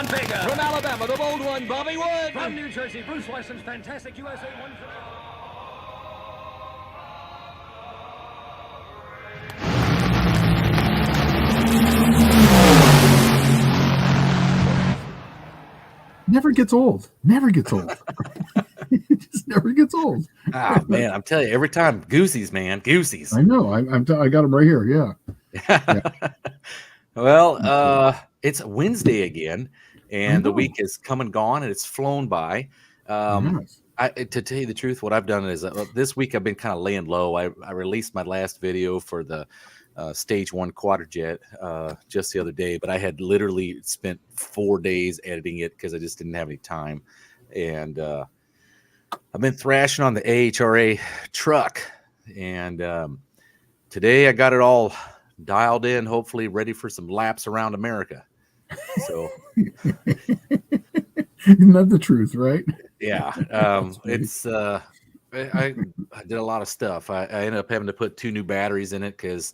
bigger. From Alabama, the bold one, Bobby Wood. From New Jersey, Bruce Weston's fantastic USA 150. Never gets old. Never gets old. It just never gets old. Ah, man, I'm telling you, every time, Goosey's, man, Goosey's. I know. I got them right here. Yeah. Well, it's Wednesday again, and the week is come and gone, and it's flown by. Yes. To tell you the truth, what I've done is this week I've been kind of laying low. I released my last video for the Stage 1 Quadrajet just the other day, but I had literally spent 4 days editing it because I just didn't have any time. And I've been thrashing on the AHRA truck, and today I got it all dialed in, hopefully ready for some laps around America. So isn't that the truth, right? Yeah, it's I did a lot of stuff. I ended up having to put 2 new batteries in it because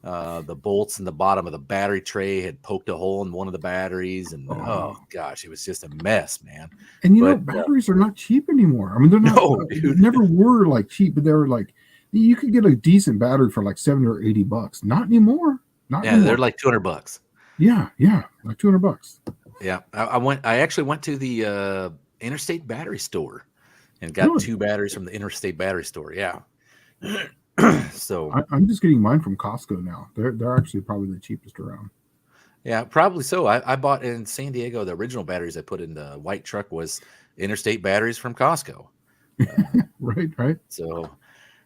the bolts in the bottom of the battery tray had poked a hole in one of the batteries, and oh gosh, it was just a mess, man. And you know, batteries are not cheap anymore. I mean, they're not. No, they never were like cheap, but they were like you could get a decent battery for like $70 or $80. Not anymore. Not anymore. They're like $200. Yeah, like $200. Yeah, I actually went to the Interstate Battery Store and got 2 batteries from the Interstate Battery Store. Yeah. So I'm just getting mine from Costco now. They're actually probably the cheapest around. Yeah, probably so. I bought in San Diego, the original batteries I put in the white truck was Interstate batteries from Costco. Right. So,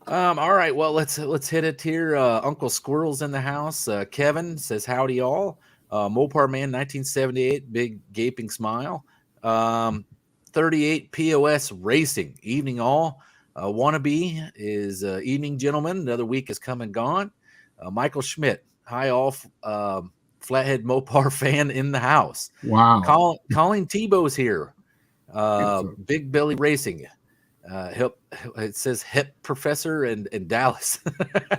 all right. Well, let's hit it here. Uncle Squirrel's in the house. Kevin says, howdy, y'all. Mopar Man 1978, big gaping smile. 38 POS Racing, evening all. Wannabe is evening, gentlemen. Another week has come and gone. Michael Schmidt, hi all. Flathead Mopar fan in the house. Wow. Colleen Tebow's here. Big Billy Racing. It says Hip Professor in Dallas.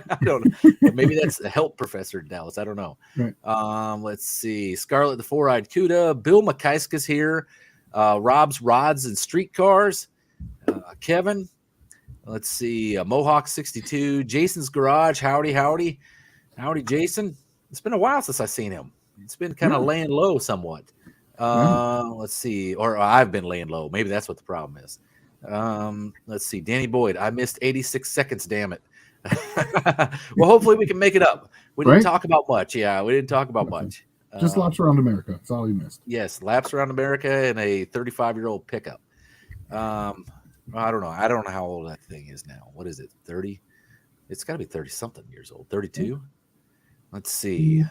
I don't know. Maybe that's a Help Professor in Dallas. I don't know. Right. Let's see. Scarlet the Four-Eyed Cuda. Bill McKeiska's here. Rob's Rods and Streetcars. Kevin. Let's see. Mohawk 62. Jason's Garage. Howdy, Jason. It's been a while since I've seen him. It's been kind of laying low somewhat. Let's see. Or I've been laying low. Maybe that's what the problem is. Let's see. Danny Boyd. I missed 86 seconds. Damn it. Well, hopefully we can make it up. We didn't talk about much. Yeah, we didn't talk about much. Just laps around America. That's all you missed. Yes, laps around America in a 35-year-old pickup. I don't know. I don't know how old that thing is now. What is it? 30? It's got to be 30-something years old. 32? Let's see.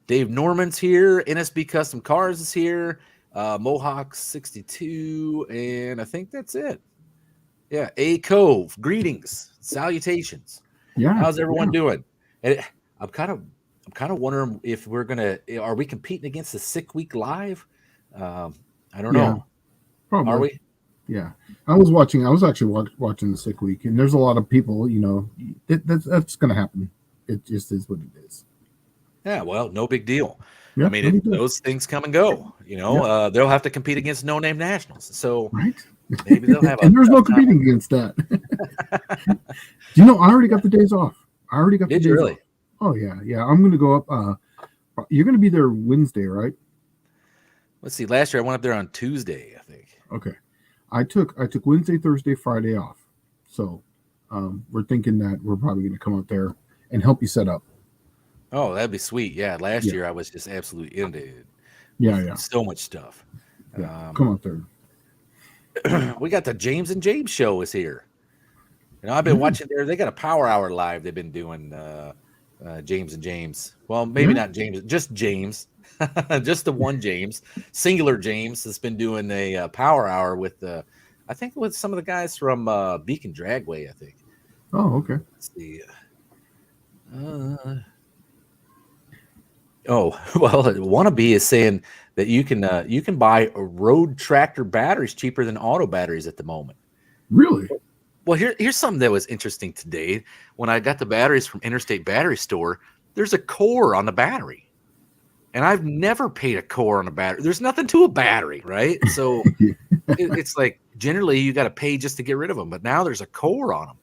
Dave Norman's here. NSB Custom Cars is here. Mohawk 62. And I think that's it. Yeah. A Cove. Greetings. Salutations. Yeah. How's everyone doing? And I'm kind of wondering if are we competing against the Sick Week Live? I don't know. Probably. Are we? Yeah, I was actually watching the Sick Week, and there's a lot of people. You know, that's going to happen. It just is what it is. Yeah, well, no big deal. Yeah, I mean, those things come and go. You know, they'll have to compete against no-name nationals. So maybe they'll have. And there's no competing against that. You know, I already got the days off. Did you really? Off. Oh yeah. I'm going to go up. You're going to be there Wednesday, right? Let's see. Last year I went up there on Tuesday, I think. Okay. I took Wednesday, Thursday, Friday off. So we're thinking that we're probably going to come out there and help you set up. Oh, that'd be sweet. Yeah. Last year I was just absolutely inundated. Yeah. So much stuff. Yeah. Come out there. We got the James and James show is here. You know, I've been watching there. They got a Power Hour live. They've been doing James and James. Well, maybe not James, just James. Just the one James, singular James, has been doing a Power Hour with I think with some of the guys from Beacon Dragway. I think. Oh, okay. Let's see. Oh well, Wannabe is saying that you can buy road tractor batteries cheaper than auto batteries at the moment. Really? Well, here's something that was interesting today. When I got the batteries from Interstate Battery Store, there's a core on the battery. and I've never paid a core on a battery. There's nothing to a battery, right? So it's like generally you got to pay just to get rid of them, but now there's a core on them,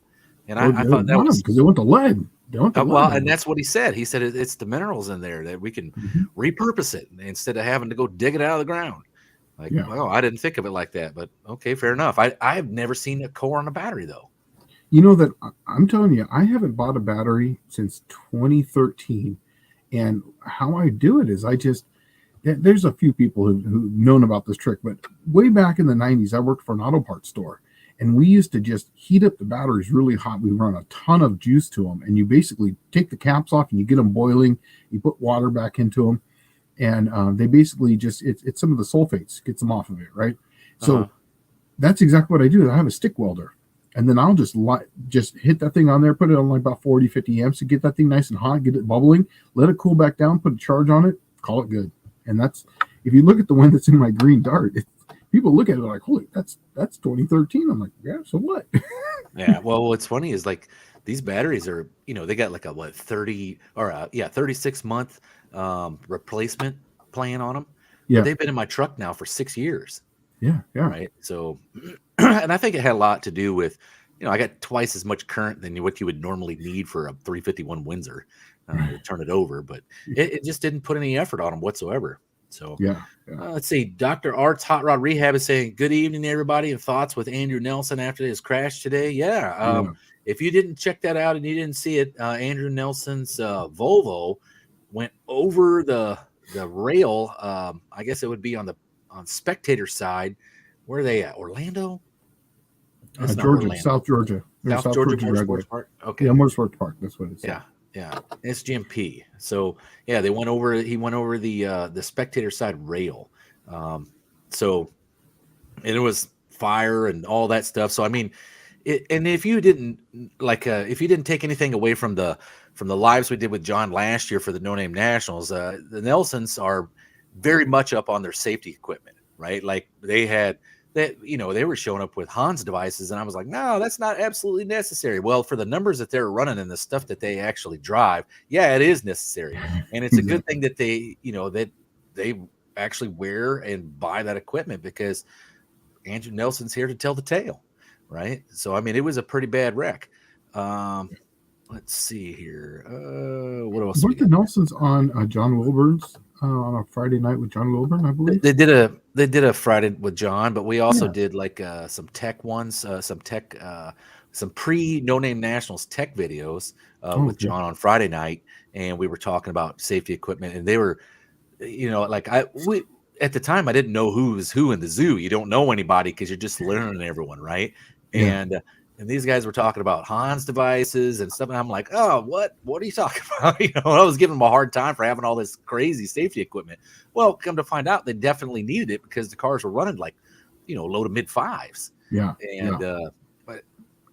and I thought that was because they went to lead. They went to well, lead. and that's what he said. He said it's the minerals in there that we can repurpose it instead of having to go dig it out of the ground. Like, well, I didn't think of it like that, but okay, fair enough. I've never seen a core on a battery though. You know that I'm telling you, I haven't bought a battery since 2013, and how I do it is there's a few people who've known about this trick, but way back in the 90s, I worked for an auto parts store, and we used to just heat up the batteries really hot. We run a ton of juice to them, and you basically take the caps off and you get them boiling. You put water back into them, and they basically just it's some of the sulfates gets them off of it, right? So that's exactly what I do. I have a stick welder, and then I'll just hit that thing on there, put it on like about 40, 50 amps to get that thing nice and hot, get it bubbling, let it cool back down, put a charge on it, call it good. And that's, if you look at the one that's in my green dart, people look at it like, holy, that's 2013. I'm like, yeah, so what? Yeah. Well, what's funny is like these batteries are, they got like a 36 month replacement plan on them. Yeah. But they've been in my truck now for 6 years. Yeah. Yeah. Right. So, and I think it had a lot to do with, I got twice as much current than what you would normally need for a 351 Windsor to turn it over, but it just didn't put any effort on them whatsoever. So let's see. Dr. Art's Hot Rod Rehab is saying, good evening, everybody, and thoughts with Andrew Nelson after his crash today. If you didn't check that out and you didn't see it, Andrew Nelson's Volvo went over the rail. I guess it would be on spectator side. Where are they at? Orlando? Georgia, Orlando. South Georgia. South Georgia Motorsports Park. Okay. Yeah, Motorsports Park. That's what it's. Yeah. SGMP. So he went over the spectator side rail. And it was fire and all that stuff. So I mean, and if you didn't take anything away from the lives we did with John last year for the No Name Nationals, the Nelsons are very much up on their safety equipment, right? Like they were showing up with Hans devices, and I was like, no, that's not absolutely necessary. Well, for the numbers that they're running and the stuff that they actually drive, yeah, it is necessary. And it's a good thing that they actually wear and buy that equipment, because Andrew Nelson's here to tell the tale, right? So, I mean, it was a pretty bad wreck. Let's see here. What else? Weren't the Nelsons on John Wilburn's on a Friday night with John Wilburn, I believe? They did a Friday with John, but we also did like some tech ones, some pre No Name Nationals tech videos with John on Friday night, and we were talking about safety equipment, and they were, at the time I didn't know who was who in the zoo. You don't know anybody because you're just learning everyone, right? Yeah. And these guys were talking about Hans devices and stuff, and I'm like, oh, what are you talking about? I was giving them a hard time for having all this crazy safety equipment. Well, come to find out, they definitely needed it because the cars were running like, low to mid fives. Yeah. And but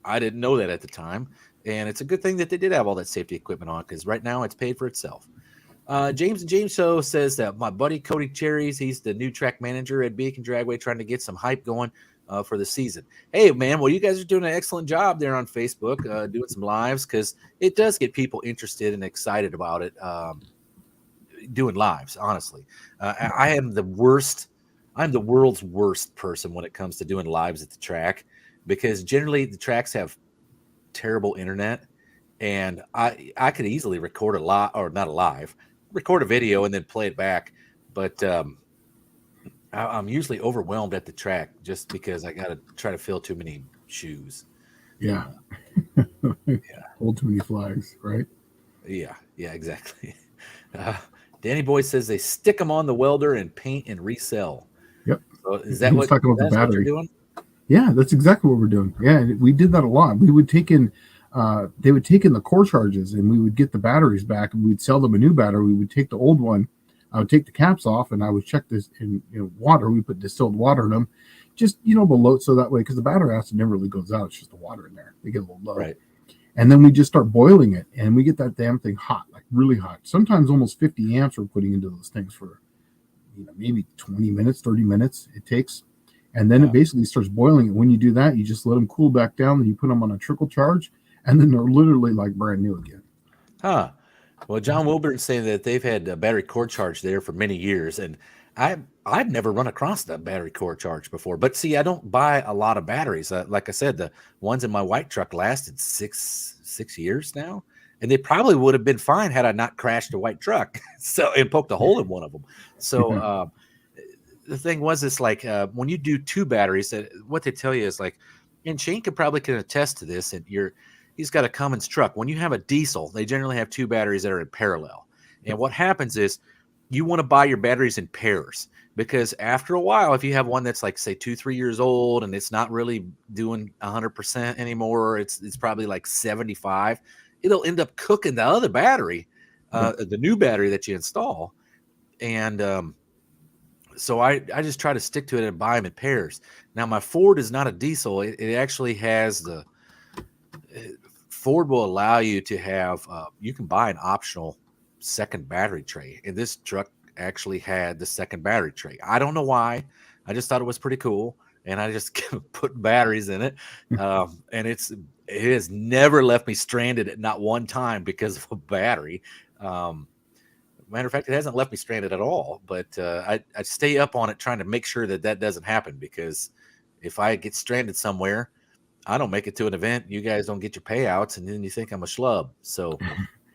I didn't know that at the time, and it's a good thing that they did have all that safety equipment on, because right now it's paid for itself. James and James So says that my buddy Cody Cherries, he's the new track manager at Beacon Dragway, trying to get some hype going for the season. Hey, man, well, you guys are doing an excellent job there on Facebook, doing some lives, because it does get people interested and excited about it, doing lives, honestly. I am the worst. I'm the world's worst person when it comes to doing lives at the track, because generally the tracks have terrible internet, and I could easily record record a video and then play it back, but I'm usually overwhelmed at the track just because I got to try to fill too many shoes. Yeah. Hold too many flags, right? Yeah, exactly. Danny Boy says they stick them on the welder and paint and resell. Yep. So is that what you're doing? Yeah, that's exactly what we're doing. Yeah, we did that a lot. We would take in, they would take in the core charges, and we would get the batteries back, and we'd sell them a new battery. We would take the old one. I would take the caps off, and I would check this in water. We put distilled water in them, just below, so that way, because the battery acid never really goes out. It's just the water in there. They get a little low, right? And then we just start boiling it, and we get that damn thing hot, like really hot. Sometimes almost 50 amps we're putting into those things for maybe 20 minutes, 30 minutes it takes, and then it basically starts boiling. And when you do that, you just let them cool back down, and you put them on a trickle charge, and then they're literally like brand new again. Huh. Well, John Wilburn's saying that they've had a battery cord charge there for many years, and I've never run across the battery cord charge before. But see, I don't buy a lot of batteries. Like I said, the ones in my white truck lasted six years now, and they probably would have been fine had I not crashed a white truck so and poked a hole in one of them. So the thing was, it's like when you do two batteries, what they tell you is like, and Shane can attest to this, and he's got a Cummins truck. When you have a diesel, they generally have two batteries that are in parallel. And what happens is you want to buy your batteries in pairs, because after a while, if you have one that's like, say, 2-3 years old and it's not really doing 100% anymore, it's probably like 75, it'll end up cooking the other battery, the new battery that you install. And so I just try to stick to it and buy them in pairs. Now, my Ford is not a diesel. It actually has Ford will allow you to have, you can buy an optional second battery tray. And this truck actually had the second battery tray. I don't know why. I just thought it was pretty cool. And I just put batteries in it. And it has never left me stranded at not one time because of a battery. Matter of fact, it hasn't left me stranded at all. But I stay up on it trying to make sure that doesn't happen, because if I get stranded somewhere, I don't make it to an event, you guys don't get your payouts, and then you think I'm a schlub. So,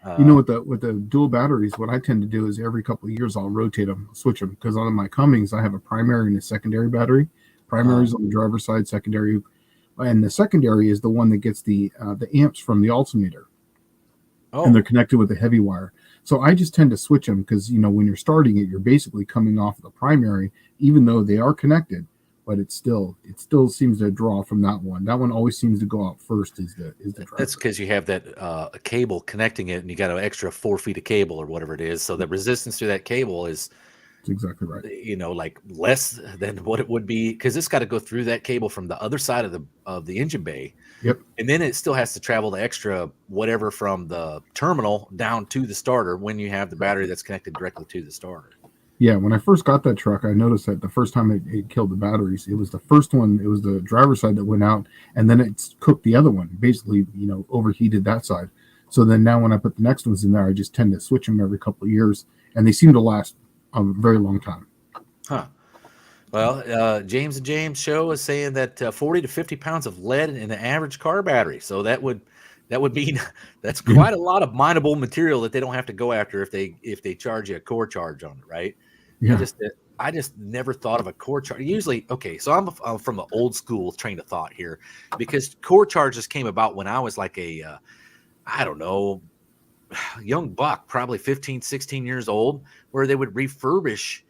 with the dual batteries, what I tend to do is every couple of years I'll rotate them, switch them, because on my Cummins I have a primary and a secondary battery. Primary is on the driver's side, secondary, and the secondary is the one that gets the amps from the alternator, and they're connected with a heavy wire. So I just tend to switch them because when you're starting it, you're basically coming off the primary, even though they are connected. But it still seems to draw from that one. That one always seems to go out first. Is the driver. That's because you have that a cable connecting it, and you got an extra 4 feet of cable or whatever it is. So the resistance to that cable is, that's exactly right. Like less than what it would be, because it's got to go through that cable from the other side of the engine bay. Yep. And then it still has to travel the extra whatever from the terminal down to the starter when you have the battery that's connected directly to the starter. Yeah, when I first got that truck, I noticed that the first time it killed the batteries, it was the first one, it was the driver's side that went out, and then it cooked the other one, basically, overheated that side. So then now when I put the next ones in there, I just tend to switch them every couple of years, and they seem to last a very long time. Huh. Well, James and James show is saying that 40 to 50 pounds of lead in an average car battery. So that would mean that's quite a lot of mineable material that they don't have to go after if they charge you a core charge on it, right? Yeah. I just never thought of a core charge. Usually, okay, so I'm from the old school train of thought here, because core charges came about when I was like a, I don't know, young buck, probably 15, 16 years old, where they would refurbish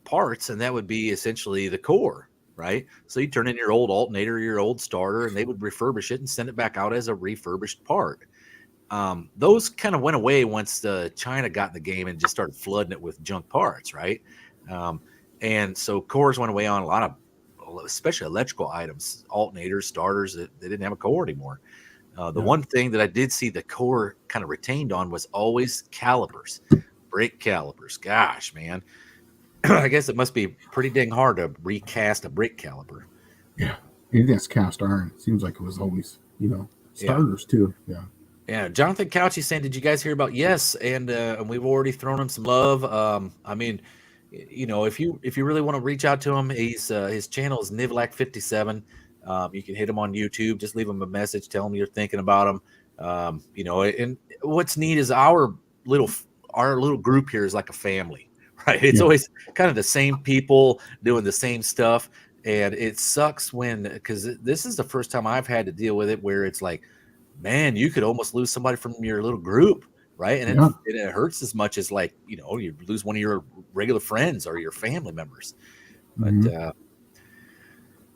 parts, and that would be essentially the core, right? So you turn in your old alternator, your old starter, and they would refurbish it and send it back out as a refurbished part. Those kind of went away once China got in the game and just started flooding it with junk parts, right? And so cores went away on a lot of, especially electrical items, alternators, starters, that they didn't have a core anymore. One thing that I did see the core kind of retained on was always calipers, brake calipers. Gosh, man. I guess it must be pretty dang hard to recast a brake caliper. Yeah. I think that's cast iron. It seems like it was always, starters too. Yeah. Yeah. Jonathan Couchy saying, did you guys hear about Yes? And we've already thrown him some love. I mean, if you really want to reach out to him, his channel is Nivlac57. You can hit him on YouTube. Just leave him a message. Tell him you're thinking about him. And what's neat is our little group here is like a family. Right. It's always kind of the same people doing the same stuff. And it sucks because this is the first time I've had to deal with it, where it's like, man, you could almost lose somebody from your little group. Right. And it hurts as much as like, you lose one of your regular friends or your family members. But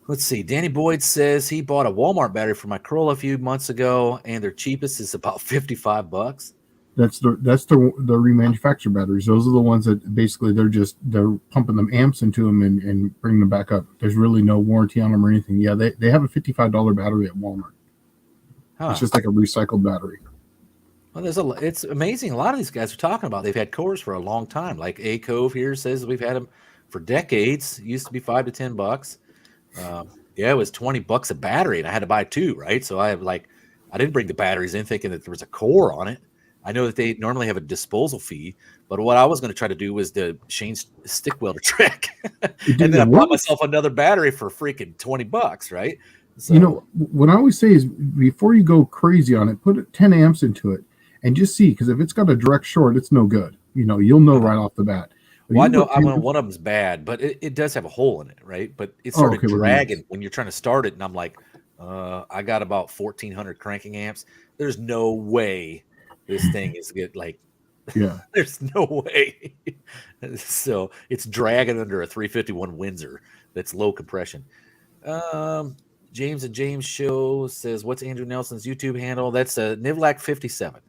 let's see. Danny Boyd says he bought a Walmart battery for my Corolla a few months ago, and their cheapest is about $55. That's the remanufactured batteries. Those are the ones that basically they're pumping them amps into them and bringing them back up. There's really no warranty on them or anything. Yeah, they have a $55 battery at Walmart. Huh. It's just like a recycled battery. Well, it's amazing. A lot of these guys are talking about they've had cores for a long time. Like A Cove here says we've had them for decades. It used to be $5 to $10. It was $20 a battery, and I had to buy two. Right, so I didn't bring the batteries in thinking that there was a core on it. I know that they normally have a disposal fee, but what I was going to try to do was the Shane's stick welder trick. And then I bought myself another battery for freaking $20, right? So, what I always say is before you go crazy on it, put 10 amps into it and just see, because if it's got a direct short, it's no good. You'll know right off the bat. Well, I know one of them's bad, but it does have a hole in it, right? But it started dragging when you're trying to start it, and I'm like, I got about 1,400 cranking amps. There's no way this thing is good. Like, there's no way. So it's dragging under a 351 Windsor that's low compression. James and James Show says, what's Andrew Nelson's YouTube handle? That's a Nivlac 57.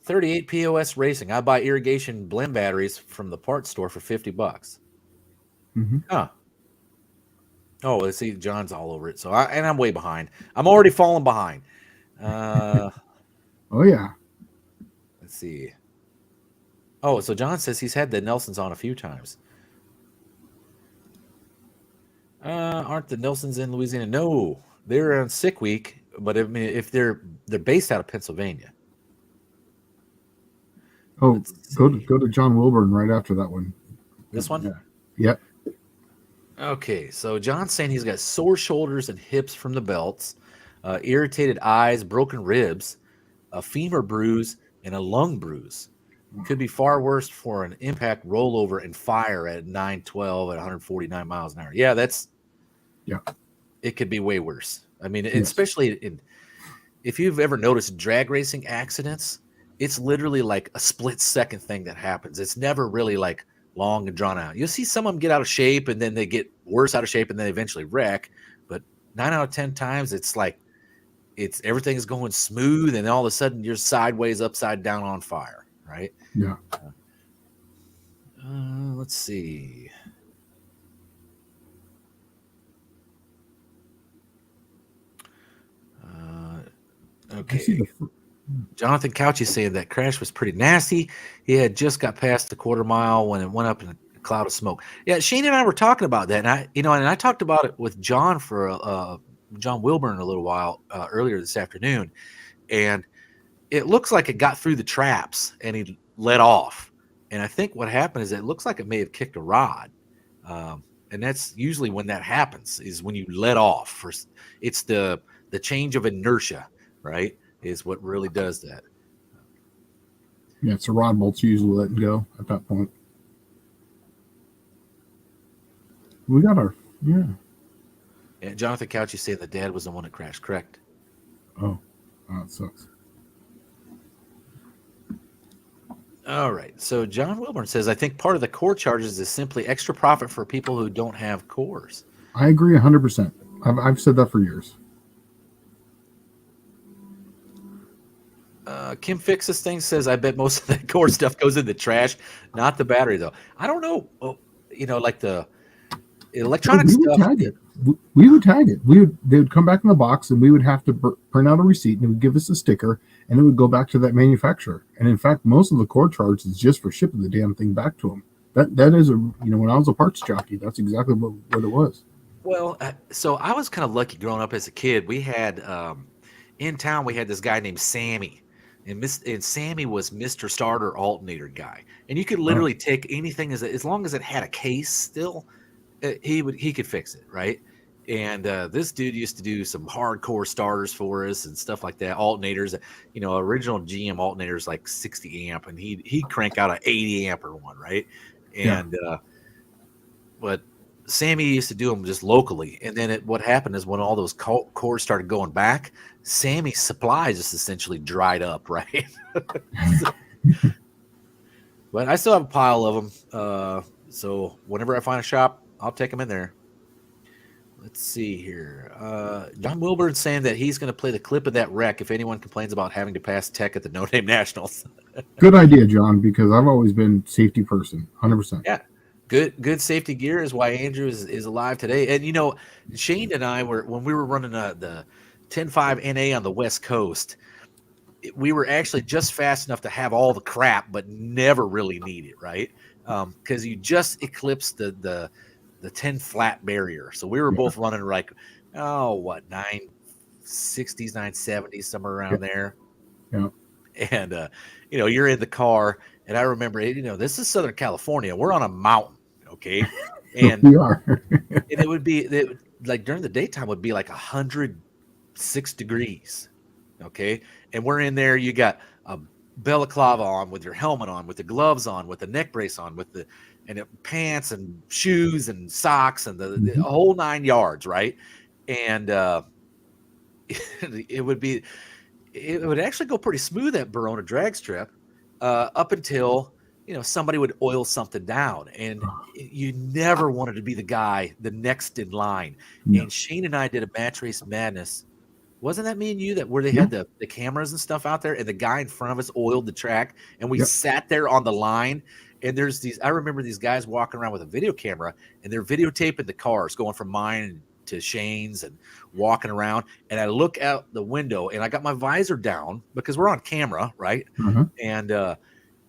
38 POS Racing. I buy irrigation blend batteries from the parts store for $50. Mm-hmm. Huh. Oh, let's see. John's all over it. So I'm way behind. I'm already falling behind. Oh yeah. Let's see. Oh, so John says he's had the Nelsons on a few times. Aren't the Nelsons in Louisiana? No, they're on sick week. But I mean, if they're based out of Pennsylvania. Oh, go to John Wilburn right after that one. This one? Yeah. Okay, so John's saying he's got sore shoulders and hips from the belts, irritated eyes, broken ribs, a femur bruise, and a lung bruise. Could be far worse for an impact rollover and fire at 912 at 149 miles an hour. Yeah, it could be way worse. I mean, especially if you've ever noticed drag racing accidents, it's literally like a split second thing that happens. It's never really like long and drawn out. You'll see some of them get out of shape and then they get worse out of shape and then they eventually wreck. But 9 out of 10 times, it's like everything is going smooth and all of a sudden you're sideways, upside down on fire, right? Yeah. Let's see. Okay. Jonathan Couch is saying that crash was pretty nasty. He had just got past the quarter mile when it went up in a cloud of smoke. Yeah, Shane and I were talking about that, and I talked about it with John for John Wilburn a little while earlier this afternoon, and it looks like it got through the traps and he let off. And I think what happened is it looks like it may have kicked a rod, and that's usually when that happens is when you let off. It's the change of inertia, right? Is what really does that. Yeah, it's a rod bolt's usually letting go at that point. We got our And Jonathan Couch, you say the dad was the one that crashed, correct? Oh, that sucks. All right. So John Wilburn says, I think part of the core charges is simply extra profit for people who don't have cores. I agree 100%. I've said that for years. Kim Fixes Thing says, I bet most of that core stuff goes in the trash, not the battery, though. I don't know. Like the electronic stuff. We would tag it. They would come back in the box, and we would have to print out a receipt, and it would give us a sticker, and it would go back to that manufacturer. And in fact, most of the core charge is just for shipping the damn thing back to them. That is when I was a parts jockey, that's exactly what it was. Well, so I was kind of lucky growing up as a kid. We had in town, we had this guy named Sammy. And Sammy was Mr. Starter alternator guy, and you could literally take anything as long as it had a case still, he could fix it, right? And this dude used to do some hardcore starters for us and stuff like that. Alternators, original GM alternators like 60 amp, and he'd crank out an 80 amper one, right? And but Sammy used to do them just locally, and then what happened is when all those cores started going back, Sammy's supply just essentially dried up, right? But I still have a pile of them, so whenever I find a shop, I'll take them in there. Let's see here. John Wilburn's saying that he's going to play the clip of that wreck if anyone complains about having to pass tech at the No Name Nationals. Good idea, John, because I've always been safety person, 100%. Yeah. Good safety gear is why Andrew is alive today. And, Shane and I when we were running the 10.5 NA on the West Coast, we were actually just fast enough to have all the crap, but never really need it, right? Because you just eclipsed the 10 flat barrier. So we were both running like, 960s, 970s, somewhere around there. Yeah. And you're in the car, and I remember, this is Southern California. We're on a mountain, okay, and We are. and like during the daytime would be like 106 degrees, okay, and we're in there. You got a balaclava on, with your helmet on, with the gloves on, with the neck brace on, with the pants and shoes and socks and the whole 9 yards, right? And it would actually go pretty smooth at Verona drag strip up until somebody would oil something down, and you never wanted to be the next in line. No. And Shane and I did a match race madness. Wasn't that me and you where they had the cameras and stuff out there, and the guy in front of us oiled the track, and we sat there on the line, and I remember these guys walking around with a video camera, and they're videotaping the cars going from mine to Shane's and walking around, and I look out the window, and I got my visor down because we're on camera, right? And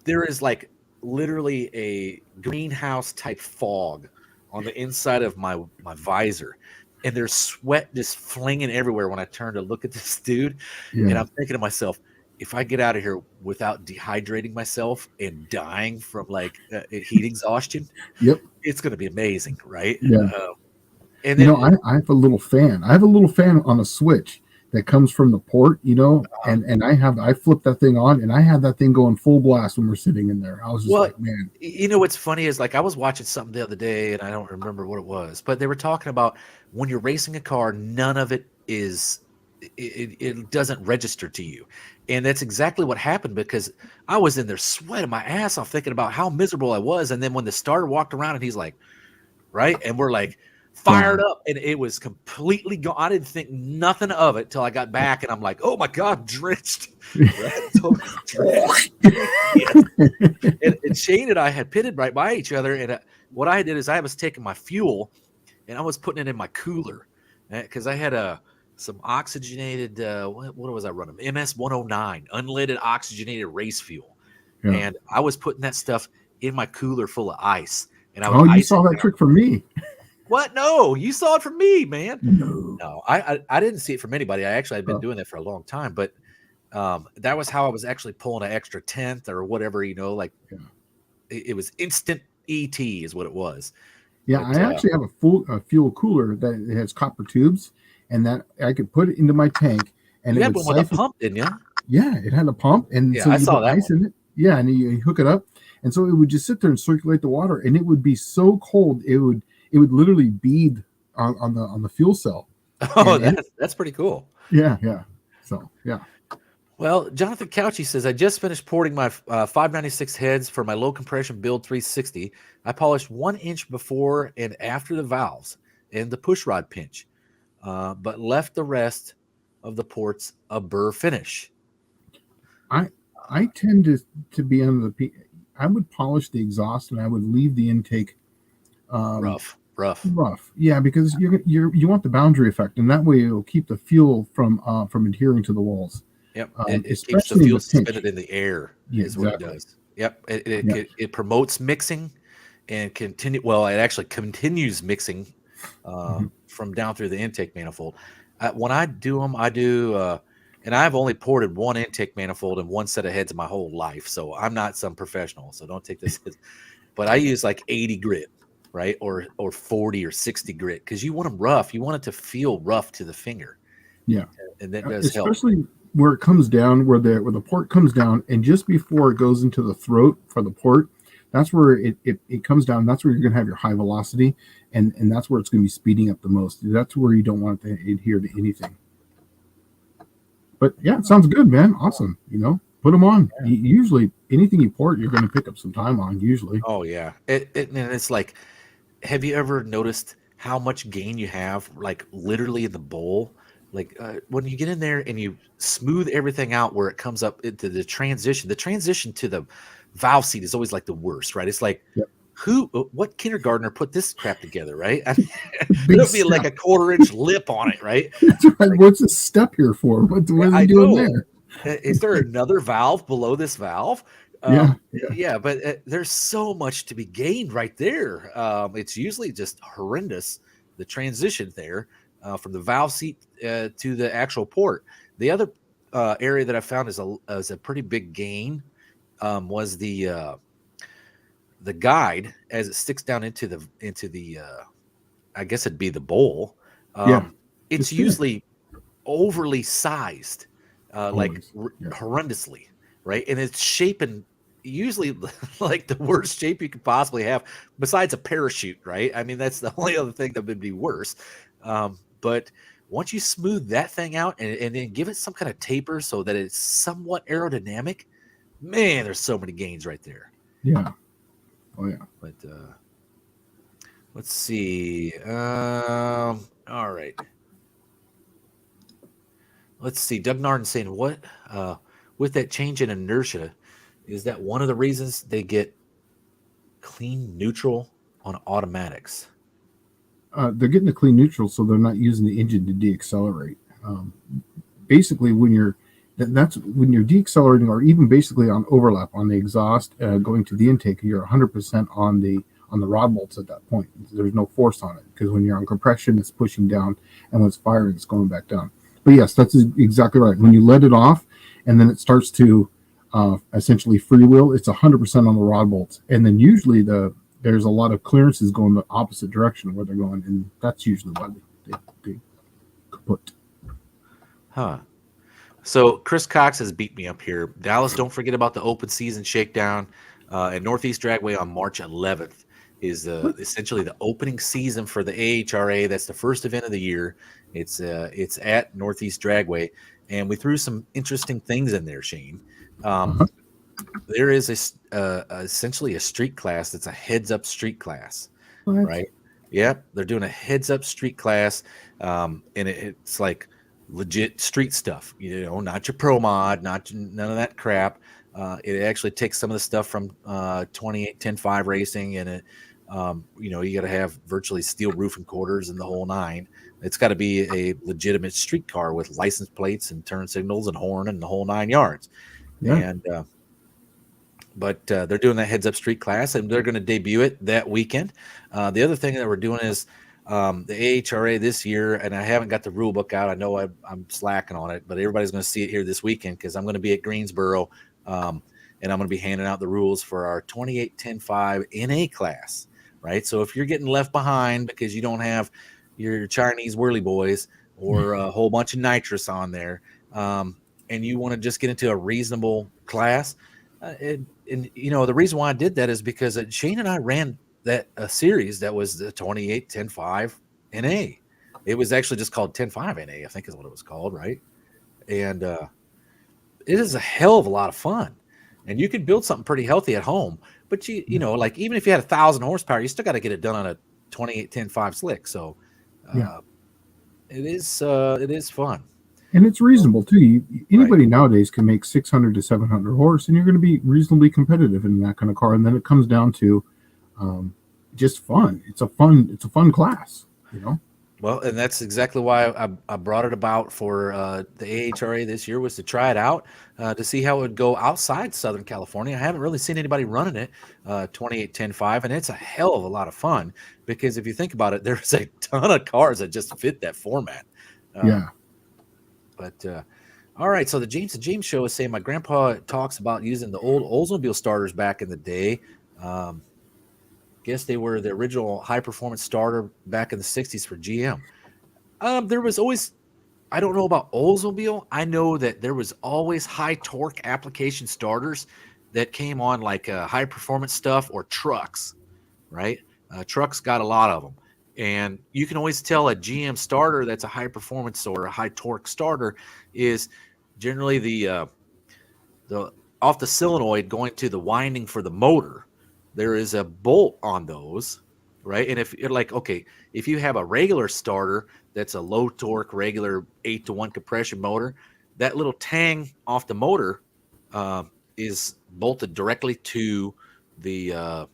there is like literally a greenhouse type fog on the inside of my visor, and there's sweat just flinging everywhere when I turn to look at this dude. And I'm thinking to myself, if I get out of here without dehydrating myself and dying from like heat exhaustion, it's going to be amazing, right? And then, I have a little fan. I have a little fan on a switch that comes from the port, and I flip that thing on, and I have that thing going full blast when we're sitting in there. I was just like, man. What's funny is, like, I was watching something the other day, and I don't remember what it was, but they were talking about when you're racing a car, none of it is, it doesn't register to you. And that's exactly what happened, because I was in there sweating my ass off thinking about how miserable I was. And then when the starter walked around and he's like, right. And we're like, fired up, and it was completely gone. I didn't think nothing of it till I got back, and I'm like, oh my God, drenched. And Shane and I had pitted right by each other, and what I did is I was taking my fuel and I was putting it in my cooler, because I had some oxygenated what was I running? MS 109 unleaded oxygenated race fuel, and I was putting that stuff in my cooler full of ice. And you saw that trick from me. What? No, you saw it from me, man. No, I didn't see it from anybody. I'd been doing that for a long time, but that was how I was actually pulling an extra tenth or whatever, it was instant ET is what it was. Yeah, but, I actually have a fuel cooler that has copper tubes, and that I could put it into my tank. And you had one with a pump, didn't you? Yeah, it had a pump, and so I you saw put that ice in it. Yeah, and you hook it up, and so it would just sit there and circulate the water, and it would be so cold it would literally bead on the fuel cell. Oh, that's pretty cool. Yeah. So yeah. Well, Jonathan Couchy says, I just finished porting my 596 heads for my low compression build 360. I polished 1 inch before and after the valves and the push rod pinch, but left the rest of the ports a burr finish. I tend to be on I would polish the exhaust, and I would leave the intake rough. Yeah, because you want the boundary effect, and that way it'll keep the fuel from adhering to the walls. It keeps the fuel suspended in the air. Is what it does. Yep. It promotes mixing and continue. Well, it actually continues mixing from down through the intake manifold. When I do them, and I've only ported 1 intake manifold and 1 set of heads in my whole life, so I'm not some professional. So don't take this. But I use like 80 grit, right, or 40 or 60 grit, because you want them rough. You want it to feel rough to the finger. Yeah, and that does help. Especially where it comes down, where the port comes down, and just before it goes into the throat for the port, that's where it comes down. That's where you're going to have your high velocity, and that's where it's going to be speeding up the most. That's where you don't want it to adhere to anything. But yeah, it sounds good, man. Awesome. Put them on. Yeah. Usually, anything you port, you're going to pick up some time on. Usually. Oh yeah, and it's like, have you ever noticed how much gain you have, like literally in the bowl? Like when you get in there and you smooth everything out, where it comes up into the transition to the valve seat is always like the worst, right? It's like, what kindergartner put this crap together, right? There'll be like a 1/4-inch lip on it, right? Like, what's this step here for? What are they doing there? Is there another valve below this valve? But there's so much to be gained right there. It's usually just horrendous, the transition there from the valve seat to the actual port. The other area that I found is a pretty big gain was the guide as it sticks down into the I guess it'd be the bowl. Yeah, It's it's thin. usually overly sized, like Always. Yeah. horrendously, right? And it's shaping usually like the worst shape you could possibly have, besides a parachute, right? I mean, that's the only other thing that would be worse. But once you smooth that thing out and then give it some kind of taper so that it's somewhat aerodynamic, man, there's so many gains right there. Yeah. Oh yeah. But let's see. All right. Let's see. Doug Narden saying, what with that change in inertia, is that one of the reasons they get clean neutral on automatics? They're getting a clean neutral, so they're not using the engine to deaccelerate. Basically, that's when you're deaccelerating, or even basically on overlap on the exhaust going to the intake, you're 100% on the rod bolts at that point. There's no force on it, because when you're on compression, it's pushing down, and when it's firing, it's going back down. But yes, that's exactly right. When you let it off, and then it starts to essentially freewheel, it's 100% on the rod bolts, and then usually there's a lot of clearances going the opposite direction of where they're going, and that's usually why they kaput. Huh. So Chris Cox has beat me up here. Dallas, don't forget about the open season shakedown at Northeast Dragway on March 11th is essentially the opening season for the AHRA. That's the first event of the year. It's at Northeast Dragway, and we threw some interesting things in there, Shane. There is essentially a street class that's a heads-up street class, right? Yep, they're doing a heads-up street class, and it's like legit street stuff, not your pro mod, none of that crap. It actually takes some of the stuff from 28-10-5 racing, and it you got to have virtually steel roof and quarters and the whole nine. It's got to be a legitimate street car with license plates and turn signals and horn and the whole 9 yards. Yeah. And but they're doing that heads up street class, and they're going to debut it that weekend. The other thing that we're doing is the AHRA this year, and I haven't got the rule book out. I know I'm slacking on it, but everybody's going to see it here this weekend because I'm going to be at Greensboro, and I'm going to be handing out the rules for our 28-10-5 NA class, right? So if you're getting left behind because you don't have your Chinese whirly boys or a whole bunch of nitrous on there, and you want to just get into a reasonable class, and the reason why I did that is because Shane and I ran that a series that was the 28-10-5 NA. It was actually just called 10-5 NA, I think is what it was called, right? And it is a hell of a lot of fun, and you can build something pretty healthy at home. But like even if you had 1,000 horsepower, you still got to get it done on a 28-10-5 slick. So it is fun. And it's reasonable too. Anybody nowadays can make 600 to 700 horse, and you're going to be reasonably competitive in that kind of car. And then it comes down to just fun. It's a fun class, Well, and that's exactly why I brought it about for the AHRA this year, was to try it out to see how it would go outside Southern California. I haven't really seen anybody running it 28-10-5, and it's a hell of a lot of fun because if you think about it, there's a ton of cars that just fit that format. But all right, so the James and James show is saying my grandpa talks about using the old Oldsmobile starters back in the day. Guess they were the original high performance starter back in the 60s for GM. There was always, I don't know about Oldsmobile. I know that there was always high torque application starters that came on like high performance stuff or trucks, right? Trucks got a lot of them. And you can always tell a GM starter that's a high performance or a high torque starter is generally the off the solenoid going to the winding for the motor. There is a bolt on those, right? And if you're like, okay, if you have a regular starter that's a low torque, regular 8-to-1 compression motor, that little tang off the motor is bolted directly to the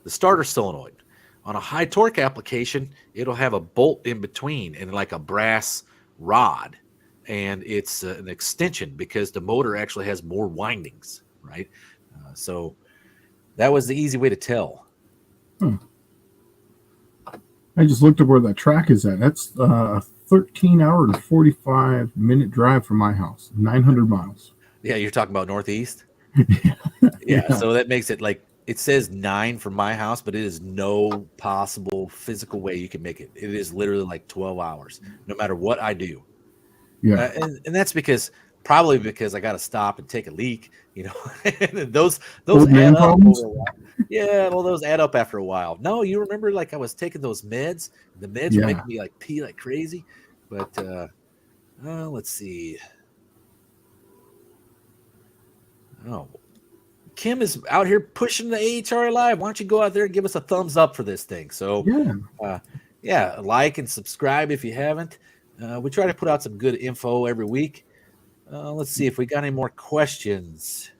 starter solenoid. On a high torque application, it'll have a bolt in between and like a brass rod, and it's an extension because the motor actually has more windings, right? So that was the easy way to tell. I just looked up where that track is at. That's 13-hour and 45-minute drive from my house, 900 miles. Yeah, you're talking about Northeast? Yeah. Yeah, so that makes it like, it says 9 from my house, but it is no possible physical way you can make it. It is literally like 12 hours, no matter what I do. Yeah. And that's probably because I got to stop and take a leak, you know. And those Old add man up problems? over a while. Yeah, well, those add up after a while. No, you remember, like, I was taking those meds. The meds were Yeah. making me like pee like crazy. But let's see. Oh, Kim is out here pushing the AHRA live. Why don't you go out there and give us a thumbs up for this thing? So Yeah. like and subscribe if you haven't. We try to put out some good info every week. Let's see if we got any more questions.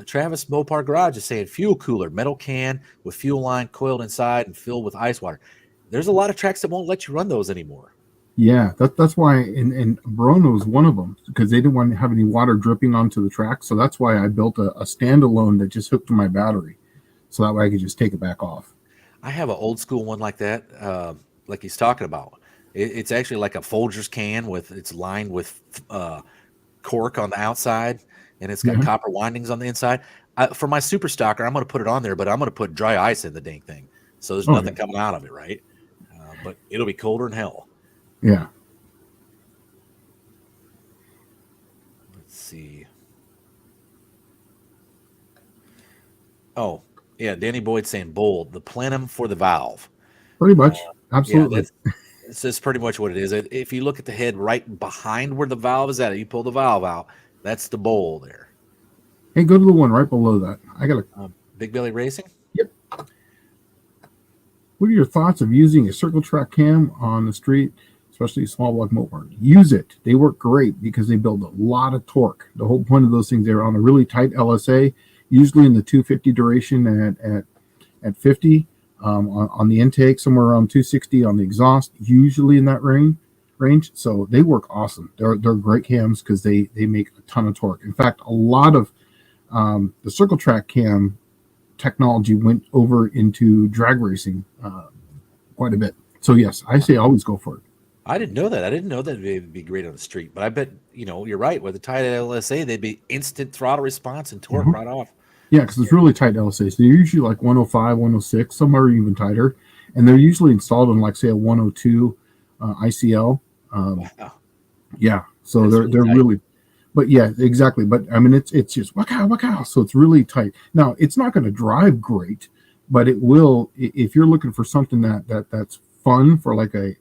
Travis Mopar Garage is saying fuel cooler, metal can with fuel line coiled inside and filled with ice water. There's a lot of tracks that won't let you run those anymore. Yeah, that's why, and Verona was one of them, because they didn't want to have any water dripping onto the track. So that's why I built a standalone that just hooked to my battery, so that way I could just take it back off. I have an old school one like that, like he's talking about. It's actually like a Folgers can it's lined with cork on the outside, and it's got copper windings on the inside. For my super stocker, I'm going to put it on there, but I'm going to put dry ice in the dang thing, so there's nothing coming out of it, right? But it'll be colder than hell. Yeah. Let's see. Oh, yeah. Danny Boyd saying bold, the plenum for the valve. Pretty much. Absolutely. Yeah, that's pretty much what it is. If you look at the head right behind where the valve is at, you pull the valve out, that's the bowl there. Hey, go to the one right below that. I got a Big Belly Racing? Yep. What are your thoughts of using a circle track cam on the street, especially a small block Mopar? Use it. They work great because they build a lot of torque. The whole point of those things, they're on a really tight LSA, usually in the 250 duration at 50 on the intake, somewhere around 260 on the exhaust, usually in that range. So they work awesome. They're great cams because they make a ton of torque. In fact, a lot of the circle track cam technology went over into drag racing quite a bit. So yes, I say always go for it. I didn't know that. I didn't know that it would be great on the street, but I bet, you're right. With the tight LSA, they'd be instant throttle response and torque right off. Yeah, because it's really tight LSA. So they're usually like 105, 106, some are even tighter. And they're usually installed on, like, say, a 102 ICL. Wow. Yeah, so they're really, but yeah, exactly. But I mean, it's just waka. So it's really tight. Now, it's not going to drive great, but it will, if you're looking for something that's fun for like a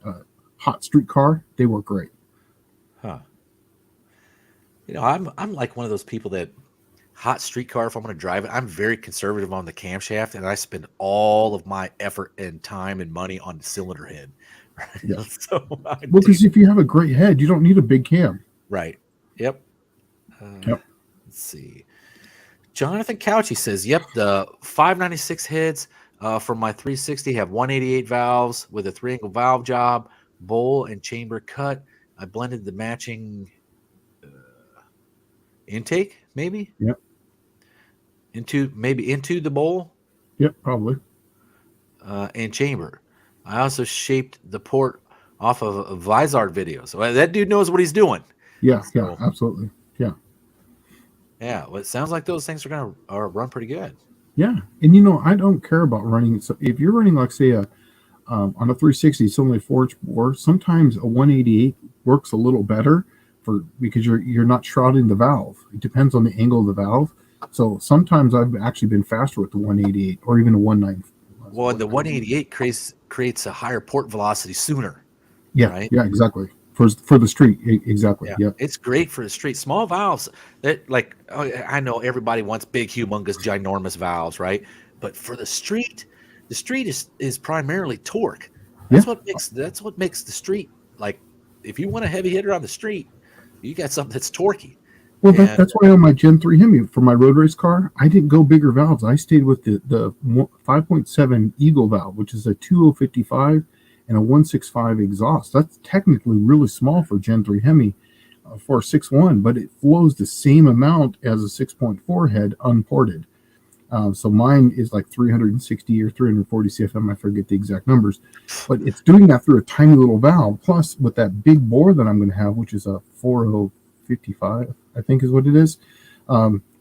hot street car, they work great. Huh. I'm like one of those people that hot street car, if I'm going to drive it, I'm very conservative on the camshaft, and I spend all of my effort and time and money on the cylinder head. Right? Yeah. So because if you have a great head, you don't need a big cam. Right. Yep. Yep. Let's see. Jonathan Couchy says, yep, the 596 heads from my 360 have 188 valves with a 3-angle valve job, bowl and chamber cut. I blended the matching intake, maybe? Yep. Into the bowl? Yep, probably. And chamber. I also shaped the port off of a Vizard video. So that dude knows what he's doing. Yeah, yeah, absolutely. Yeah. Yeah, well, it sounds like those things are going to run pretty good. Yeah, and I don't care about running. So if you're running, like, say, on a 360, it's only a 4-inch bore. Sometimes a 188 works a little better because you're not shrouding the valve. It depends on the angle of the valve. So sometimes I've actually been faster with the 188 or even a 190. Well, the 188 creates a higher port velocity sooner. Yeah, right? Yeah, exactly. For the street, exactly. Yeah, It's great for the street. Small valves, I know everybody wants big, humongous, ginormous valves, right? But for the street is primarily torque. That's what makes the street, like, if you want a heavy hitter on the street, you got something that's torquey. Well, that's why on my Gen 3 Hemi for my road race car, I didn't go bigger valves. I stayed with the 5.7 Eagle valve, which is a 2055 and a 165 exhaust. That's technically really small for Gen 3 Hemi for a 6.1, but it flows the same amount as a 6.4 head unported. So mine is like 360 or 340 CFM. I forget the exact numbers, but it's doing that through a tiny little valve. Plus, with that big bore that I'm going to have, which is a 4055, I think is what it is.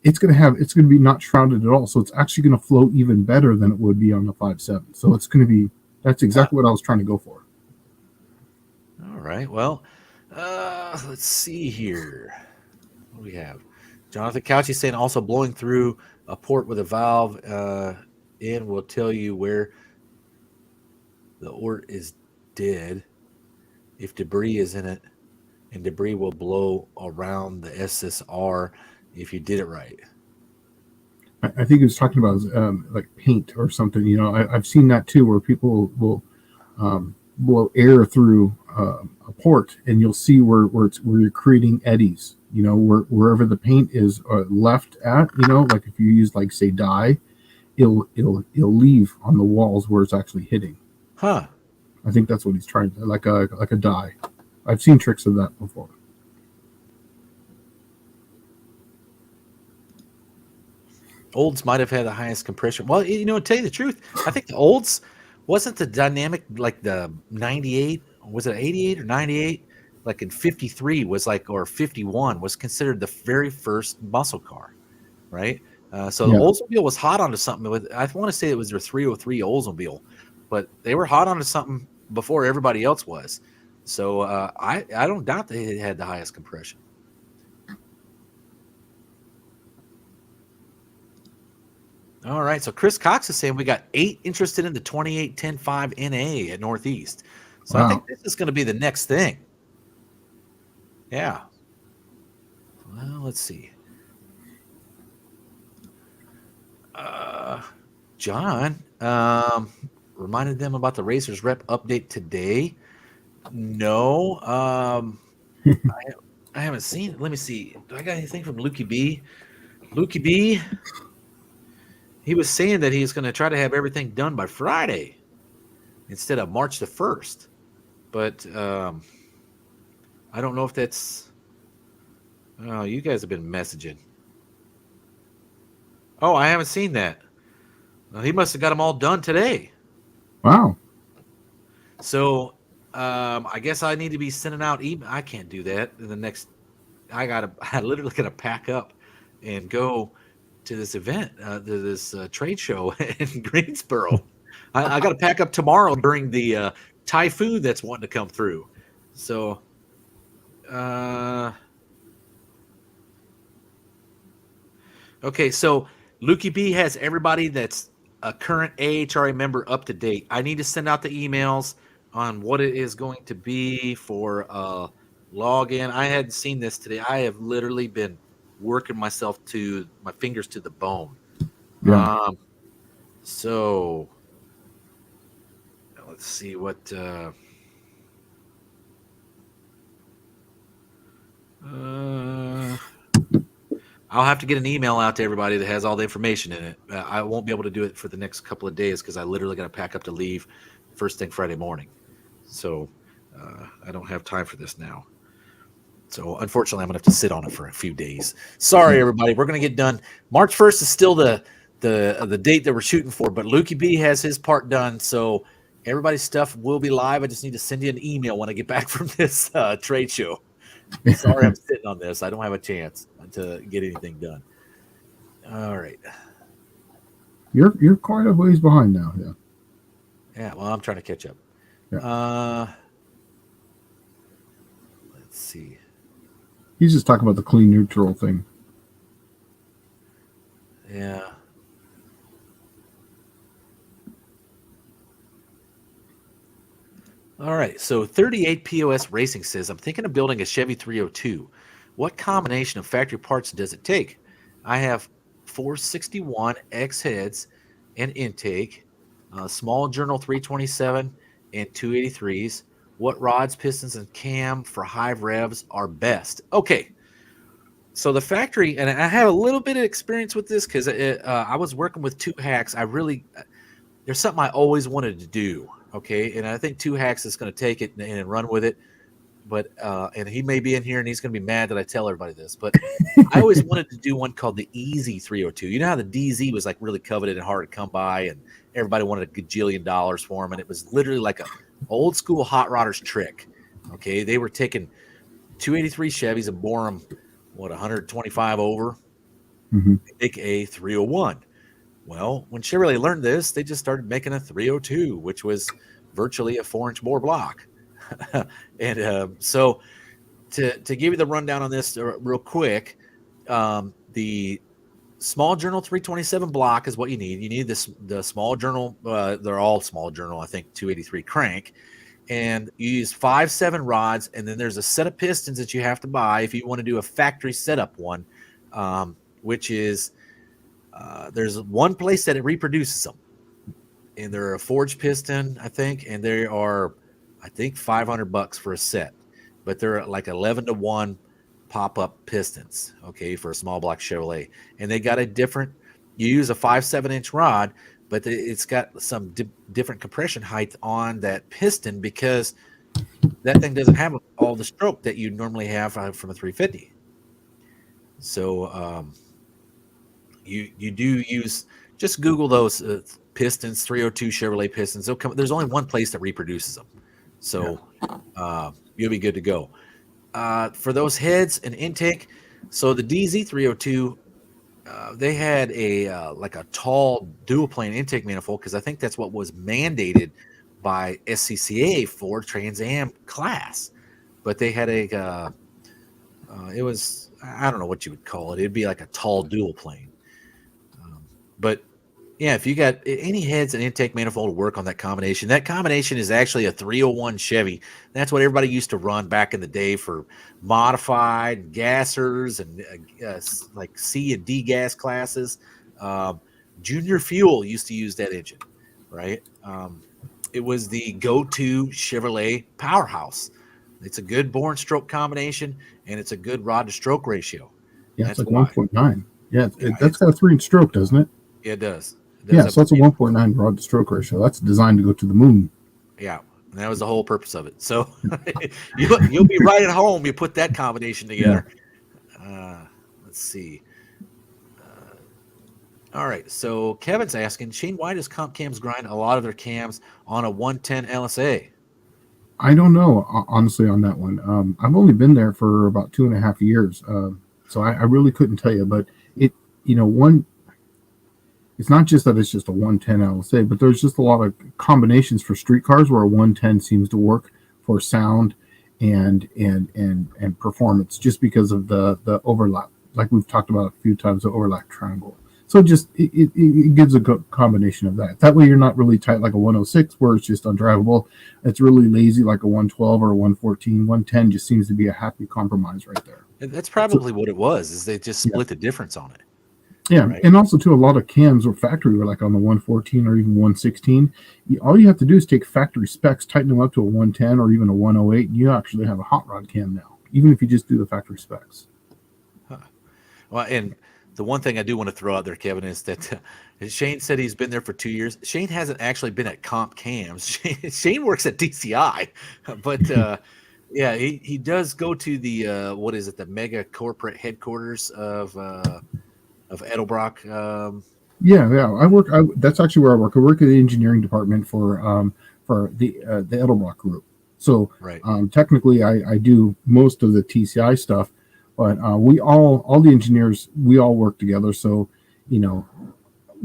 It's going to be not shrouded at all. So it's actually going to flow even better than it would be on the 5.7. So it's going to be, that's exactly what I was trying to go for. All right. Well, let's see here. What do we have? Jonathan Couchy saying also blowing through a port with a valve in will tell you where the ort is dead if debris is in it, and debris will blow around the SSR if you did it right. I think he was talking about like paint or something. You know, I've seen that too, where people will blow air through a port, and you'll see where you're creating eddies. You know, wherever the paint is left at. You know, like if you use like say dye, it'll leave on the walls where it's actually hitting. Huh. I think that's what he's trying to like a dye. I've seen tricks of that before. Olds might have had the highest compression. Well, you know, to tell you the truth, I think the Olds wasn't the dynamic like the 98. Was it 88 or 98? Like in 53 was like, or 51 was considered the very first muscle car, right? So the Oldsmobile was hot onto something. I want to say it was their 303 Oldsmobile, but they were hot onto something before everybody else was. So I don't doubt they had the highest compression. All right, so Chris Cox is saying we got 8 interested in the 2810.5 NA at Northeast. So I think this is going to be the next thing. Yeah. Well, let's see. John reminded them about the Racers Rep update today. No, I haven't seen it. Let me see. Do I got anything from Lukey B? Lukey B, he was saying that he's going to try to have everything done by Friday instead of March the 1st. But I don't know if that's... Oh, you guys have been messaging. Oh, I haven't seen that. Well, he must have got them all done today. Wow. So I guess I need to be sending out email. I can't do that in the next... I literally got to pack up and go to this event, to this trade show in Greensboro. I got to pack up tomorrow during the typhoon that's wanting to come through. So, okay, so Lukey B has everybody that's a current AHRA member up to date. I need to send out the emails on what it is going to be for login. I hadn't seen this today. I have literally been working myself to my fingers to the bone. Yeah. So let's see what I'll have to get an email out to everybody that has all the information in it. I won't be able to do it for the next couple of days because I literally got to pack up to leave first thing Friday morning. So I don't have time for this now. So unfortunately, I'm gonna have to sit on it for a few days. Sorry, everybody. We're gonna get done. March 1st is still the date that we're shooting for, but Lukey B has his part done. So everybody's stuff will be live. I just need to send you an email when I get back from this trade show. Sorry, I'm sitting on this. I don't have a chance to get anything done. All right. You're quite a ways behind now. Yeah. Yeah. Well, I'm trying to catch up. Yeah. Let's see. He's just talking about the clean neutral thing. Yeah. All right. So 38 POS Racing says, I'm thinking of building a Chevy 302. What combination of factory parts does it take? I have 461 X heads and intake, small journal 327 and 283s. What rods, pistons, and cam for high revs are best? Okay. So the factory, and I have a little bit of experience with this because I was working with Two Hacks. There's something I always wanted to do. Okay. And I think Two Hacks is going to take it and run with it. but and he may be in here and he's going to be mad that I tell everybody this, but I always wanted to do one called the Easy 302. You know how the DZ was like really coveted and hard to come by, and everybody wanted a gajillion dollars for them, and it was literally like a old school hot rodders trick. Okay, they were taking 283 Chevys and bore them 125 over, make a 301. Well, when Chevrolet learned this, they just started making a 302, which was virtually a 4-inch bore block. And so to give you the rundown on this real quick, the small journal 327 block is what you need. You need the small journal. They're all small journal, I think, 283 crank. And you use 5.7 rods, and then there's a set of pistons that you have to buy if you want to do a factory setup one, which is there's one place that it reproduces them. And they're a forged piston, I think, and they are, I think, $500 for a set. But they're like 11-to-1 pop-up pistons, okay, for a small block Chevrolet. And they got a different, you use a 5.7-inch rod, but it's got some different compression height on that piston because that thing doesn't have all the stroke that you normally have from a 350. So you do use, just Google those pistons, 302 Chevrolet pistons. They'll come, there's only one place that reproduces them. So you'll be good to go. For those heads and intake, so the DZ 302, they had a like a tall dual plane intake manifold because I think that's what was mandated by SCCA for Trans Am class. But they had a it was, I don't know what you would call it. It'd be like a tall dual plane. But yeah, if you got any heads and intake manifold to work on that combination is actually a 301 Chevy. That's what everybody used to run back in the day for modified gassers and like C and D gas classes. Junior Fuel used to use that engine, right? It was the go-to Chevrolet powerhouse. It's a good bore and stroke combination, and it's a good rod to stroke ratio. Yeah, it's like 1.9. Yeah, that's got a 3-inch stroke, doesn't it? It does. Yeah, so that's a 1.9 rod to stroke ratio. That's designed to go to the moon. Yeah, and that was the whole purpose of it. So you'll be right at home. You put that combination together. Yeah. Let's see. All right, so Kevin's asking, Shane, why does Comp Cams grind a lot of their cams on a 110 LSA? I don't know, honestly, on that one. I've only been there for about 2.5 years, so I really couldn't tell you. But it's not just that it's just a 110 LSA, but there's just a lot of combinations for street cars where a 110 seems to work for sound and performance, just because of the overlap, like we've talked about a few times, the overlap triangle. So just it gives a good combination of that. That way you're not really tight like a 106 where it's just undrivable. It's really lazy like a 112 or a 114. 110 just seems to be a happy compromise right there. That's probably what it was, is they just split the difference on it. Yeah, right? And also too, a lot of cams or factory were like on the 114 or even 116. All you have to do is take factory specs, tighten them up to a 110 or even a 108, and you actually have a hot rod cam now, even if you just do the factory specs. Well, and the one thing I do want to throw out there, Kevin, is that Shane said he's been there for 2 years. Shane hasn't actually been at Comp Cams. Shane works at DCI, but yeah, he does go to the the mega corporate headquarters of Edelbrock. Yeah, that's actually where I work. I work in the engineering department for the Edelbrock group. So right. Technically, I do most of the TCI stuff. But we all the engineers, we all work together. So, we're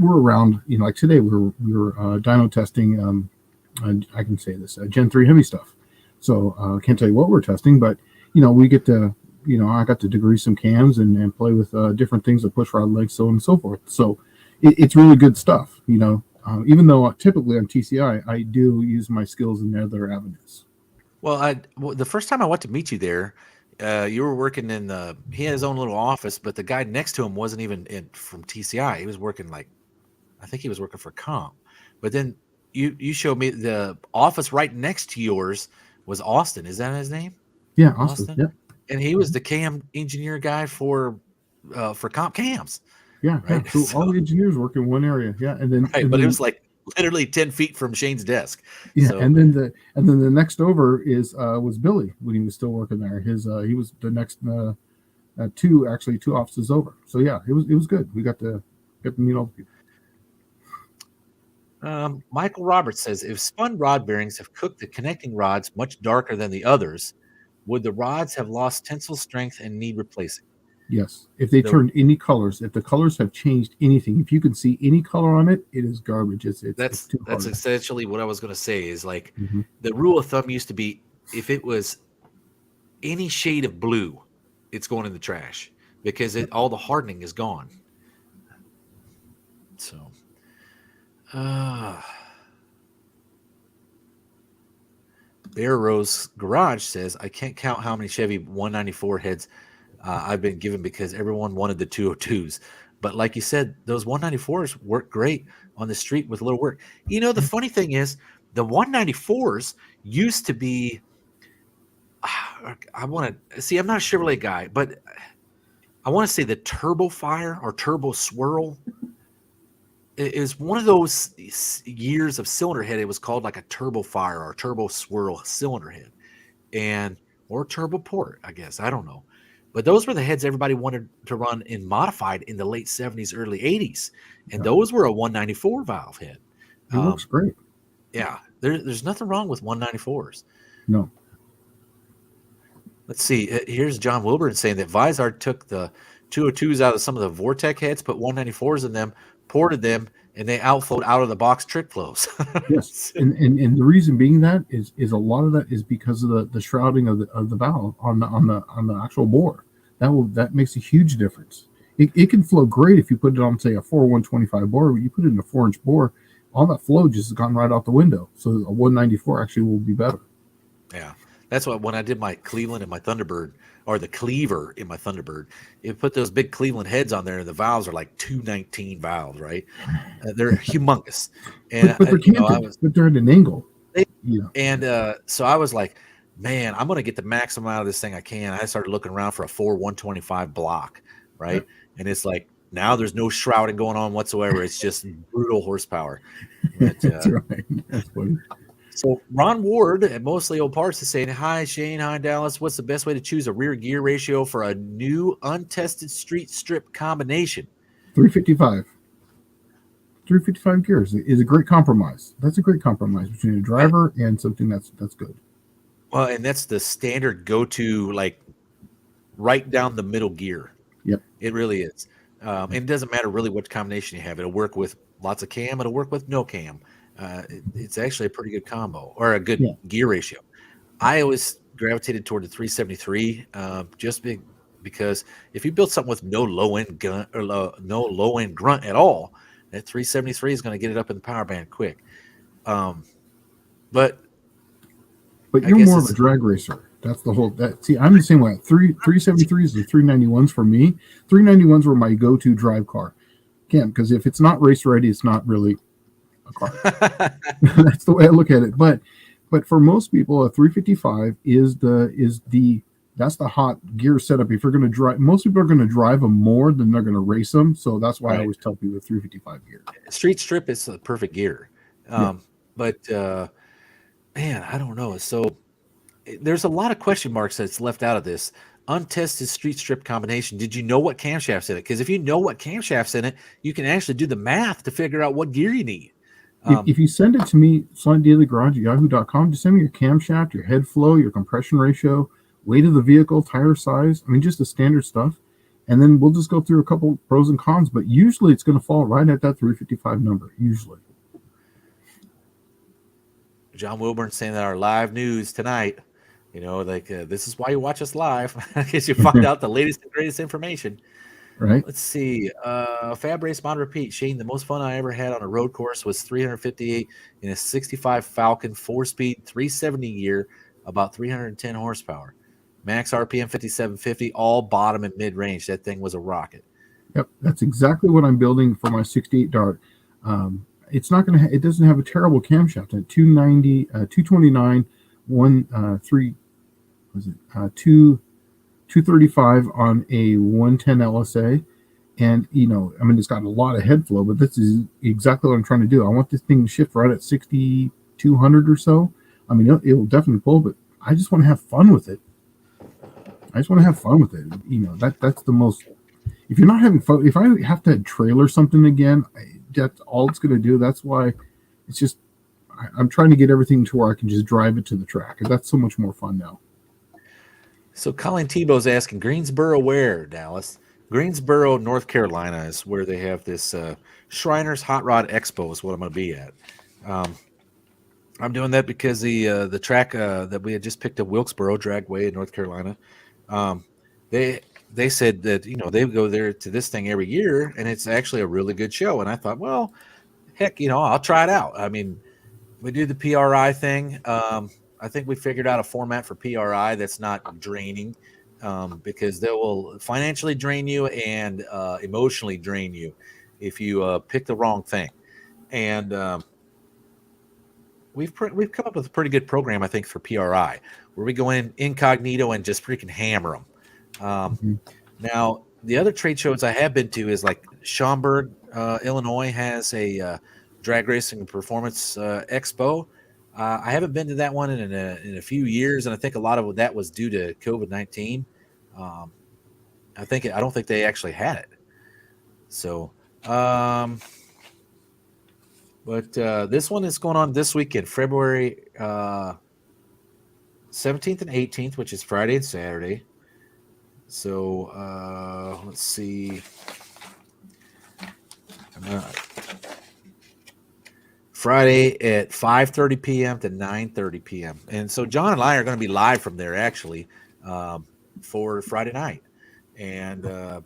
around, like today we were dyno testing, I can say this, Gen 3 heavy stuff. So I can't tell you what we're testing, but, we get to, I got to degree some cams and play with different things, the push rod legs, so on and so forth. So it's really good stuff, even though typically on TCI, I do use my skills in other avenues. Well, the first time I went to meet you there, you were working in he had his own little office, but the guy next to him wasn't even from TCI. He was working I think he was working for Comp. But then you showed me the office right next to yours was Austin. Is that his name? Yeah, Austin. Yeah. And he was the cam engineer guy for Comp Cams. Yeah, right. Yeah. So all the engineers work in one area. Yeah, and then right, but it was like literally 10 feet from Shane's desk. Yeah, So, and then the next over was Billy when he was still working there. He was the next two offices over. So yeah, it was good. We got to meet all the people. Michael Roberts says, if spun rod bearings have cooked the connecting rods much darker than the others, would the rods have lost tensile strength and need replacing? Yes. If they turned any colors, if the colors have changed anything, if you can see any color on it, it is garbage. It's too hard. That's essentially what I was going to say is like Mm-hmm. the rule of thumb used to be if it was any shade of blue, it's going in the trash because all the hardening is gone. So, Bear Rose Garage says, I can't count how many Chevy 194 heads I've been given because everyone wanted the 202s. But like you said, those 194s work great on the street with a little work. You know, the funny thing is the 194s used to be, I'm not a Chevrolet guy, but I want to say the Turbo Fire or Turbo Swirl is one of those years of cylinder head. It was called like a Turbo Fire or Turbo Swirl cylinder head or Turbo Port, I guess. I don't know. But those were the heads everybody wanted to run in modified in the late 70s, early 80s. And those were a 194 valve head. It looks great. Yeah. There's nothing wrong with 194s. No. Let's see. Here's John Wilburn saying that Vizard took the 202s out of some of the Vortec heads, put 194s in them, ported them, and they outflowed out of the box trick flows. Yes, and the reason being that is a lot of that is because of the shrouding of the valve on the actual bore. That makes a huge difference. It can flow great if you put it on, say, a 4-125 bore, but you put it in a 4-inch bore, all that flow just has gone right out the window. So a 194 actually will be better. Yeah. That's why when I did my Cleveland and my Thunderbird, or the Cleaver in my Thunderbird, it put those big Cleveland heads on there, and the valves are like 219 valves, right? They're humongous. And but they're canted, but they're at an angle. So I was like, man, I'm going to get the maximum out of this thing I can. I started looking around for a 4-125 block, right? Yep. And it's like, now there's no shrouding going on whatsoever. It's just brutal horsepower. But, that's right. That's funny. So Ron Ward at Mostly Old Parts is saying, hi, Shane. Hi, Dallas. What's the best way to choose a rear gear ratio for a new untested street strip combination? 355. 355 gears is a great compromise. That's a great compromise between a driver and something that's good. Well, and that's the standard go-to, like right down the middle gear. Yep. It really is. And it doesn't matter really what combination you have. It'll work with lots of cam. It'll work with no cam. It's actually a pretty good combo or a good gear ratio. I always gravitated toward the 373 because if you build something with no low end grunt at all, that 373 is going to get it up in the power band quick. But you're more of a drag racer. That's the whole. See, I'm the same way. 373s and 391s for me. 391s were my go-to drive car. Can't, because if it's not race ready, it's not really a car. That's the way I look at it. But for most people, a 355 that's the hot gear setup. If you're going to drive, most people are going to drive them more than they're going to race them. So that's why I always tell people 355 gear. Street strip is the perfect gear. But man, I don't know. So there's a lot of question marks that's left out of this untested street strip combination. Did you know what camshaft's in it? Because if you know what camshaft's in it, you can actually do the math to figure out what gear you need. If you send it to me, slantdailygarage@yahoo.com, just send me your camshaft, your head flow, your compression ratio, weight of the vehicle, tire size. I mean, just the standard stuff. And then we'll just go through a couple pros and cons. But usually it's going to fall right at that 355 number, usually. John Wilburn saying that our live news tonight, this is why you watch us live, because you find out the latest and greatest information. Right. Let's see. Fab Race Mod Repeat. Shane, the most fun I ever had on a road course was 358 in a 65 Falcon 4-speed 370 gear, about 310 horsepower. Max RPM 5750, all bottom and mid range. That thing was a rocket. Yep, that's exactly what I'm building for my 68 Dart. It's not going to. It doesn't have a terrible camshaft. At 290, 229, 235 on a 110 LSA, And, I mean, it's got a lot of head flow, but this is exactly what I'm trying to do. I want this thing to shift right at 6,200 or so. I mean, it'll definitely pull, but I just want to have fun with it. That's the most, if you're not having fun, if I have to trailer something again, that's all it's going to do. That's why it's just, I'm trying to get everything to where I can just drive it to the track. And that's so much more fun now. So Colin Tebow's asking, Greensboro where, Dallas? Greensboro, North Carolina is where they have this Shriners Hot Rod Expo is what I'm going to be at. I'm doing that because the track that we had just picked up, Wilkesboro Dragway in North Carolina, they said that they go there to this thing every year, and it's actually a really good show. And I thought, well, heck, I'll try it out. I mean, we do the PRI thing. I think we figured out a format for PRI that's not draining, because they will financially drain you and emotionally drain you if you pick the wrong thing. And we've come up with a pretty good program, I think, for PRI, where we go in incognito and just freaking hammer them. Now, the other trade shows I have been to is like Schaumburg, Illinois has a drag racing and performance expo. I haven't been to that one in a few years, and I think a lot of that was due to COVID-19. I don't think they actually had it. So, but this one is going on this weekend, February 17th and 18th, which is Friday and Saturday. So let's see. Friday at 5:30 p.m. to 9:30 p.m. And so John and I are going to be live from there actually for Friday night, and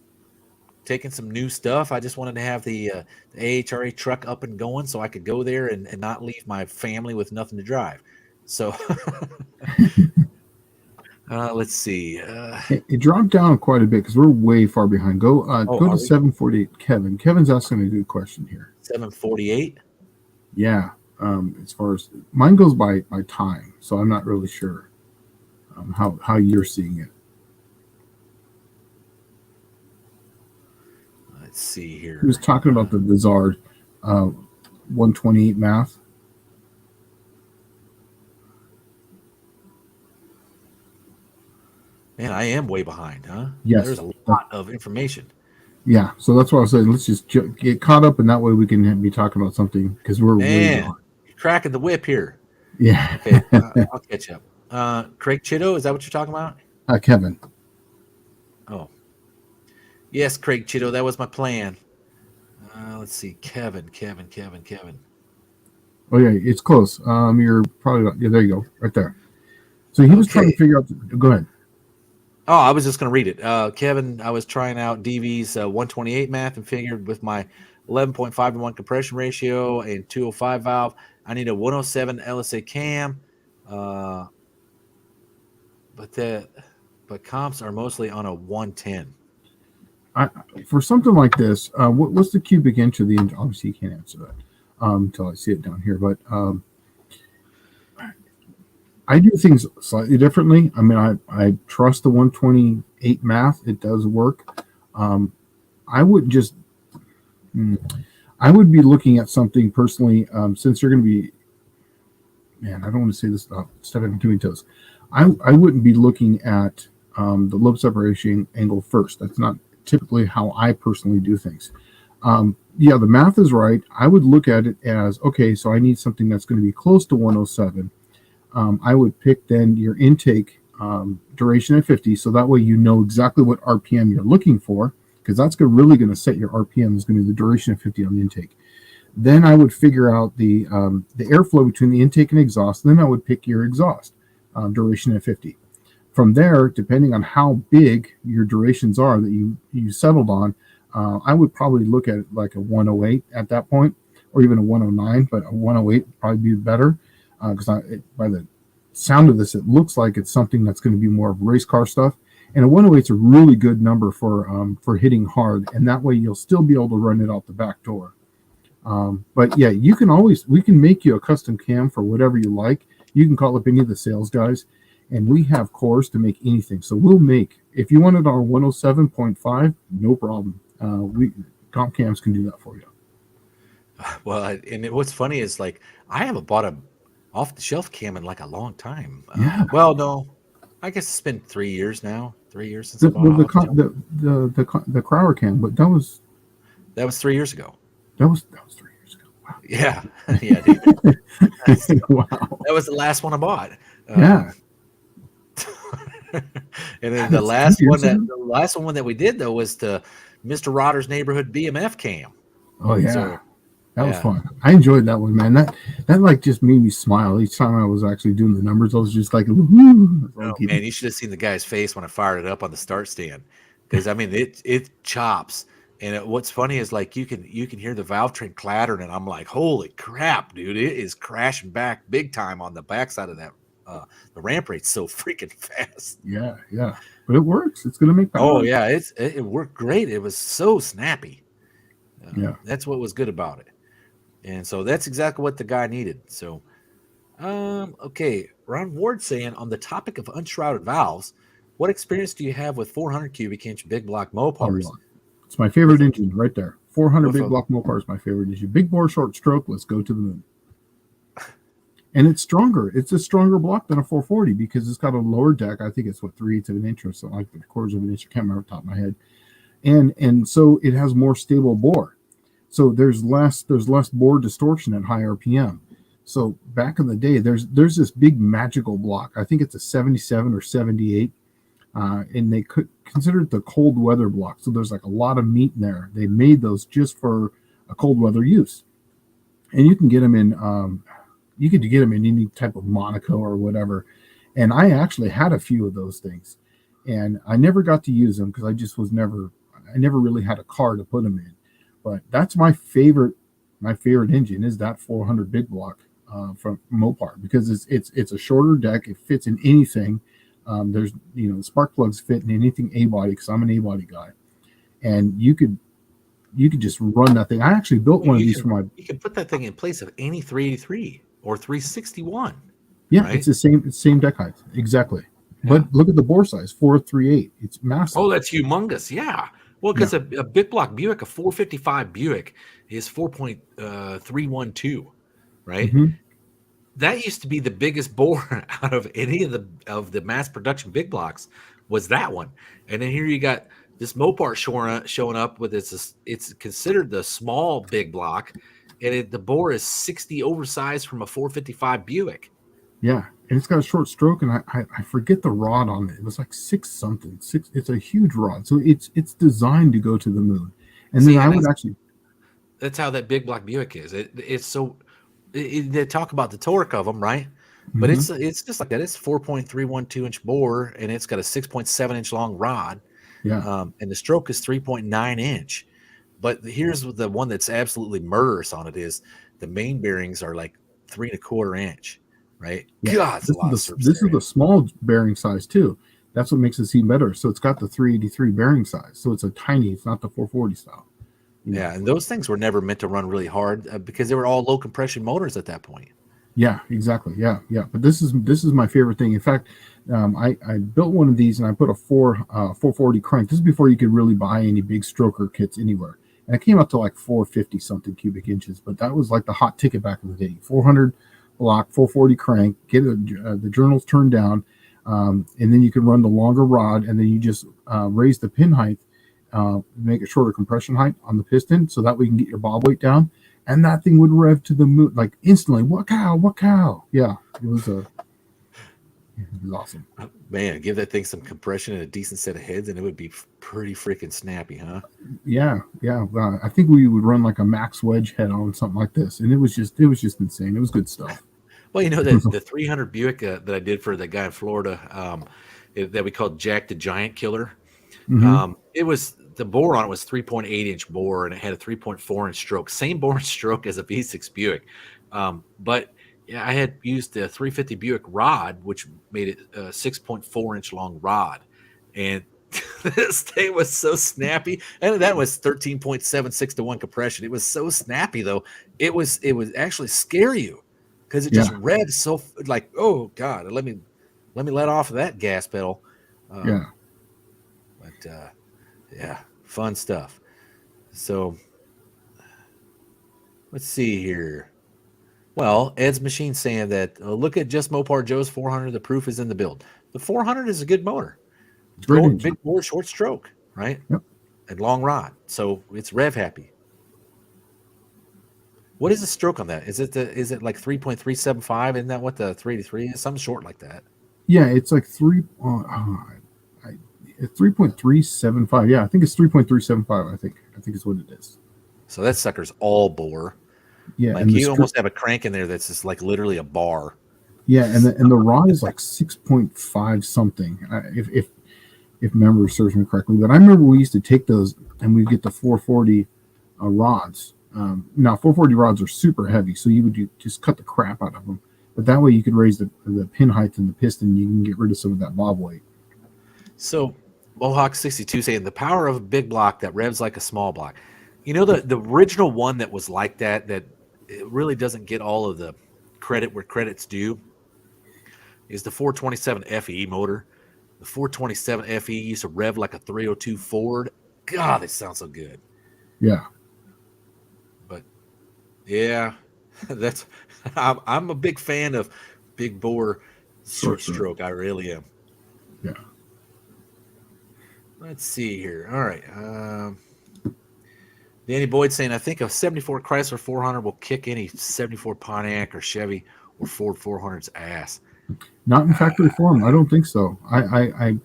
taking some new stuff. I just wanted to have the AHRA truck up and going so I could go there and not leave my family with nothing to drive. So let's see. It dropped down quite a bit because we're way far behind. Go to 748. Kevin. Kevin's asking a good question here. 748. Yeah. As far as mine goes by time, so I'm not really sure how you're seeing it. Let's see here. He was talking about the bizarre 128 math. Man, I am way behind, huh? Yes. There's a lot of information. Yeah, so that's why I was saying let's just get caught up, and that way we can be talking about something because we're way gone. You're cracking the whip here. Yeah. Okay, I'll catch up. Craig Chitto, is that what you're talking about? Kevin. Oh. Yes, Craig Chitto, that was my plan. Let's see, Kevin. Oh yeah, it's close. You're probably there. You go, right there. So he was trying to figure out. Go ahead. Oh, I was just going to read it. Kevin, I was trying out DV's 128 math and figured with my 11.5 to 1 compression ratio and 205 valve, I need a 107 LSA cam. But comps are mostly on a 110. For something like this, what's the cubic inch of the engine? Obviously, you can't answer that until I see it down here. But I do things slightly differently. I mean, I trust the 128 math. It does work. I would just, I would be looking at something personally, since you're going to be, man, I don't want to say this without stepping between toes. I wouldn't be looking at the lobe separation angle first. That's not typically how I personally do things. Yeah, the math is right. I would look at it as, okay, so I need something that's going to be close to 107. I would pick then your intake duration at 50, so that way you know exactly what RPM you're looking for, because that's really going to set your RPM is going to be the duration of 50 on the intake. Then I would figure out the airflow between the intake and exhaust. Then I would pick your exhaust duration at 50. From there, depending on how big your durations are that you settled on, I would probably look at it like a 108 at that point, or even a 109, but a 108 would probably be better. Because by the sound of this, it looks like it's something that's going to be more of race car stuff. And a 108 is a really good number for hitting hard, and that way you'll still be able to run it out the back door. But yeah, we can make you a custom cam for whatever you like. You can call up any of the sales guys, and we have cores to make anything. So we'll make, if you want it on 107.5, no problem. We comp cams can do that for you. Well, what's funny is like I haven't bought a off the shelf cam in like a long time. Yeah. Well, no, I guess it's been 3 years now. 3 years since The I bought off the shelf. the Crowder cam, but that was 3 years ago. that was 3 years ago. Wow. Yeah, yeah, dude. Wow. That was the last one I bought. Yeah. And then That's 2 years ago? the last one that we did though was the Mr. Rotter's neighborhood BMF cam. Oh yeah. So, that was yeah. fun. I enjoyed that one, man. That like just made me smile each time I was actually doing the numbers. I was just like, woo. Oh, man, you should have seen the guy's face when I fired it up on the start stand, because I mean it chops. And what's funny is like you can hear the valve train clattering, and I'm like, holy crap, dude! It is crashing back big time on the backside of that. The ramp rate's so freaking fast. Yeah, but it works. It's gonna make power. Oh yeah, it worked great. It was so snappy. Yeah, that's what was good about it. And so that's exactly what the guy needed. So, okay, Ron Ward saying on the topic of unshrouded valves, what experience do you have with 400 cubic inch big block Mopars? It's my favorite engine right there. 400 big block Mopar is my favorite engine. Big bore, short stroke. Let's go to the moon. And it's stronger. It's a stronger block than a 440 because it's got a lower deck. I think it's 3/8 of an inch or something like 3/4 of an inch. I can't remember off the top of my head. And so it has more stable bore. So there's less bore distortion at high RPM. So back in the day, there's this big magical block. I think it's a 77 or 78. And they could consider it the cold weather block. So there's like a lot of meat in there. They made those just for a cold weather use. And you can get them in any type of Monaco or whatever. And I actually had a few of those things. And I never got to use them because I never really had a car to put them in. But that's my favorite engine is that 400 big block from Mopar, because it's a shorter deck. It fits in anything. There's the spark plugs fit in anything A-body because I'm an A-body guy, and you could just run that thing. I actually built one of these for my. You can put that thing in place of any 383 or 361. Yeah, right? It's the same deck height exactly. Yeah. But look at the bore size, 438. It's massive. Oh, that's humongous. Yeah. Well, because a big block Buick, a 455 Buick, is 4.312, right? Mm-hmm. That used to be the biggest bore out of any of the mass production big blocks was that one. And then here you got this Mopar showing up with it's considered the small big block, and the bore is 60 oversized from a 455 Buick. Yeah, and it's got a short stroke, and I forget the rod on it. It was like 6 something. It's a huge rod, so it's designed to go to the moon. And then I would actually. That's how that big block Buick is. It's so. They talk about the torque of them, right? Mm-hmm. But it's just like that. It's 4.312 inch bore, and it's got a 6.7 inch long rod. Yeah. And the stroke is 3.9 inch. But here's the one that's absolutely murderous on it is the main bearings are like 3 1/4 inch. Right? Yeah. God, this is the small bearing size too. That's what makes it seem better. So it's got the 383 bearing size. So it's it's not the 440 style. Yeah, and those things were never meant to run really hard because they were all low compression motors at that point. Yeah, exactly. Yeah. But this is my favorite thing. In fact, I built one of these and I put a 440 crank. This is before you could really buy any big stroker kits anywhere. And it came up to like 450 something cubic inches. But that was like the hot ticket back in the day. 400 block, 440 crank, get the journals turned down, and then you can run the longer rod, and then you just raise the pin height, make a shorter compression height on the piston, so that we can get your bob weight down, and that thing would rev to the moon like instantly. What cow? Yeah, it was awesome. Man, give that thing some compression and a decent set of heads, and it would be pretty freaking snappy, huh? Yeah. I think we would run like a max wedge head on something like this, and it was just insane. It was good stuff. Well, the 300 Buick that I did for that guy in Florida, that we called Jack the Giant Killer. Mm-hmm. It was the bore on it was 3.8 inch bore, and it had a 3.4 inch stroke, same bore and stroke as a V6 Buick. But yeah, I had used the 350 Buick rod, which made it a 6.4 inch long rod, and this thing was so snappy, and that was 13.76 to 1 compression. It was so snappy though. It would actually scare you. Because it just revs so like, oh God, let me let off of that gas pedal. But fun stuff. So let's see here. Well, Ed's Machine saying that look at just Mopar Joe's 400. The proof is in the build. The 400 is a good motor. Great engine. Big bore, short stroke, right? Yep. And long rod. So it's rev happy. What is the stroke on that? Is it like 3.375? Isn't that what the 383 is? Something short like that. Yeah, it's like 3.375. Yeah, I think it's 3.375. I think is what it is. So that sucker's all bore. Yeah, like you almost have a crank in there that's just like literally a bar. Yeah, and the rod is like 6.5 something. If memory serves me correctly, but I remember we used to take those and we'd get the 440 rods. Now 440 rods are super heavy, so you would just cut the crap out of them. But that way you could raise the pin height and the piston. You can get rid of some of that bob weight. So Mohawk 62 saying the power of a big block that revs like a small block. You know, the original one that was like that it really doesn't get all of the credit where credit's due is the 427 FE motor. The 427 FE used to rev like a 302 Ford. God, it sounds so good. Yeah. But yeah, I'm a big fan of big bore short stroke. I really am. Yeah. Let's see here. All right. Danny Boyd saying, I think a 74 Chrysler 400 will kick any 74 Pontiac or Chevy or Ford 400's ass. Not in factory form. I don't think so. I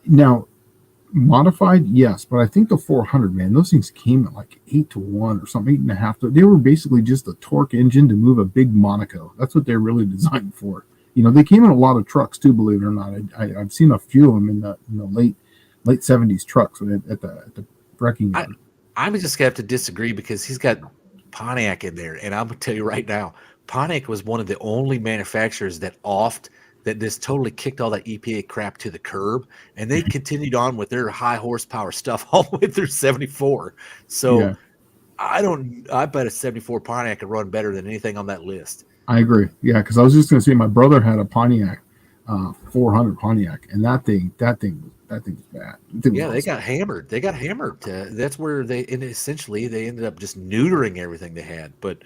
now modified, yes, but I think the 400, man, those things came at like 8-1 or something, 8.5. They were basically just a torque engine to move a big Monaco. That's what they're really designed for. You know, they came in a lot of trucks too, believe it or not. I've seen a few of them in the late 70s trucks at the wrecking yard. I'm just gonna have to disagree because he's got Pontiac in there, and I'm gonna tell you right now, Pontiac was one of the only manufacturers that just totally kicked all that EPA crap to the curb, and they continued on with their high horsepower stuff all the way through 74. So yeah. I bet a 74 Pontiac could run better than anything on that list. I agree. Yeah, because I was just gonna say my brother had a Pontiac, 400 Pontiac, and that thing was bad. Yeah, they got hammered. That's where they ended up just neutering everything they had. But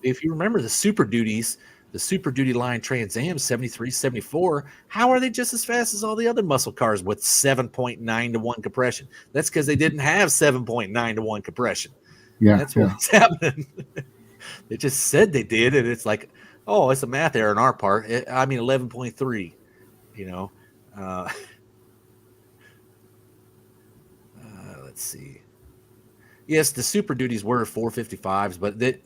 if you remember the Super Duties, the Super Duty line Trans Am 73, 74, how are they just as fast as all the other muscle cars with 7.9 to 1 compression? That's because they didn't have 7.9 to 1 compression. Yeah, that's what's happening. They just said they did, and it's like, oh, it's a math error on our part. 11.3, you know. Let's see. Yes, the Super Duties were 455s, but the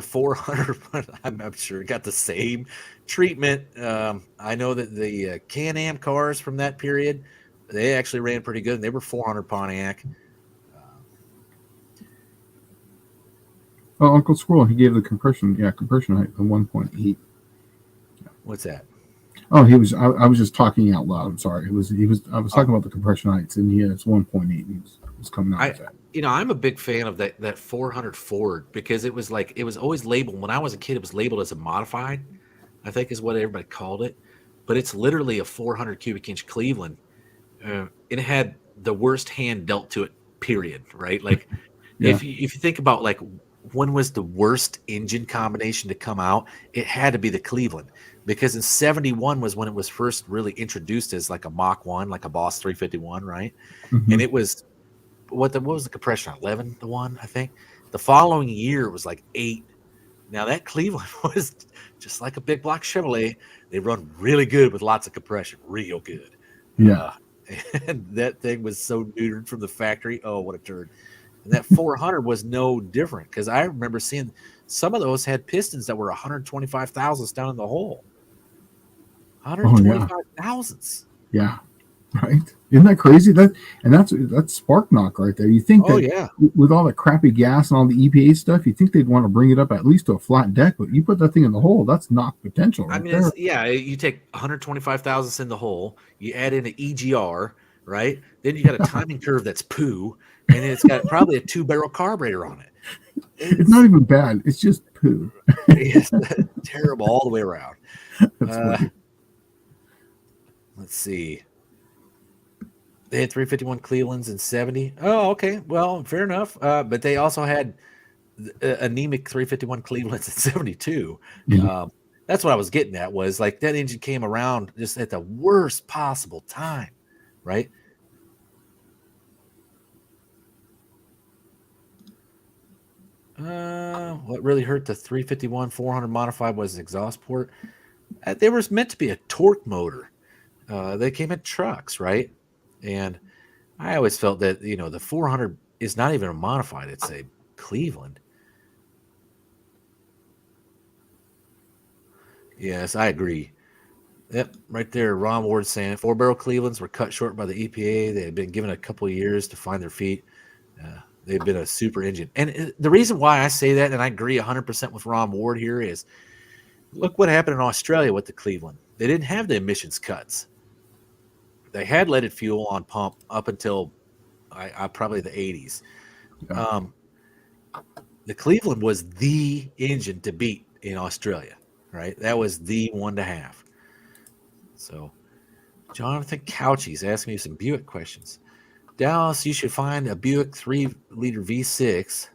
400, I'm sure, got the same treatment. I know that the Can-Am cars from that period, they actually ran pretty good, and they were 400 Pontiac. Oh, Uncle Squirrel, he gave the compression height of 1.8. Yeah. What's that? Oh, I was just talking out loud. I'm sorry. I was talking about the compression heights, and it's 1.8. He was coming out with that. You know, I'm a big fan of that 400 Ford because it was always labeled. When I was a kid, it was labeled as a modified, I think is what everybody called it. But it's literally a 400 cubic inch Cleveland. It had the worst hand dealt to it, period, right? Like, yeah. If you think about, like, when was the worst engine combination to come out, it had to be the Cleveland. Because in 71 was when it was first really introduced as like a Mach 1, like a Boss 351, right? Mm-hmm. And it was, what was the compression? 11 to 1, I think. The following year, it was like 8. Now, that Cleveland was just like a big block Chevrolet. They run really good with lots of compression, real good. Yeah. And that thing was so neutered from the factory. Oh, what a turd. And that 400 was no different because I remember seeing some of those had pistons that were 125 thousandths down in the hole. 125 thousandths. Yeah, right. Isn't that crazy? That's spark knock right there. You think with all the crappy gas and all the EPA stuff, you think they'd want to bring it up at least to a flat deck, but you put that thing in the hole, that's knock potential. Right, I mean, you take 125 thousandths in the hole, you add in an EGR, right? Then you got a timing curve that's poo, and it's got probably a 2-barrel carburetor on it. It's not even bad. It's just poo. It's terrible all the way around. Let's see. They had 351 Clevelands in 70. Oh, okay. Well, fair enough. But they also had anemic 351 Clevelands in 72. Mhm. That's what I was getting at, was like that engine came around just at the worst possible time, right? What really hurt the 351 400 modified was the exhaust port. They were meant to be a torque motor. They came in trucks, right? And I always felt that, the 400 is not even a modified, it's a Cleveland. Yes, I agree. Yep, right there. Ron Ward saying 4-barrel Clevelands were cut short by the EPA. They had been given a couple of years to find their feet. They've been a super engine. And the reason why I say that, and I agree 100% with Ron Ward here, is look what happened in Australia with the Cleveland. They didn't have the emissions cuts. They had leaded fuel on pump up until probably the 80s. Yeah. The Cleveland was the engine to beat in Australia, right? That was the one to have. So Jonathan Couchy's asking me some Buick questions. Dallas, you should find a Buick 3-liter V6.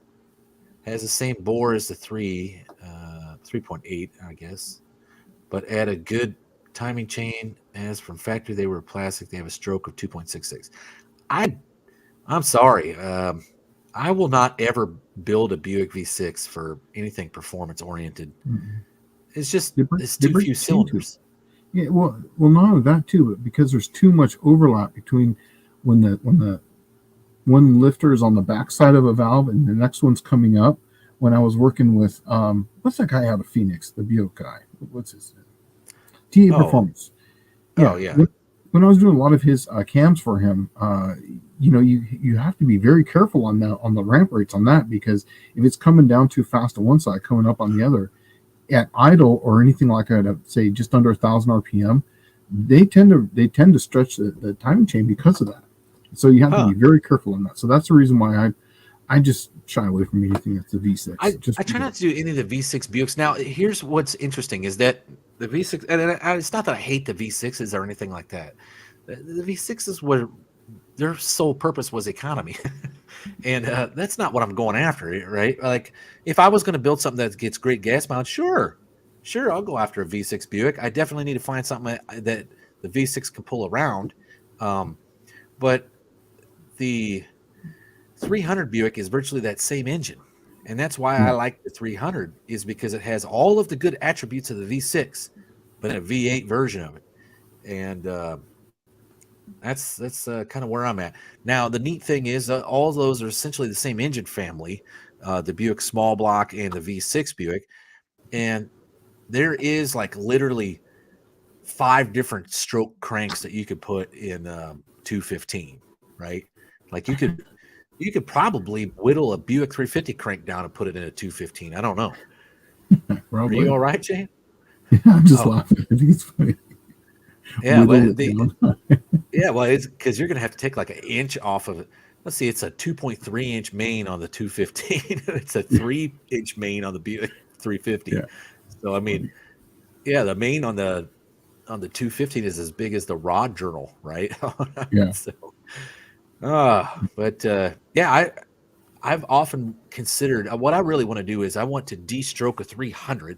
Has the same bore as the 3.8, I guess, but add a good timing chain. As from factory, they were plastic. They have a stroke of 2.66. I'm sorry. I will not ever build a Buick V6 for anything performance oriented. Mhm. It's just They it's they too bring few it into it. cylinders. Yeah, well, not only that too, but because there's too much overlap between when the one lifter is on the back side of a valve and the next one's coming up. When I was working with what's that guy out of Phoenix, the Buick guy? What's his name? TA Oh, Performance. oh Yeah, yeah. when I was doing a lot of his cams for him, you have to be very careful on the ramp rates on that, because if it's coming down too fast on one side, coming up on the other, at idle or anything like that, at say just under 1,000 RPM, they tend to stretch the timing chain because of that. So you have to Huh. be very careful on that. So that's the reason why I just shy away from anything that's a V6. I try not to do any of the V6 Buicks. Now, here's what's interesting is that the V6, and it's not that I hate the V6s or anything like that. The V6s were, their sole purpose was economy. And that's not what I'm going after, right? Like, if I was going to build something that gets great gas mileage, sure, I'll go after a V6 Buick. I definitely need to find something that the V6 can pull around. But the 300 Buick is virtually that same engine. And that's why I Yeah. like the 300, is because it has all of the good attributes of the V6, but in a V8 version of it. And that's kind of where I'm at. Now, the neat thing is all of those are essentially the same engine family, the Buick small block and the V6 Buick. And there is like literally 5 different stroke cranks that you could put in 215, right? Like you could probably whittle a Buick 350 crank down and put it in a 215. I don't know. Are Probably. you all right, Jane? Yeah, I'm just Oh, laughing. I think it's funny. yeah. Whittle Well, it down. it's because you're going to have to take like an inch off of it. Let's see, it's a 2.3-inch main on the 215. It's a 3-inch main on the Buick 350. Yeah. So, I mean, Funny. yeah, the main on the 215 is as big as the rod journal, right? Yeah. So, but yeah, I've often considered what I really want to do is I want to de-stroke a 300,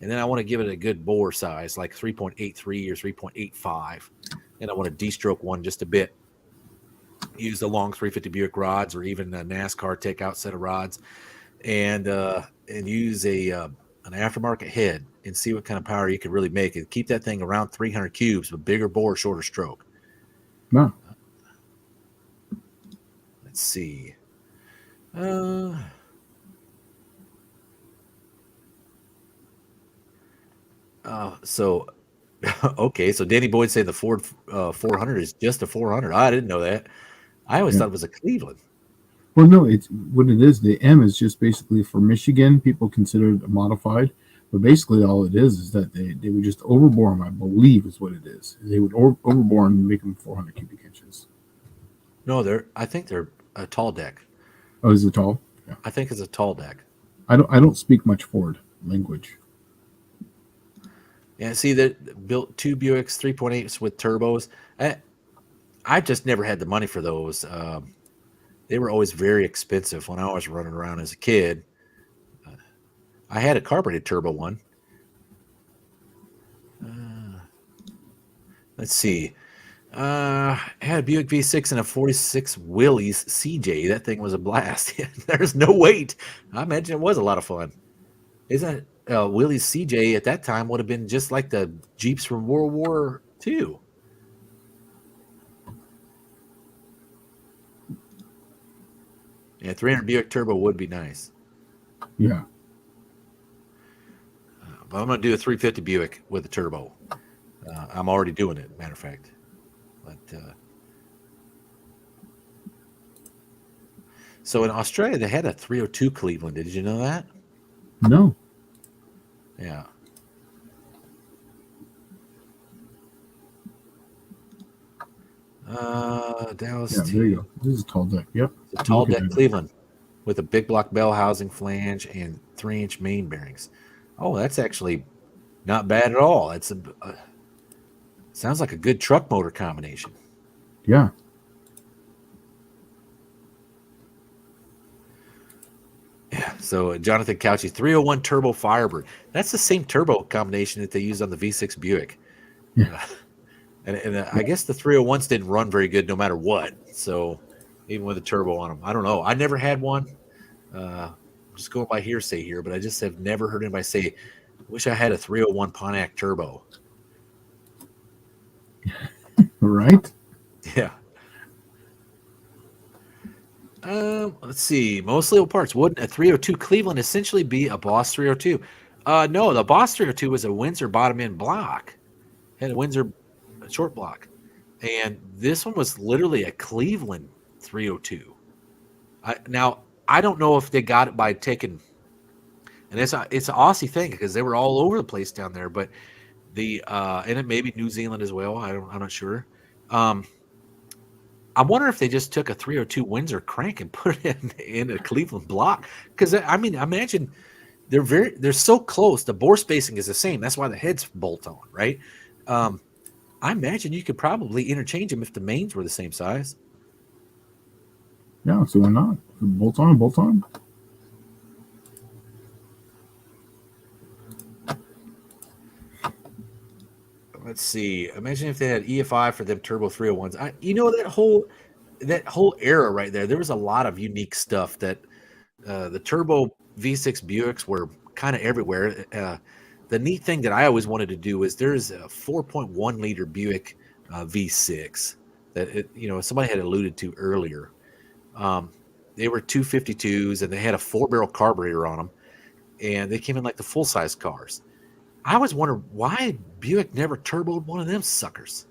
and then I want to give it a good bore size, like 3.83 or 3.85, and I want to de-stroke one just a bit. Use the long 350 Buick rods, or even a NASCAR takeout set of rods, and use an aftermarket head and see what kind of power you can really make it. Keep that thing around 300 cubes, with bigger bore, shorter stroke. No. Let's see. So okay, so Danny Boyd saying the Ford 400 is just a 400. I didn't know that. I always Yeah. thought it was a Cleveland. Well, no, it's what it is. The M is just basically for Michigan. People consider it modified, but basically all it is that they would just overbore them. I believe is what it is. They would overbore them and make them 400 cubic inches. No, I think they're a tall deck. Oh, is it tall? Yeah. I think it's a tall deck. I don't speak much Ford language. Yeah, see that built 2 Buicks 3.8s with turbos. I just never had the money for those. They were always very expensive when I was running around as a kid. I had a carbureted turbo one. Let's see. I had a Buick V6 and a 46 Willys CJ. That thing was a blast. There's no weight. I imagine it was a lot of fun. Isn't it? Willys CJ at that time would have been just like the Jeeps from World War II. Yeah, 300 Buick turbo would be nice. Yeah. But I'm going to do a 350 Buick with a turbo. I'm already doing it, matter of fact. But so in Australia, they had a 302 Cleveland. Did you know that? No. Yeah. Dallas. Yeah, there you go. This is a tall deck. Yep. It's a tall deck Cleveland with a big block bell housing flange and 3-inch main bearings. Oh, that's actually not bad at all. It's sounds like a good truck motor combination. Yeah. Yeah. So Jonathan Couchy, 301 Turbo Firebird. That's the same turbo combination that they used on the V6 Buick. Yeah. And I guess the 301s didn't run very good no matter what. So even with a turbo on them, I don't know. I never had one. Just going by hearsay here, but I just have never heard anybody say, wish I had a 301 Pontiac turbo. Right? Yeah. Let's see. Most little parts. Wouldn't a 302 Cleveland essentially be a Boss 302? No, the Boss 302 was a Windsor bottom end block. Had a Windsor short block. And this one was literally a Cleveland 302. Now, I don't know if they got it by taking, and it's an Aussie thing because they were all over the place down there, but and it may be New Zealand as well. I'm not sure. I wonder if they just took a 302 Windsor crank and put it in a Cleveland block. Because I mean, imagine they're so close. The bore spacing is the same. That's why the heads bolt on, right? I imagine you could probably interchange them if the mains were the same size. Yeah, so why not? Bolt on, bolt on. Let's see. Imagine if they had EFI for them turbo 301s. That whole era right there. There was a lot of unique stuff that the turbo V6 Buicks were kind of everywhere. The neat thing that I always wanted to do is there's a 4.1 liter Buick V6 that somebody had alluded to earlier. They were 252s and they had a 4-barrel carburetor on them, and they came in like the full size cars. I always wondered why Buick never turboed one of them suckers.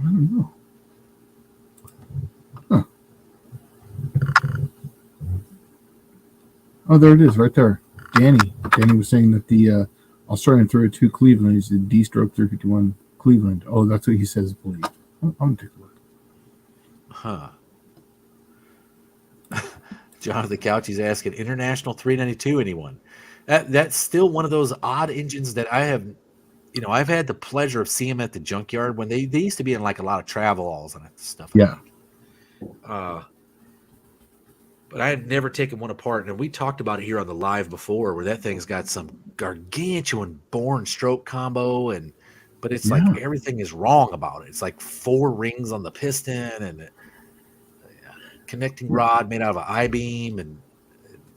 I don't know. Huh. Oh, there it is, right there. Danny was saying that the Australian 302 Cleveland is the D-stroke 351 Cleveland. Oh, that's what he says, I believe. I'm going to take a look. Huh. Jonathan Couchy's asking, International 392 anyone? That's still one of those odd engines that I have, I've had the pleasure of seeing them at the junkyard when they used to be in like a lot of travel-alls and stuff. Yeah. But I had never taken one apart, and we talked about it here on the live before, where that thing's got some gargantuan bore and stroke combo, but it's like everything is wrong about it. It's like 4 rings on the piston and connecting rod made out of an I-beam, and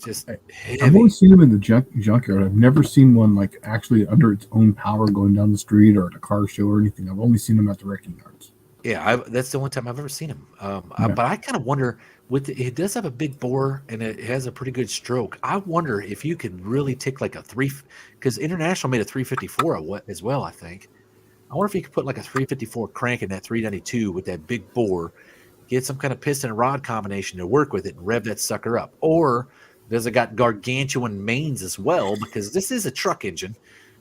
just heavy. I've always seen them in the junkyard. I've never seen one like actually under its own power going down the street or at a car show or anything. I've only seen them at the wrecking yards. Yeah, that's the only time I've ever seen him. But I kind of wonder, it does have a big bore and it has a pretty good stroke. I wonder if you could really take like a because International made a 354 as well, I think. I wonder if you could put like a 354 crank in that 392 with that big bore, get some kind of piston and rod combination to work with it and rev that sucker up. Or does it got gargantuan mains as well? Because this is a truck engine.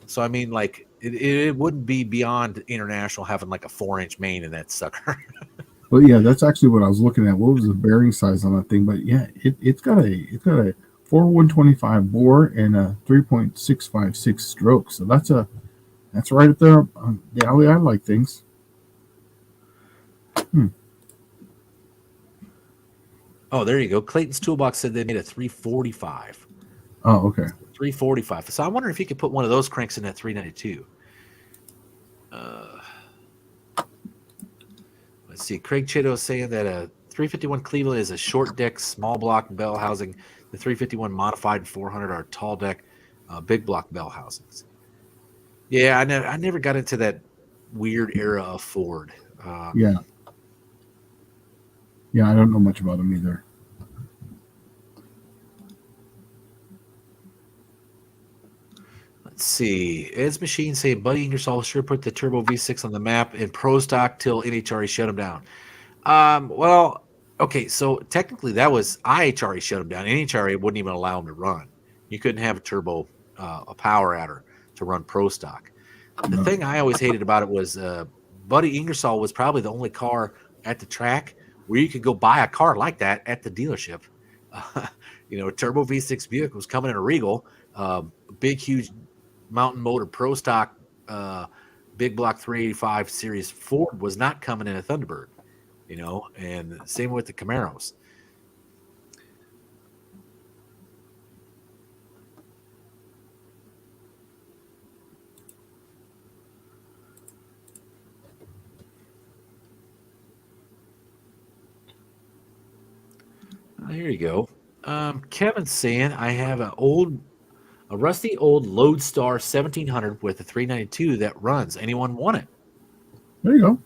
So, I mean, like, it wouldn't be beyond International having like a 4-inch main in that sucker. Well, yeah, that's actually what I was looking at. What was the bearing size on that thing? But yeah, it's got a 4.125 bore and a 3.656 stroke. So that's right up there. The alley I like things. Oh, there you go. Clayton's Toolbox said they made a 345. Oh, okay. 345. So I wonder if you could put one of those cranks in that 392. Let's see. Craig Chitto is saying that a 351 Cleveland is a short deck, small block bell housing. The 351 modified 400 are tall deck, big block bell housings. Yeah, I never got into that weird era of Ford. Yeah. Yeah, I don't know much about them either. Let's see. Ed's Machine saying Buddy Ingersoll sure put the Turbo V6 on the map in Pro Stock till NHRA shut him down. Well, okay, so technically that was IHRA shut him down. NHRA wouldn't even allow him to run. You couldn't have a turbo, a power adder to run Pro Stock. The thing I always hated about it was Buddy Ingersoll was probably the only car at the track where you could go buy a car like that at the dealership. A Turbo V6 Buick was coming in a Regal, big, huge mountain motor Pro Stock, big block 385 series Ford was not coming in a Thunderbird, and same with the Camaros. Here you go. Kevin's saying I have a rusty old Lodestar 1700 with a 392 that runs. Anyone want it? There you go.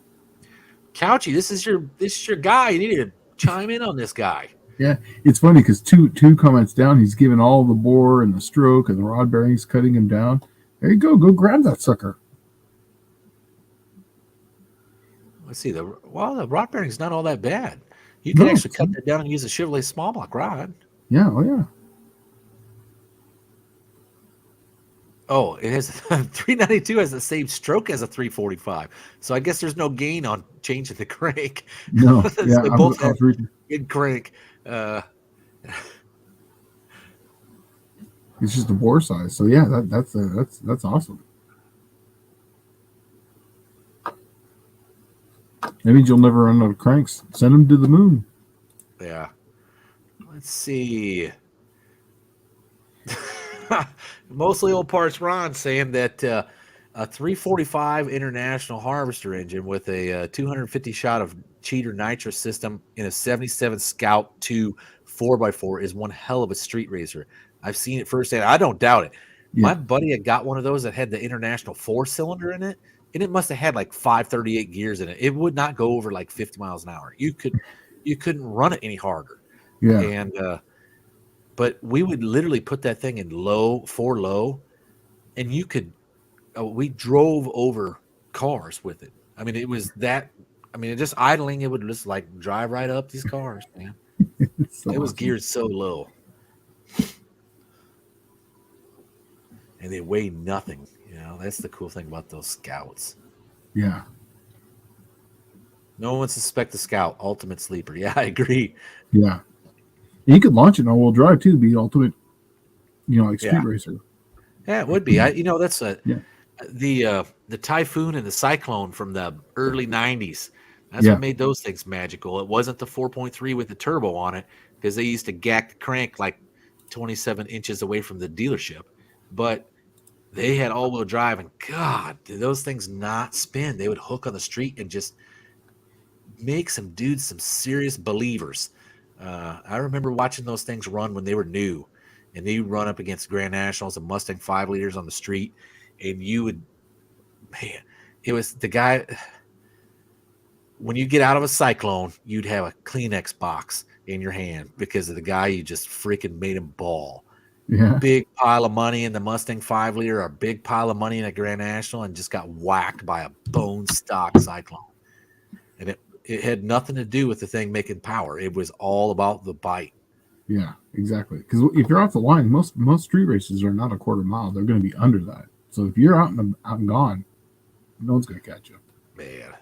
Couchy, this is your guy. You need to chime in on this guy. Yeah, it's funny because two comments down, he's giving all the bore and the stroke and the rod bearings, cutting him down. There you go. Go grab that sucker. Let's see. The rod bearing's not all that bad. You can actually cut that down and use a Chevrolet small block rod. Yeah. Oh, yeah. Oh, it has 392 has the same stroke as a 345. So I guess there's no gain on changing the crank. No, yeah, they both have good crank. It's just a bore size. So yeah, that's awesome. That means you'll never run out of cranks. Send them to the moon. Yeah. Let's see. Mostly old parts Ron saying that a 345 International Harvester engine with a 250 shot of cheater nitrous system in a 77 Scout 2 4x4 is one hell of a street racer. I've seen it firsthand. I don't doubt it. Yeah. My buddy had got one of those that had the International 4-cylinder in it, and it must have had like 538 gears in it. It would not go over like 50 miles an hour. You couldn't run it any harder. Yeah. And but we would literally put that thing in low, and you could. We drove over cars with it. I mean, it was that. I mean, just idling, it would just like drive right up these cars, man. It was geared so low, and they weigh nothing. That's the cool thing about those Scouts. Yeah. No one suspect the Scout, ultimate sleeper. Yeah, I agree. Yeah. You could launch it in all-wheel drive too, be ultimate, like street racer. Yeah, it would be. That's the Typhoon and the Cyclone from the early 90s. That's what made those things magical. It wasn't the 4.3 with the turbo on it, because they used to gack the crank like 27 inches away from the dealership. But they had all-wheel drive, and God, did those things not spin. They would hook on the street and just make some dudes some serious believers. I remember watching those things run when they were new, and they would run up against Grand Nationals and Mustang 5 liters on the street, and it was the guy. When you get out of a Cyclone, you'd have a Kleenex box in your hand because of the guy you just freaking made him ball. Yeah. Big pile of money in the Mustang 5 liter, or a big pile of money in a Grand National, and just got whacked by a bone stock Cyclone. And it had nothing to do with the thing making power. It was all about the bite. Yeah, exactly. Because if you're off the line, most street races are not a quarter mile. They're going to be under that. So if you're out and gone, no one's going to catch you. Man,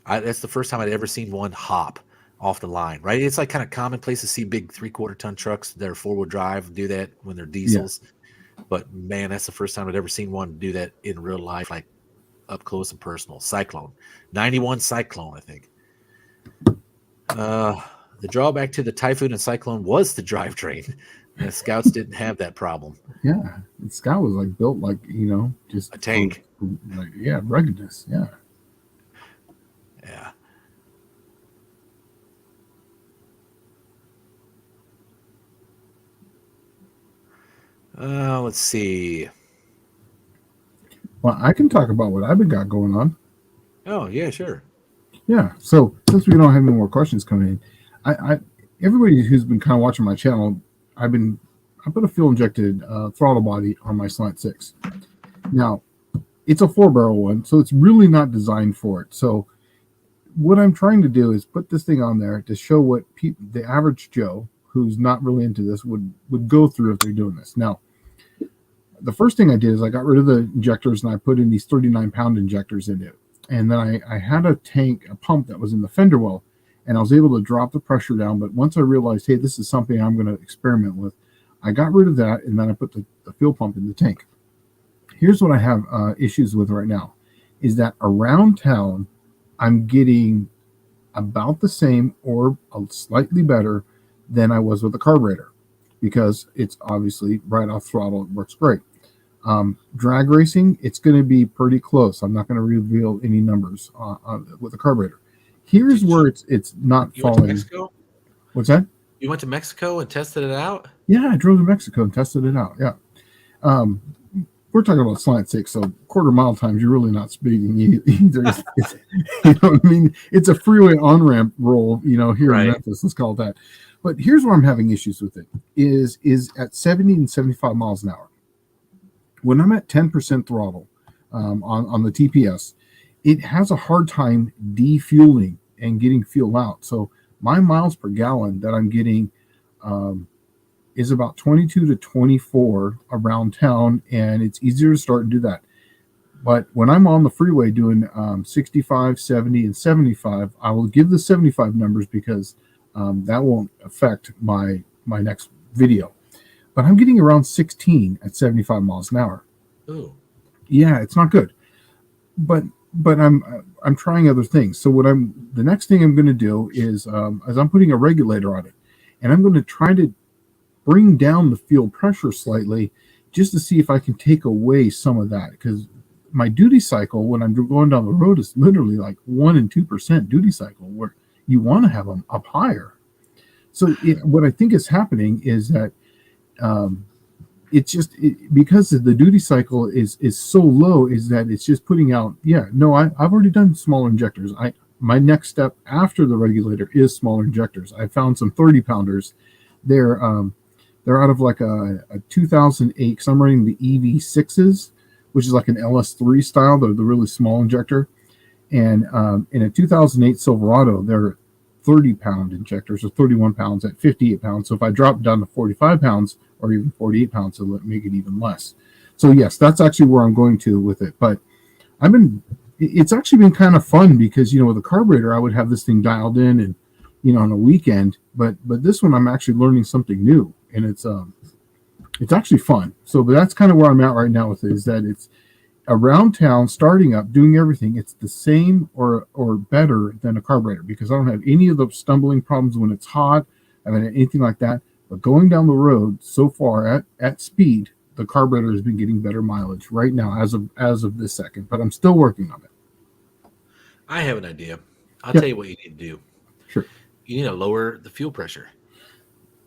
that's the first time I'd ever seen one hop off the line, right? It's like kind of commonplace to see big 3/4 ton trucks that are 4-wheel drive do that when they're diesels. Yeah. But man, that's the first time I'd ever seen one do that in real life, like up close and personal. Cyclone, 91 Cyclone, I think. The drawback to the Typhoon and Cyclone was the drivetrain. The Scouts didn't have that problem. Yeah, the Scout was like built like just A tank. Ruggedness. Yeah. Yeah. Let's see. Well, I can talk about what I've been got going on. Oh yeah, sure. Yeah. So since we don't have any more questions coming in, I everybody who's been kind of watching my channel, I put a fuel injected throttle body on my Slant 6. Now, it's a 4-barrel one, so it's really not designed for it. So what I'm trying to do is put this thing on there to show what the average Joe who's not really into this would go through if they're doing this. Now, the first thing I did is I got rid of the injectors and I put in these 39-pound injectors in it. And then I had a pump that was in the fender well, and I was able to drop the pressure down. But once I realized, hey, this is something I'm going to experiment with, I got rid of that, and then I put the fuel pump in the tank. Here's what I have issues with right now, is that around town, I'm getting about the same or slightly better than I was with the carburetor, because it's obviously right off throttle. It works great. Drag racing, it's going to be pretty close. I'm not going to reveal any numbers with the carburetor. Here's where it's not falling. Went to Mexico? What's that? You went to Mexico and tested it out? Yeah, I drove to Mexico and tested it out. Yeah. We're talking about Slant 6, so quarter-mile times, you're really not speeding either. You know what I mean? It's a freeway on-ramp roll, here in Memphis. Let's call it that. But here's where I'm having issues with it, is at 70 and 75 miles an hour. When I'm at 10% throttle on the TPS, it has a hard time defueling and getting fuel out. So my miles per gallon that I'm getting is about 22 to 24 around town, and it's easier to start and do that. But when I'm on the freeway doing 65, 70, and 75, I will give the 75 numbers because that won't affect my next video. But I'm getting around 16 at 75 miles an hour. Ooh. Yeah, it's not good. But I'm trying other things. So the next thing I'm going to do is I'm putting a regulator on it, and I'm going to try to bring down the fuel pressure slightly just to see if I can take away some of that, because my duty cycle when I'm going down the road is literally like 1% and 2% duty cycle, where you want to have them up higher. So what I think is happening is that it's just because the duty cycle is so low, is that it's just putting out. I've already done smaller injectors. My next step after the regulator is smaller injectors. I found some 30-pounders. They're out of like a 2008, because I'm running the EV6s, which is like an LS3 style. They're the really small injector. And in a 2008 Silverado, they're 30-pound injectors, or 31 pounds at 58 pounds. So if I drop down to 45 pounds or even 48 pounds, it'll make it even less. So yes, that's actually where I'm going to with it. But it's actually been kind of fun because, with a carburetor, I would have this thing dialed in and, on a weekend, but this one I'm actually learning something new, and it's actually fun. So, but that's kind of where I'm at right now with it, is that it's around town, starting up, doing everything. It's the same or better than a carburetor, because I don't have any of the stumbling problems when it's hot. I haven't had anything like that. But going down the road so far at speed, the carburetor has been getting better mileage right now as of this second. But I'm still working on it. I have an idea. I'll tell you what you need to do. Sure. You need to lower the fuel pressure.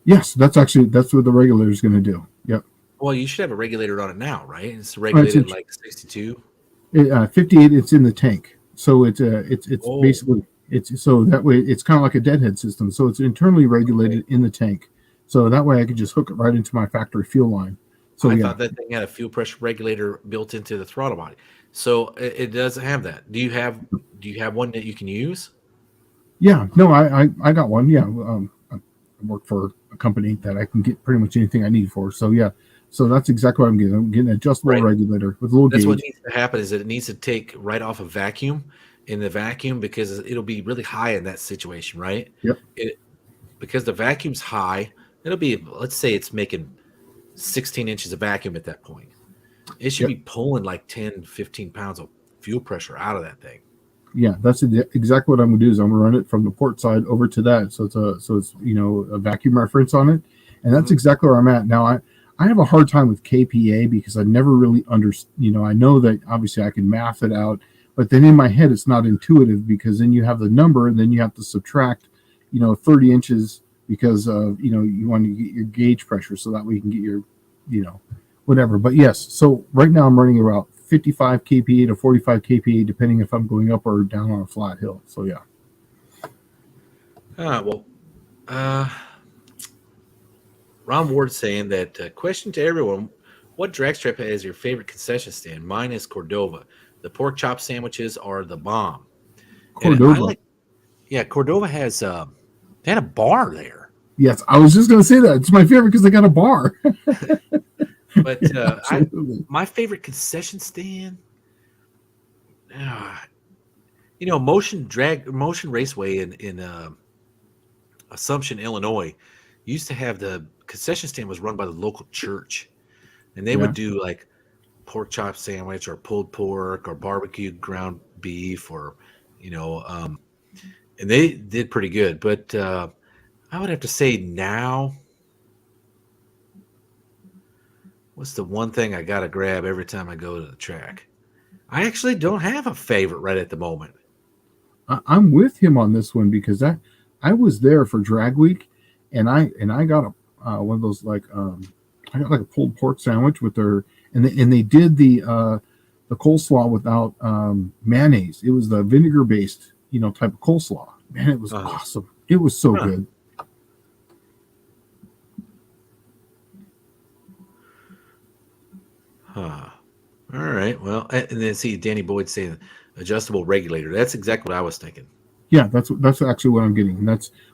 Yes, that's what the regulator is going to do. Yep. Well, you should have a regulator on it now, right? It's regulated like 62. 58. It's in the tank, so it's basically so that way it's kind of like a deadhead system. So it's internally regulated in the tank, so that way I could just hook it right into my factory fuel line. So I thought that thing had a fuel pressure regulator built into the throttle body. So it doesn't have that. Do you have one that you can use? Yeah, no, I got one. Yeah, I work for a company that I can get pretty much anything I need for. So yeah, so that's exactly what I'm getting. I'm getting an adjustable regulator with a little gauge. What needs to happen is that it needs to take right off a vacuum in the vacuum, because it'll be really high in that situation, right? Yep. Because the vacuum's high, it'll be, let's say it's making 16 inches of vacuum at that point. It should be pulling like 10, 15 pounds of fuel pressure out of that thing. Yeah, that's exactly what I'm gonna do. Is I'm gonna run it from the port side over to that, so it's a vacuum reference on it, and that's exactly where I'm at now. I have a hard time with KPA because I never really I know that obviously I can math it out, but then in my head it's not intuitive because then you have the number and then you have to subtract 30 inches because you want to get your gauge pressure so that way you can get your whatever. But yes, so right now I'm running about 55 kPa to 45 kPa depending if I'm going up or down on a flat hill. So yeah. Ron Ward saying that question to everyone: what drag strip is your favorite concession stand? Mine is Cordova. The pork chop sandwiches are the bomb. Cordova. Cordova has they had a bar there. Yes, I was just going to say that. It's my favorite because they got a bar. But my favorite concession stand, Motion Raceway in Assumption, Illinois, used to have the concession stand was run by the local church, and they would do like pork chop sandwich or pulled pork or barbecue ground beef or and they did pretty good. But I would have to say now, what's the one thing I gotta grab every time I go to the track? I actually don't have a favorite right at the moment. I'm with him on this one because I was there for drag week, and I got one of those I got like a pulled pork sandwich with their and they did the coleslaw without mayonnaise. It was the vinegar based type of coleslaw. Man, it was awesome. It was so good. All right. Well, and then see Danny Boyd saying adjustable regulator. That's exactly what I was thinking. Yeah, that's actually what I'm getting.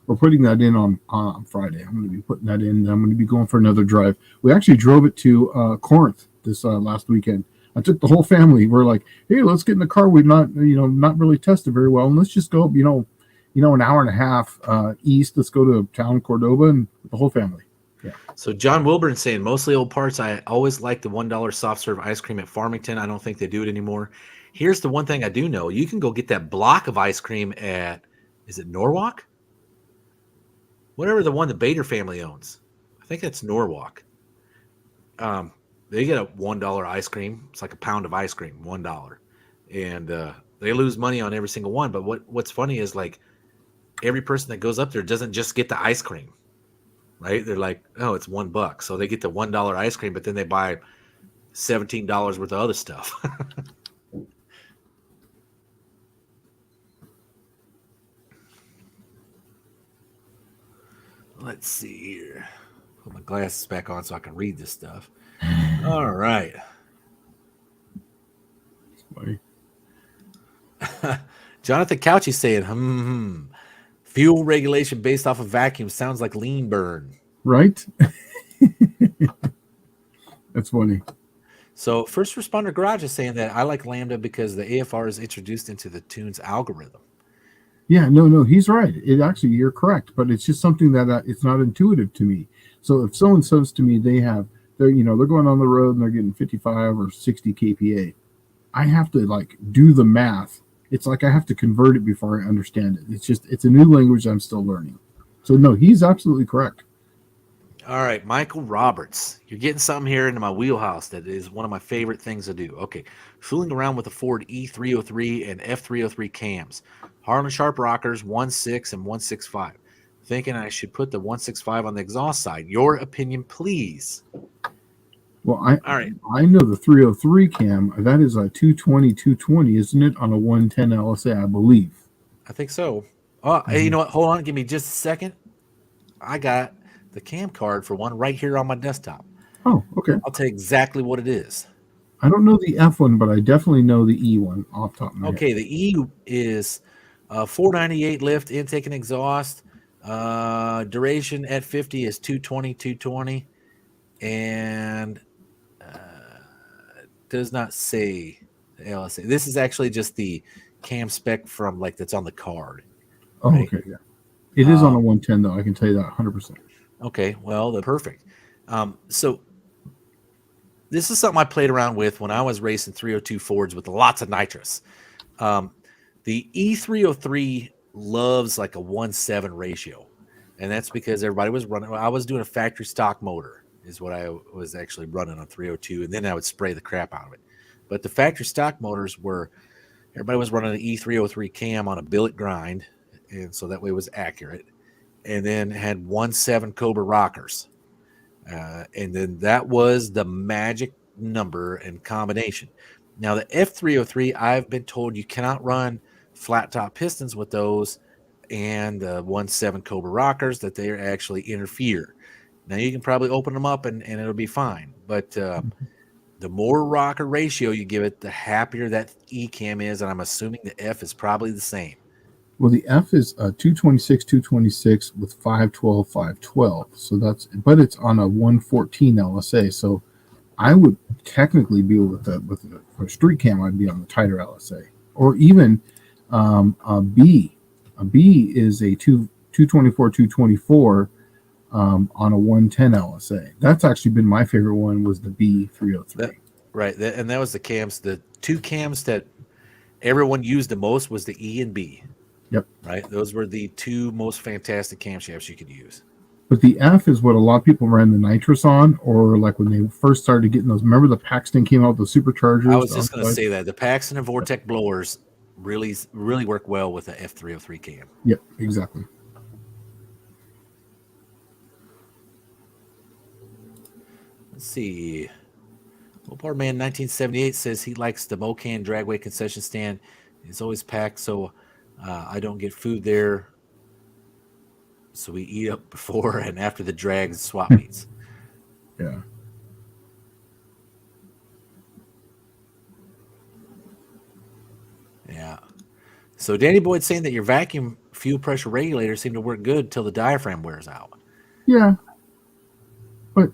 We're putting that in on Friday. I'm going to be putting that in. I'm going to be going for another drive. We actually drove it to Corinth this last weekend. I took the whole family. We're like, hey, let's get in the car. We've not really tested very well, and let's just go an hour and a half east. Let's go to town Cordova and with the whole family. Yeah. So John Wilburn saying mostly old parts. I always liked the $1 soft serve ice cream at Farmington. I don't think they do it anymore. Here's the one thing I do know. You can go get that block of ice cream at, is it Norwalk? Whatever the one the Bader family owns. I think that's Norwalk. They get a $1 ice cream. It's like a pound of ice cream, $1. And they lose money on every single one. But what's funny is like every person that goes up there doesn't just get the ice cream. Right? They're like, oh, it's $1. So they get the $1 ice cream, but then they buy $17 worth of other stuff. Let's see here. Put my glasses back on so I can read this stuff. All right. Jonathan Couchy saying, fuel regulation based off of vacuum sounds like lean burn. Right? That's funny. So First Responder Garage is saying that I like Lambda because the AFR is introduced into the tune's algorithm. Yeah, no, he's right. It actually, you're correct, but it's just something that it's not intuitive to me. So if someone says to me they're going on the road and they're getting 55 or 60 kPa, I have to do the math. It's like I have to convert it before I understand it. It's a new language I'm still learning. So no, he's absolutely correct. All right, Michael Roberts, you're getting something here into my wheelhouse that is one of my favorite things to do. Okay, fooling around with the Ford E303 and F303 cams, Harlan Sharp rockers 1.6 and 1.65. Thinking I should put the 1.65 on the exhaust side. Your opinion, please. Well, I know the 303 cam. That is a 220, isn't it, on a 110 LSA, I believe. I think so. Oh, hey, you know what? Hold on. Give me just a second. I got the cam card for one right here on my desktop. Oh, okay. I'll tell you exactly what it is. I don't know the F one, but I definitely know the E one off the top of my head. Okay, the E is 498 lift, intake and exhaust. Duration at 50 is 220, and does not say the LSA. This is actually just the cam spec from that's on the card. Oh, right? Okay, yeah. It is on a 110 though. I can tell you that 100%. Okay, well, perfect. So this is something I played around with when I was racing 302 Fords with lots of nitrous. The The E303 loves like a 1:7 ratio, and that's because everybody was running. I was doing a factory stock motor, is what I was actually running on 302, and then I would spray the crap out of it. But the factory stock motors were, everybody was running an E303 cam on a billet grind, and so that way it was accurate. And then had 1:7 Cobra rockers, and then that was the magic number and combination. Now the F303, I've been told you cannot run flat top pistons with those, and 1:7 Cobra rockers, that they actually interfere. Now you can probably open them up and it'll be fine, but the more rocker ratio you give it, the happier that E cam is, and I'm assuming the F is probably the same. Well, the F is 226 with 512, 512. So that's, but it's on a 114 LSA. So I would technically be for a street cam, I'd be on the tighter LSA, or even a B. A B is a 224, 224 on a 110 LSA. That's actually been my favorite one, was the B303. Right. And that was the cams. The two cams that everyone used the most was the E and B. Yep. Right. Those were the two most fantastic camshafts you could use. But the F is what a lot of people ran the nitrous on, or like when they first started getting those. Remember the Paxton came out with the superchargers? I was just going to say that the Paxton and Vortec blowers really work well with the F303 cam. Yep, exactly. Let's see. Mopar Man 1978 says he likes the Mocan Dragway concession stand. It's always packed, so I don't get food there. So we eat up before and after the drag and swap meets. Yeah. Yeah. So Danny Boyd's saying that your vacuum fuel pressure regulators seem to work good until the diaphragm wears out. Yeah. But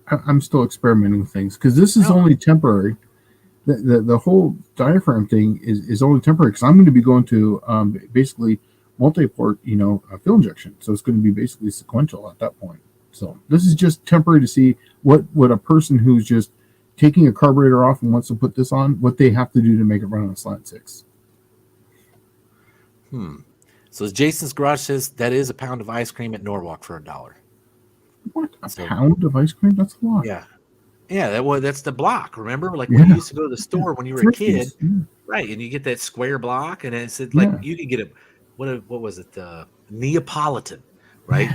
I'm still experimenting with things, because this is only temporary. The whole diaphragm thing is only temporary, because I'm going to be going to basically multi-port, fuel injection. So it's going to be basically sequential at that point. So this is just temporary to see what a person who's just taking a carburetor off and wants to put this on, what they have to do to make it run on a Slant 6. So as Jason's Garage says, that is a pound of ice cream at Norwalk for $1. What? A pound of ice cream? That's a lot. Yeah. Yeah, that's the block. Remember? Like when you used to go to the store when you were a kid. Yeah. Right. And you get that square block, and it said you could get what was it? Neapolitan, right?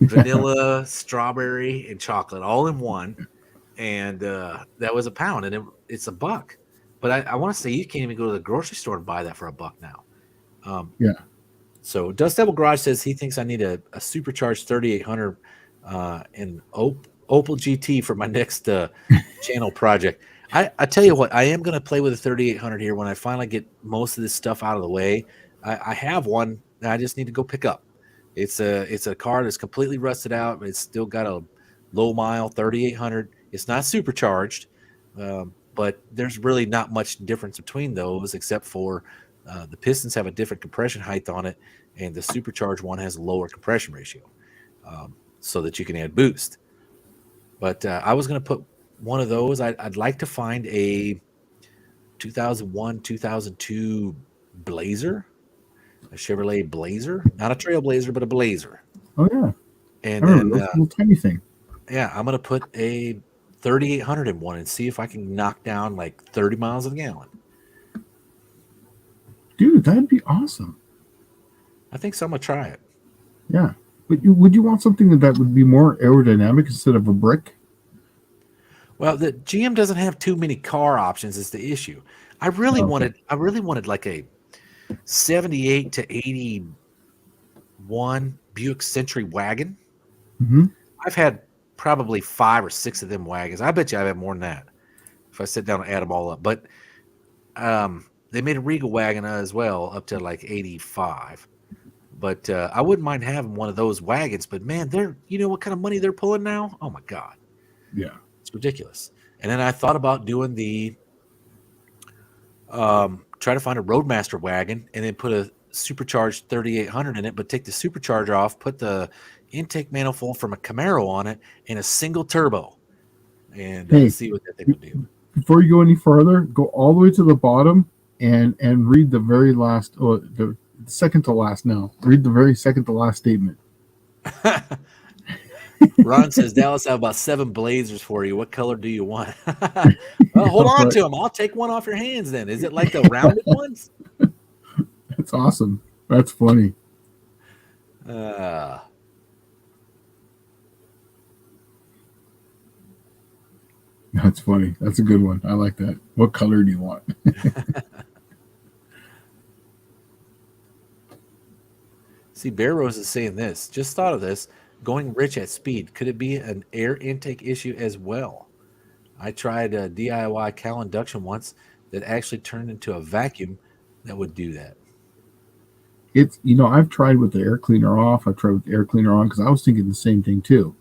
Vanilla, strawberry, and chocolate all in one. And that was a pound, and it's $1. But I want to say you can't even go to the grocery store and buy that for $1 now. Yeah. So Dust Devil Garage says he thinks I need a supercharged 3800 and Opel GT for my next channel project. I tell you what, I am going to play with a 3800 here when I finally get most of this stuff out of the way. I have one that I just need to go pick up. It's a car that's completely rusted out, but it's still got a low mile 3800. It's not supercharged, but there's really not much difference between those, except for the pistons have a different compression height on it, and the supercharged one has a lower compression ratio, so that you can add boost. But I was going to put one of those. I'd like to find a 2001, 2002 Blazer, a Chevrolet Blazer, not a Trailblazer, but a Blazer. Oh yeah, and then little tiny thing. Yeah, I'm going to put a 3800 in one and see if I can knock down like 30 miles a gallon. Dude, that'd be awesome. I think so. I'm going to try it. Yeah. But would you want something that would be more aerodynamic instead of a brick? Well, the GM doesn't have too many car options is the issue. I really wanted like a 78 to 81 Buick Century wagon. Mm-hmm. I've had probably 5 or 6 of them wagons. I bet you I've had more than that if I sit down and add them all up. But they made a Regal wagon as well, up to like 85. But I wouldn't mind having one of those wagons. But man, you know what kind of money they're pulling now? Oh my God. Yeah. It's ridiculous. And then I thought about doing the try to find a Roadmaster wagon and then put a supercharged 3800 in it, but take the supercharger off, put the intake manifold from a Camaro on it, and a single turbo, and see what that thing would do. Before you go any further, go all the way to the bottom and read the very last, or the second to last. Now, read the very second to last statement. Ron says, Dallas, I have about 7 Blazers for you. What color do you want? Well, hold on to them. I'll take one off your hands then. Is it like the rounded ones? That's awesome. That's funny. That's funny. That's a good one. I like that. What color do you want? See, Bear Rose is saying this. Just thought of this. Going rich at speed. Could it be an air intake issue as well? I tried a DIY cowl induction once that actually turned into a vacuum that would do that. It's, I've tried with the air cleaner off. I've tried with the air cleaner on because I was thinking the same thing too.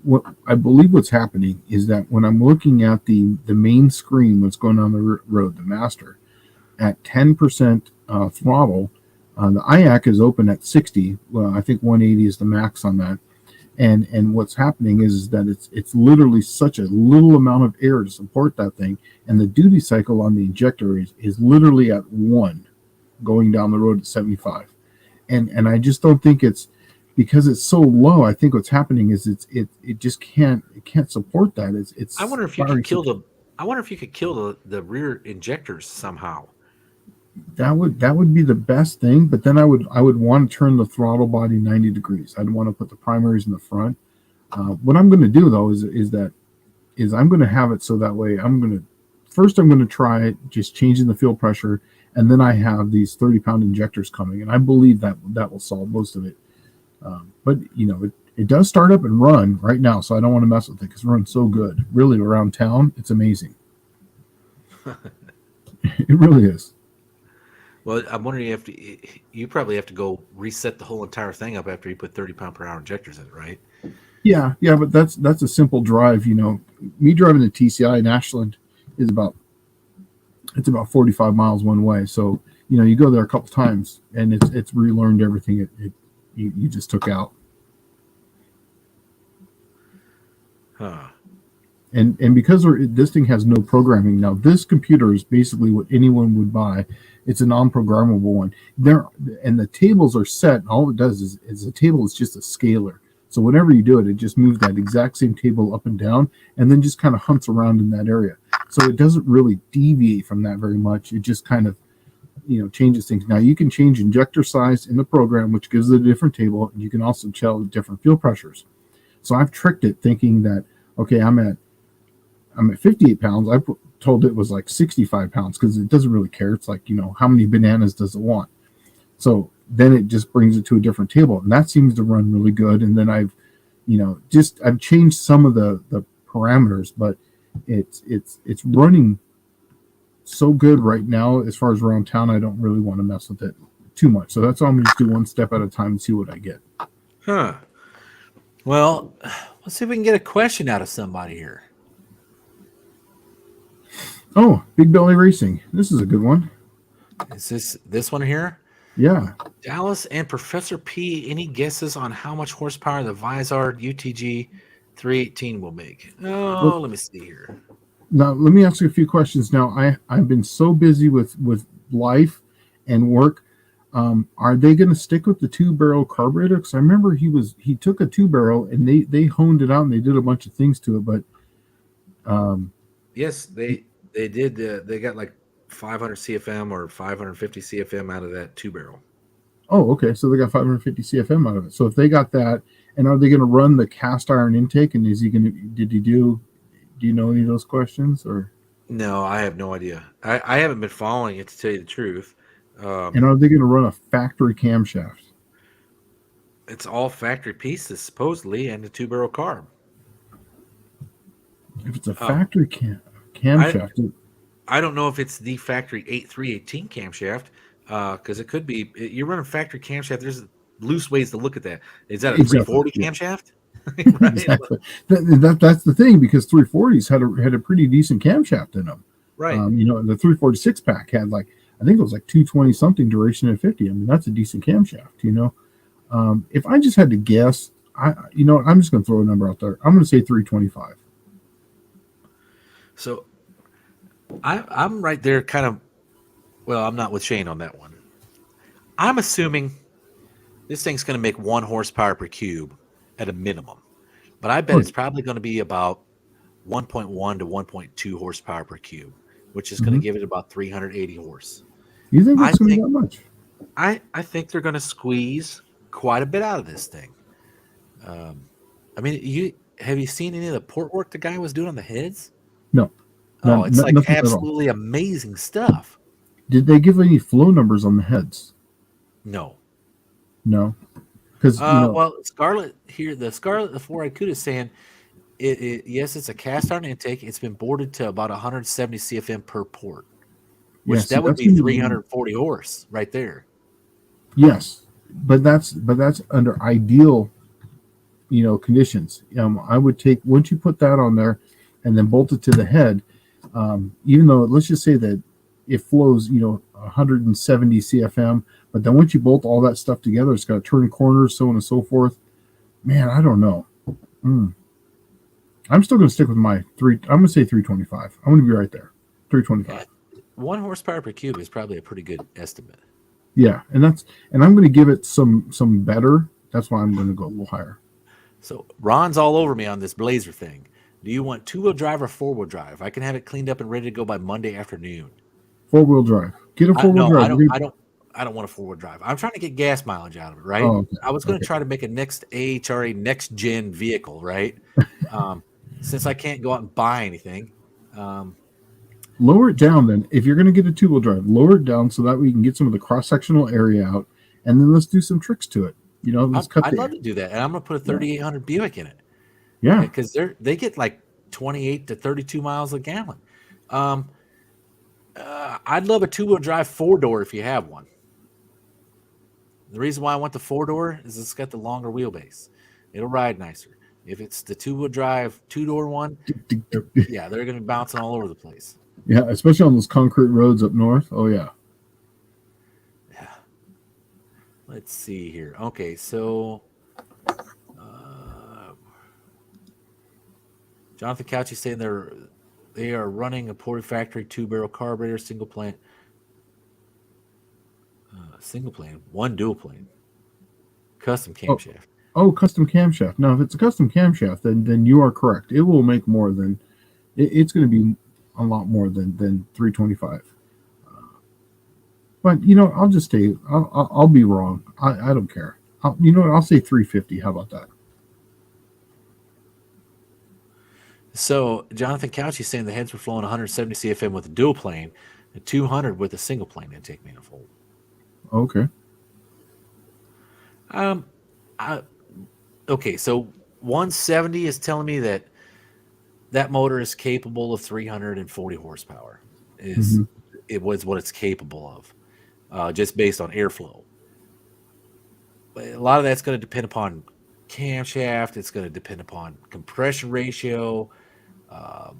What I believe what's happening is that when I'm looking at the main screen, what's going on the road, the master, at 10% throttle, the IAC is open at 60. Well, I think 180 is the max on that. And what's happening is that it's literally such a little amount of air to support that thing, and the duty cycle on the injector is literally at 1, going down the road at 75. And I just don't think it's because it's so low. I think what's happening is it just can't support that. It's I wonder if you could kill the rear injectors somehow. That would be the best thing, but then I would want to turn the throttle body 90 degrees. I'd want to put the primaries in the front. What I'm going to do though is I'm going to have it so that way I'm going to try just changing the fuel pressure, and then I have these 30-pound injectors coming, and I believe that will solve most of it. But it does start up and run right now, so I don't want to mess with it because it runs so good. Really, around town, it's amazing. It really is. Well, I'm wondering if you probably have to go reset the whole entire thing up after you put 30-pound-per-hour injectors in it, right? Yeah, but that's a simple drive. Me driving the TCI in Ashland is about 45 miles one way. So you go there a couple times, and it's relearned everything you just took out. Huh. And because this thing has no programming now, this computer is basically what anyone would buy. It's a non-programmable one. And the tables are set. And all it does is the table is just a scaler. So whenever you do it, it just moves that exact same table up and down, and then just kind of hunts around in that area. So it doesn't really deviate from that very much. It just kind of changes things. Now you can change injector size in the program, which gives it a different table. You can also tell different fuel pressures. So I've tricked it thinking that, okay, I'm at 58 pounds. I told it was like 65 pounds because it doesn't really care. It's like, how many bananas does it want? So then it just brings it to a different table, and that seems to run really good. And then I've changed some of the parameters, but it's running so good right now as far as around town. I don't really want to mess with it too much. So that's why I'm going to do one step at a time and see what I get. Huh. Well, let's see if we can get a question out of somebody here. Oh, Big Belly Racing. This is a good one. Is this one here? Yeah. Dallas and Professor P, any guesses on how much horsepower the Vizard UTG 318 will make? Oh, let me see here. Now, let me ask you a few questions. Now, I've been so busy with life and work. Are they going to stick with the 2-barrel carburetor? Because I remember he took a 2-barrel and they honed it out and they did a bunch of things to it. But yes, they did. They got like 500 CFM or 550 CFM out of that 2-barrel. Oh, okay. So they got 550 CFM out of it. So if they got that, and are they going to run the cast iron intake? And do you know any of those questions? Or no, I have no idea. I haven't been following it, to tell you the truth. And are they going to run a factory camshaft? It's all factory pieces supposedly, and a 2-barrel carb. If it's a factory camshaft, I don't know if it's the factory 318 camshaft, because it could be. You're running factory camshaft. There's loose ways to look at that. Is that a 340 camshaft? Right? Exactly. That's the thing, because 340s had a pretty decent camshaft in them. Right. The 346 pack had I think it was 220 something duration at 50. I mean, that's a decent camshaft. If I just had to guess, I'm just going to throw a number out there. I'm going to say 325. So I'm right there kind of Well, I'm not with Shane on that one. I'm assuming this thing's going to make 1 horsepower per cube at a minimum, but I bet it's probably going to be about 1.1 to 1.2 horsepower per cube, which is going to give it about 380 horse. You think I it's going to be think that much? I think they're going to squeeze quite a bit out of this thing. I mean, have you seen any of the port work the guy was doing on the heads? No. Oh, it's like Nothing at all. absolutely amazing stuff. Did they give any flow numbers on the heads? No. No. Because well, Scarlett here, the 4-eyed CUDA is saying yes, it's a cast iron intake. It's been boarded to about 170 CFM per port, which that would be 340 horse right there. Yes, but that's under ideal, conditions. I would take, once you put that on there, and then bolt it to the head. Even though, let's just say that it flows, 170 CFM, but then once you bolt all that stuff together, it's got to turn corners, so on and so forth. Man, I don't know. I'm still going to stick with my I'm going to say 325. I'm going to be right there. 325. 1 horsepower per cube is probably a pretty good estimate. Yeah, and I'm going to give it some better. That's why I'm going to go a little higher. So Ron's all over me on this Blazer thing. Do you want 2-wheel drive or 4-wheel drive? I can have it cleaned up and ready to go by Monday afternoon. 4-wheel drive. Get a 4-wheel drive. I don't want a 4-wheel drive. I'm trying to get gas mileage out of it, right? Oh, okay. I was going to try to make a next AHRA next gen vehicle, right? Since I can't go out and buy anything. Lower it down then. If you're going to get a 2-wheel drive, lower it down so that we can get some of the cross-sectional area out, and then let's do some tricks to it. I'd love to do that, and I'm going to put a 3800 Buick in it. Yeah, because they get like 28 to 32 miles a gallon. I'd love a 2-wheel drive 4-door if you have one. The reason why I want the 4-door is it's got the longer wheelbase. It'll ride nicer. If it's the 2-wheel drive 2-door one, they're going to be bouncing all over the place. Yeah, especially on those concrete roads up north. Oh yeah. Yeah. Let's see here. Okay, so Jonathan Couch is saying they are running a ported factory 2-barrel carburetor, single plane, 1 dual plane, custom camshaft. Oh, custom camshaft. Now, if it's a custom camshaft, then you are correct. It will make more than it's going to be a lot more than 325. But I'll just stay. I'll be wrong. I don't care. I'll say 350. How about that? So Jonathan Couch is saying the heads were flowing 170 CFM with a dual plane, and 200 with a single plane intake manifold. Okay. Okay, so 170 is telling me that motor is capable of 340 horsepower. It was what it's capable of, just based on airflow. But a lot of that's going to depend upon camshaft. It's going to depend upon compression ratio. But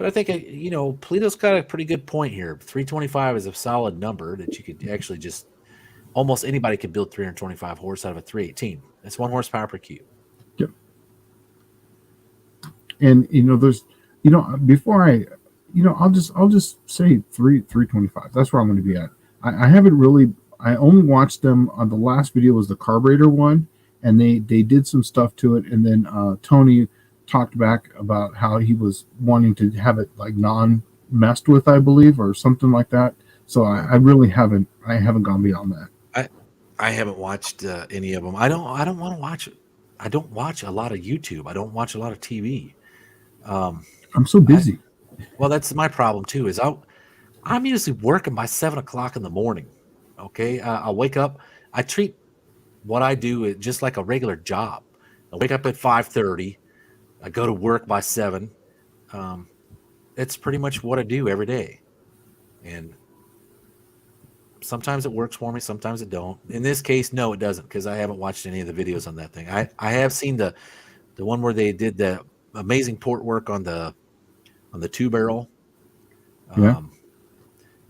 I think Pulido's got a pretty good point here. 325 is a solid number that you could actually just almost anybody could build 325 horse out of a 318. That's 1 horsepower per cube. Yep. And there's before I'll just say 325. That's where I'm going to be at. I haven't really. I only watched them on the last video was the carburetor one, and they did some stuff to it, and then Tony talked back about how he was wanting to have it like non-messed with, I believe, or something like that. So I really haven't gone beyond that. I haven't watched any of them. I don't want to watch it. I don't watch a lot of YouTube. I don't watch a lot of TV. I'm so busy. Well, that's my problem too. Is I'm usually working by 7 o'clock in the morning. Okay, I'll wake up. I treat what I do just like a regular job. I wake up at 5:30. I go to work by 7. It's pretty much what I do every day, and sometimes it works for me, sometimes it don't. In this case, no, it doesn't, because I haven't watched any of the videos on that thing. I have seen the one where they did the amazing port work on the 2-barrel.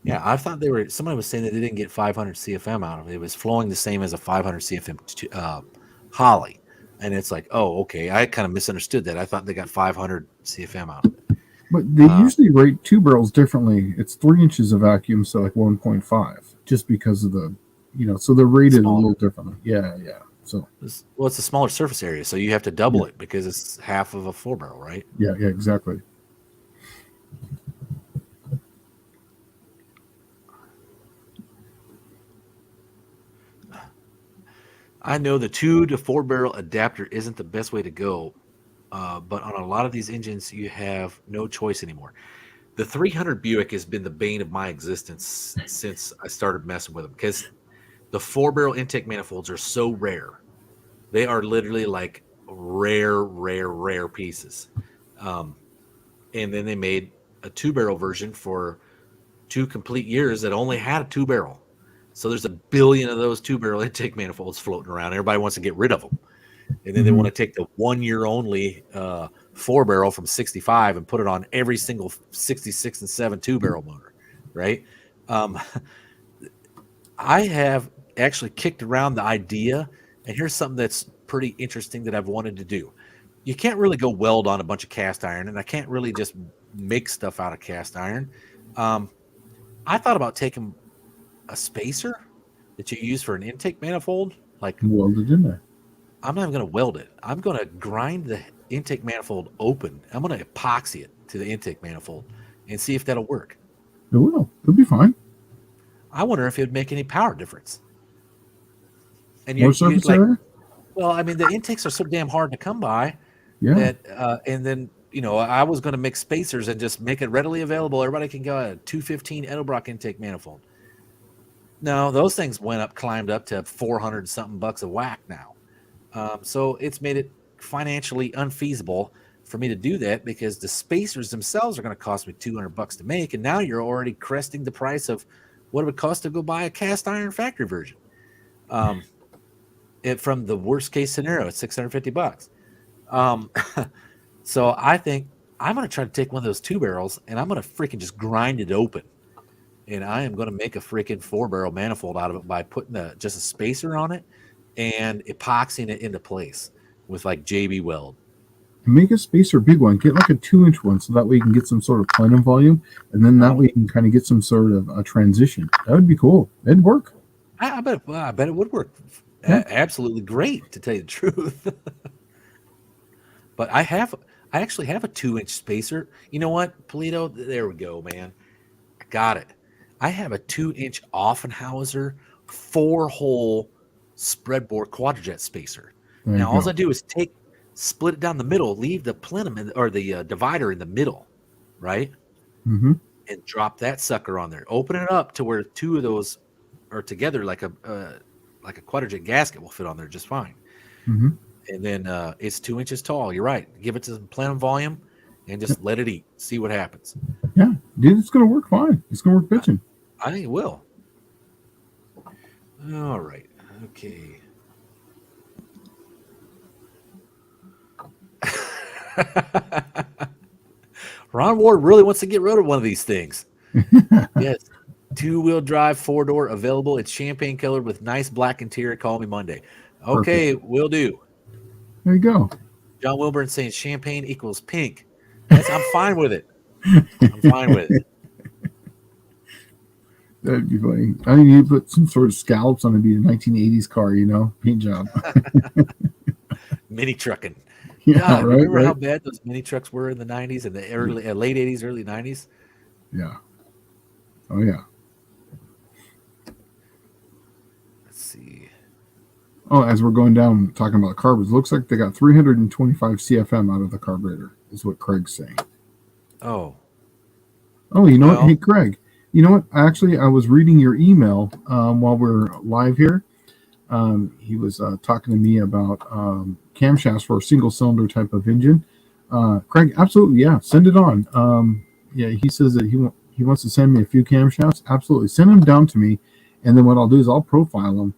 Yeah, I thought somebody was saying that they didn't get 500 CFM out of it. It was flowing the same as a 500 CFM Holly. And it's like, oh, okay. I kind of misunderstood that. I thought they got 500 CFM out of it. But they usually rate 2 barrels differently. It's 3 inches of vacuum, so like 1.5, just because of the, so they're rated a little differently. Yeah. So it's a smaller surface area, so you have to double it because it's half of a 4 barrel, right? Yeah, exactly. I know the 2 to 4 barrel adapter isn't the best way to go, but on a lot of these engines, you have no choice anymore. The 300 Buick has been the bane of my existence since I started messing with them because the 4 barrel intake manifolds are so rare. They are literally like rare pieces. And then they made a 2 barrel version for 2 complete years that only had a 2 barrel. So there's a billion of those 2 barrel intake manifolds floating around. Everybody wants to get rid of them. And then they want to take the 1 year only 4 barrel from 65 and put it on every single 66 and 7 2 barrel motor, right? I have actually kicked around the idea, and here's something that's pretty interesting that I've wanted to do. You can't really go weld on a bunch of cast iron, and I can't really just make stuff out of cast iron. I thought about taking a spacer that you use for an intake manifold, like welded in there. I'm not even going to weld it. I'm going to grind the intake manifold open. I'm going to epoxy it to the intake manifold and see if that'll work. It will. It'll be fine. I wonder if it would make any power difference. And More surface area? Well, I mean, the intakes are so damn hard to come by. Yeah. That, and then, I was going to make spacers and just make it readily available. Everybody can go a 215 Edelbrock intake manifold. No, those things climbed up to 400 something bucks a whack now. So it's made it financially unfeasible for me to do that because the spacers themselves are going to cost me $200 to make. And now you're already cresting the price of what it would cost to go buy a cast iron factory version. From the worst case scenario, it's $650. So I think I'm going to try to take one of those 2 barrels and I'm going to freaking just grind it open. And I am going to make a freaking 4 barrel manifold out of it by putting just a spacer on it and epoxying it into place with like JB Weld. And make a spacer big one. Get like a 2-inch one so that way you can get some sort of plenum volume. And then that way you can kind of get some sort of a transition. That would be cool. It'd work. I bet it would work. Yeah. Absolutely great, to tell you the truth. But I actually have a 2-inch spacer. You know what, Pulido? There we go, man. I got it. I have a 2-inch Offenhauser 4-hole spreadboard quadrajet spacer. Now, all I do is split it down the middle, leave the plenum or the divider in the middle, right? Mm-hmm. And drop that sucker on there. Open it up to where 2 of those are together, like a quadrajet gasket will fit on there just fine. Mm-hmm. And then it's 2 inches tall. You're right. Give it some plenum volume and just let it eat. See what happens. Yeah, dude, it's gonna work fine. It's gonna work bitching. I think it will. All right. Okay. Ron Ward really wants to get rid of one of these things. Yes. 2-wheel drive 4-door available. It's champagne colored with nice black interior. Call me Monday. Okay, will do. There you go. John Wilburn saying champagne equals pink. I'm fine with it. I'm fine with it. That'd be funny. I mean, you put some sort of scallops on it, be a 1980s car, paint job. Mini trucking. Yeah, God, right. Remember how bad those mini trucks were in the 90s and the late 80s, early 90s? Yeah. Oh, yeah. Let's see. Oh, as we're going down talking about carbs, looks like they got 325 CFM out of the carburetor, is what Craig's saying. Oh, you know what? Hey, Craig, you know what? Actually, I was reading your email while we're live here. He was talking to me about camshafts for a single cylinder type of engine. Craig, absolutely, yeah, send it on. Yeah, he says that he wants to send me a few camshafts. Absolutely, send them down to me, and then what I'll do is I'll profile them,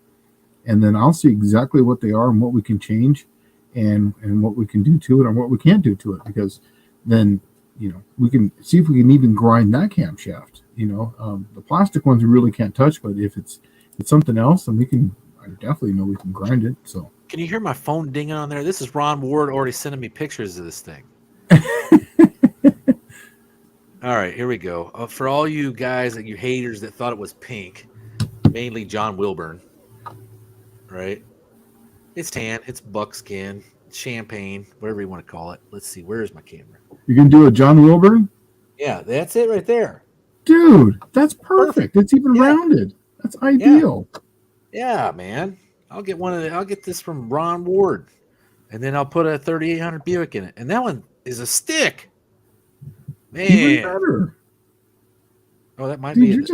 and then I'll see exactly what they are and what we can change, and what we can do to it and what we can't do to it, because then we can see if we can even grind that camshaft. The plastic ones we really can't touch, but if it's something else, then I definitely know we can grind it. So can you hear my phone dinging on there? This is Ron Ward already sending me pictures of this thing. All right, here we go. For all you guys and you haters that thought it was pink, mainly John Wilburn, right? It's tan, it's buckskin, champagne, whatever you want to call it. Let's see, where is my camera? You can do a John Wilburn? Yeah, that's it right there. Dude, that's perfect. It's even rounded. That's ideal. Yeah, man. I'll get this from Ron Ward, and then I'll put a 3800 Buick in it, and that one is a stick. Man, Even better. Oh, that might Dude, be.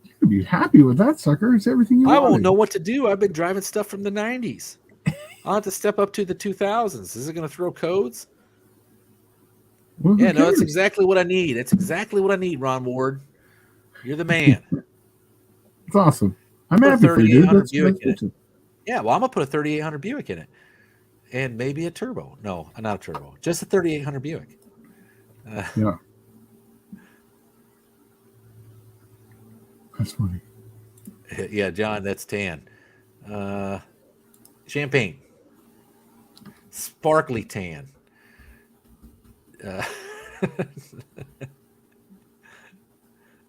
You could be happy with that sucker. It's everything you want. I won't know what to do. I've been driving stuff from the 90s. I'll have to step up to the 2000s. Is it going to throw codes? Well, yeah, no, that's exactly what I need. That's exactly what I need, Ron Ward. You're the man. It's awesome. I'm happy for you, dude. Buick in it. Yeah, well, I'm going to put a 3800 Buick in it. And maybe a turbo. No, not a turbo. Just a 3800 Buick. Yeah. That's funny. Yeah, John, that's tan. Champagne. Sparkly tan.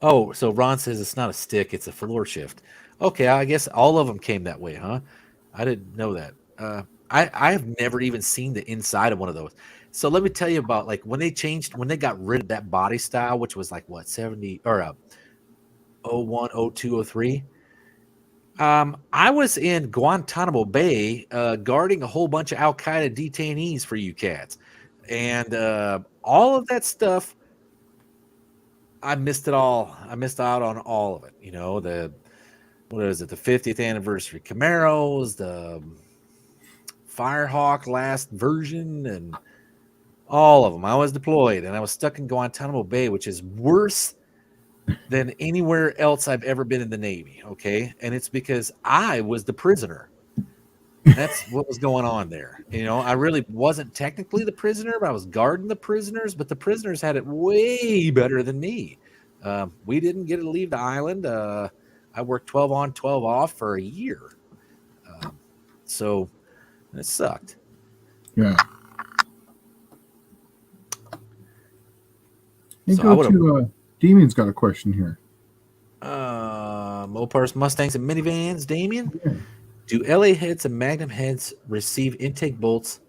Oh, so Ron says it's not a stick, it's a floor shift. Okay, I guess all of them came that way, huh? I didn't know that. I have never even seen the inside of one of those. So let me tell you about like when they got rid of that body style, which was like what 70 or 01, 02, 03. I was in Guantanamo Bay guarding a whole bunch of Al Qaeda detainees for you cats, and all of that stuff. I missed it all. I missed out on all of it. You know, the 50th anniversary Camaros, the Firehawk last version, and all of them. I was deployed, and I was stuck in Guantanamo Bay, which is worse than anywhere else I've ever been in the Navy. Okay, and it's because I was the prisoner. That's what was going on there. You know, I really wasn't technically the prisoner, but I was guarding the prisoners. But the prisoners had it way better than me. We didn't get to leave the island. I worked 12 on, 12 off for a year. So it sucked. Yeah. So go to Damien's got a question here. Mopars, Mustangs, and minivans. Damien, Yeah. do LA heads and Magnum heads receive intake bolts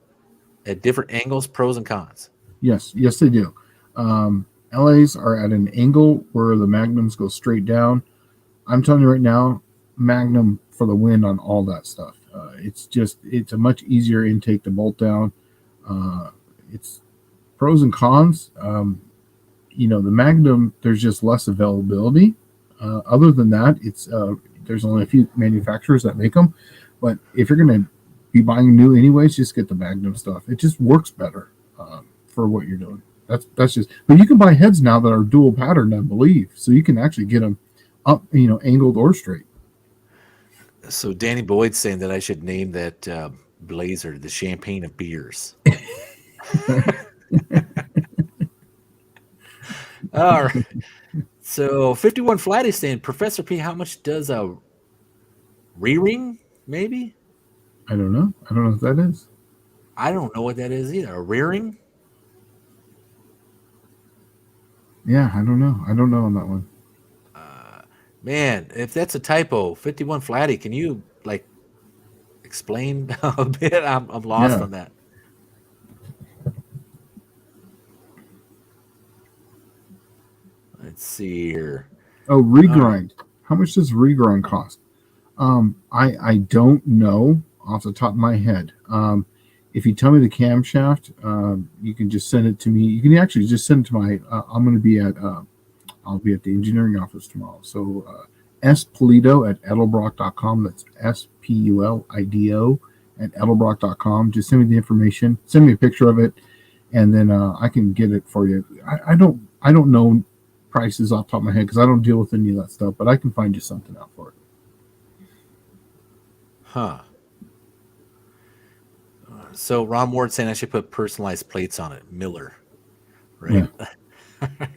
at different angles, pros and cons? Yes, they do. LAs are at an angle where the Magnums go straight down. I'm telling you right now, Magnum for the win on all that stuff. It's a much easier intake to bolt down. It's pros and cons. You know, the Magnum, there's just less availability. Other than that, there's only a few manufacturers that make them. But if you're going to be buying new anyways, just get the Magnum stuff. It just works better for what you're doing. That's just. But you can buy heads now that are dual patterned, I believe, so you can actually get them up, you know, angled or straight. So Danny Boyd's saying that I should name that Blazer the champagne of beers. All right. So 51 Flat is saying, Professor P, how much does a re-ring, maybe? I don't know. I don't know what that is. I don't know what that is either. A rearing? Yeah, I don't know. I don't know on that one. Man, if that's a typo, 51 Flatty, can you like explain a bit? I'm lost on that. Let's see here. Oh, regrind. How much does regrind cost? I don't know off the top of my head. If you tell me the camshaft, you can just send it to me. You can actually just send it to my. I'm going to be at. I'll be at the engineering office tomorrow. So Pulido at edelbrock.com. That's SPULIDO at edelbrock.com. Just send me the information. Send me a picture of it, and then I can get it for you. I don't know prices off the top of my head because I don't deal with any of that stuff, but I can find you something out for it. Huh. So Ron Ward saying I should put personalized plates on it. Miller. Right. Yeah.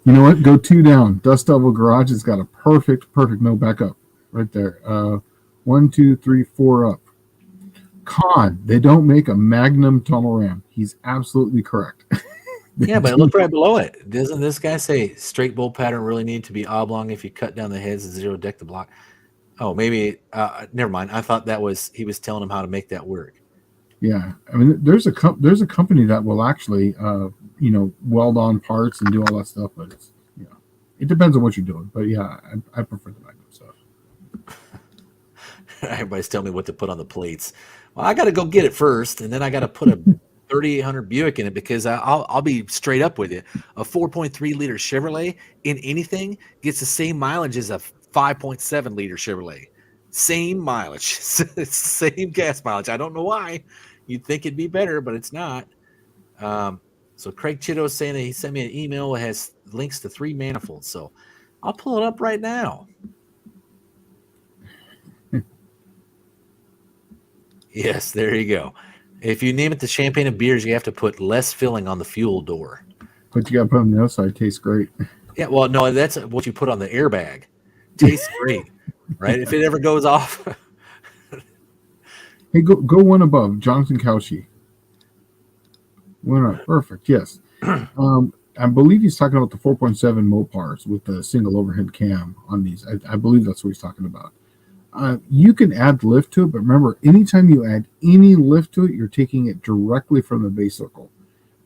You know what? Go 2 down. Dust Devil Garage has got a perfect no backup right there. 1, 2, 3, 4 up. Con, they don't make a Magnum tunnel ram. He's absolutely correct. Yeah, but look right below it. Doesn't this guy say straight bolt pattern really need to be oblong if you cut down the heads and zero deck the block? Oh, maybe. Never mind. I thought he was telling him how to make that work. Yeah, I mean, there's a company that will actually, weld on parts and do all that stuff, but it depends on what you're doing. But yeah, I prefer the Magnum stuff. Everybody's telling me what to put on the plates. Well, I got to go get it first, and then I got to put a 3800 Buick in it because I'll be straight up with you. A 4.3 liter Chevrolet in anything gets the same mileage as a 5.7 liter Chevrolet. Same mileage, same gas mileage. I don't know why. You'd think it'd be better, but it's not. So Craig Chitto is saying that he sent me an email that has links to 3 manifolds. So I'll pull it up right now. Yes, there you go. If you name it the champagne of beers, you have to put less filling on the fuel door. But you got to put on the outside. It tastes great. Yeah, well, no, that's what you put on the airbag. Tastes great, right? If it ever goes off. Hey, go one above, Jonathan Cauchy. One up, perfect. Yes, I believe he's talking about the 4.7 Mopars with the single overhead cam on these. I believe that's what he's talking about. You can add lift to it, but remember, anytime you add any lift to it, you're taking it directly from the base circle.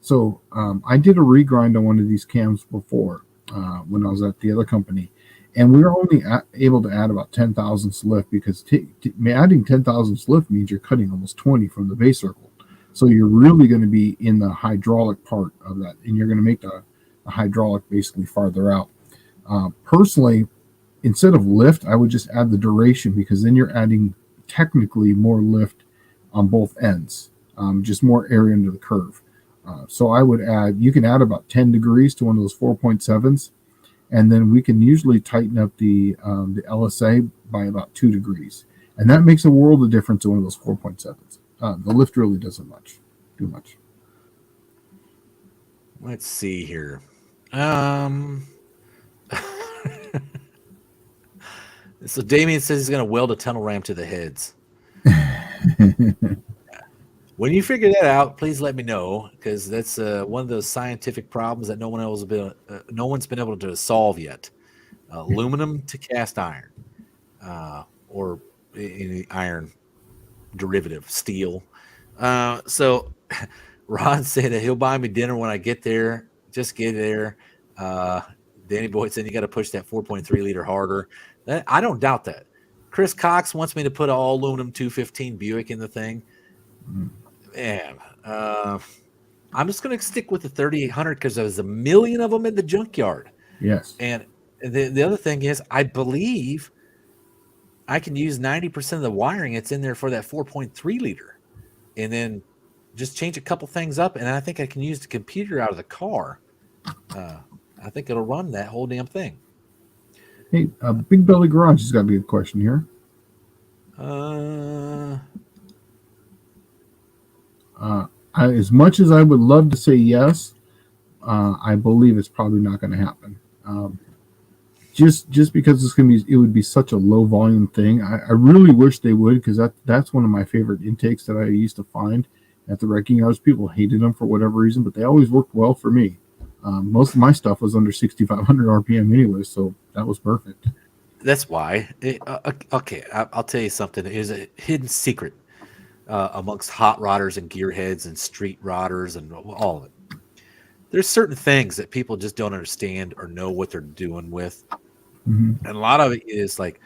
So I did a regrind on one of these cams before when I was at the other company, and we were only able to add about 10 thousandths lift because adding 10 thousandths lift means you're cutting almost 20 from the base circle. So you're really going to be in the hydraulic part of that, and you're going to make the hydraulic basically farther out. Personally, instead of lift, I would just add the duration because then you're adding technically more lift on both ends, just more area under the curve. So I would you can add about 10 degrees to one of those 4.7s, and then we can usually tighten up the LSA by about 2 degrees. And that makes a world of difference in one of those 4.7s. The lift really doesn't do much. Let's see here. So Damien says he's going to weld a tunnel ramp to the heads. When you figure that out, please let me know because that's one of those scientific problems that no one's been able to solve yet. Aluminum to cast iron, or any iron derivative, steel. So Ron said that he'll buy me dinner when I get there. Just get there. Danny Boyd said you got to push that 4.3 liter harder. I don't doubt that. Chris Cox wants me to put an all aluminum 215 Buick in the thing. Man, I'm just going to stick with the 3800 because there's a million of them in the junkyard. Yes. And the other thing is, I believe I can use 90% of the wiring that's in there for that 4.3 liter, and then just change a couple things up, and I think I can use the computer out of the car. I think it'll run that whole damn thing. Hey, Big Belly Garage has got a good question here. As much as I would love to say yes, I believe it's probably not going to happen. Just because it would be such a low volume thing. I really wish they would because that's one of my favorite intakes that I used to find at the wrecking yards. People hated them for whatever reason, but they always worked well for me. Most of my stuff was under 6,500 RPM anyway, so that was perfect. That's why. Okay, I'll tell you something. There's a hidden secret amongst hot rodders and gearheads and street rodders and all of it. There's certain things that people just don't understand or know what they're doing with. Mm-hmm. And a lot of it is like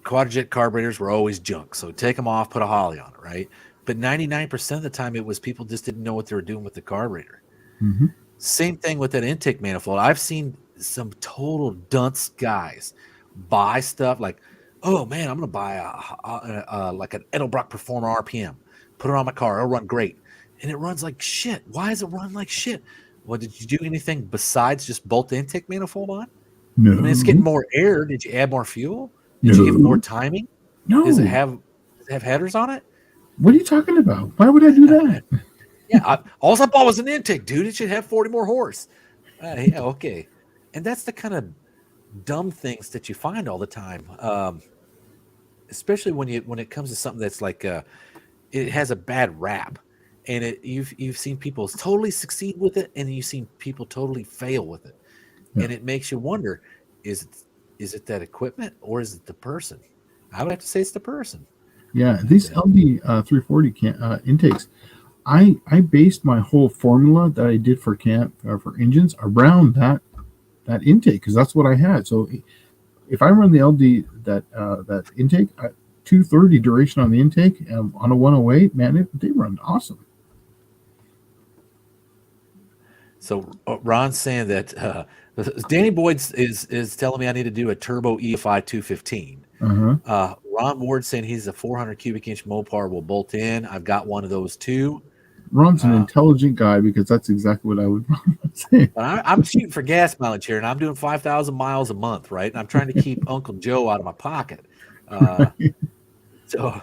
quadjet carburetors were always junk. So take them off, put a Holly on it, right? But 99% of the time it was people just didn't know what they were doing with the carburetor. Mm-hmm. Same thing with that intake manifold. I've seen some total dunce guys buy stuff like, oh man, I'm going to buy like an Edelbrock Performer RPM, put it on my car. It'll run great. And it runs like shit. Why does it run like shit? Well, did you do anything besides just bolt the intake manifold on? No. I mean, it's getting more air. Did you add more fuel? Did you give it more timing? No. Does it have headers on it? What are you talking about? Why would I do that? Yeah, all I bought was an intake, dude. It should have 40 more horse. Yeah, okay. And that's the kind of dumb things that you find all the time, especially when it comes to something that's like it has a bad rap. and you've seen people totally succeed with it, and you've seen people totally fail with it, and it makes you wonder: is it that equipment or is it the person? I would have to say it's the person. Yeah, these LD 340 intakes. I based my whole formula that I did for for engines around that intake because that's what I had. So if I run the LD that intake, 230 duration on the intake on a 108, man, they run awesome. So Ron's saying that Danny Boyd is telling me I need to do a turbo EFI 215. Ron Ward saying he's a 400 cubic inch Mopar will bolt in. I've got one of those too. Ron's an intelligent guy because that's exactly what I would say. But I'm shooting for gas mileage here, and I'm doing 5,000 miles a month, right? And I'm trying to keep Uncle Joe out of my pocket. So,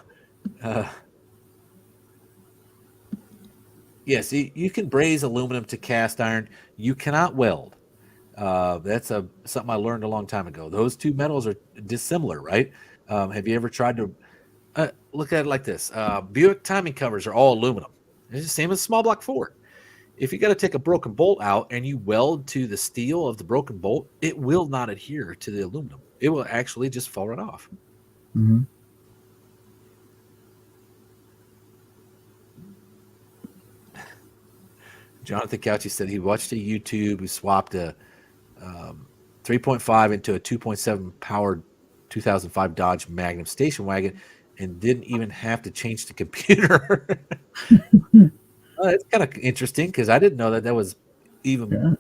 yes, you can braze aluminum to cast iron. You cannot weld. That's something I learned a long time ago. Those two metals are dissimilar, right? Have you ever tried to look at it like this? Buick timing covers are all aluminum. It's the same as small block Ford. If you got to take a broken bolt out and you weld to the steel of the broken bolt, it will not adhere to the aluminum. It will actually just fall right off. Mm-hmm. Jonathan Couchy said he watched a YouTube who swapped a 3.5 into a 2.7 powered 2005 Dodge Magnum station wagon and didn't even have to change the computer. It's kind of interesting because I didn't know that was even. Yeah.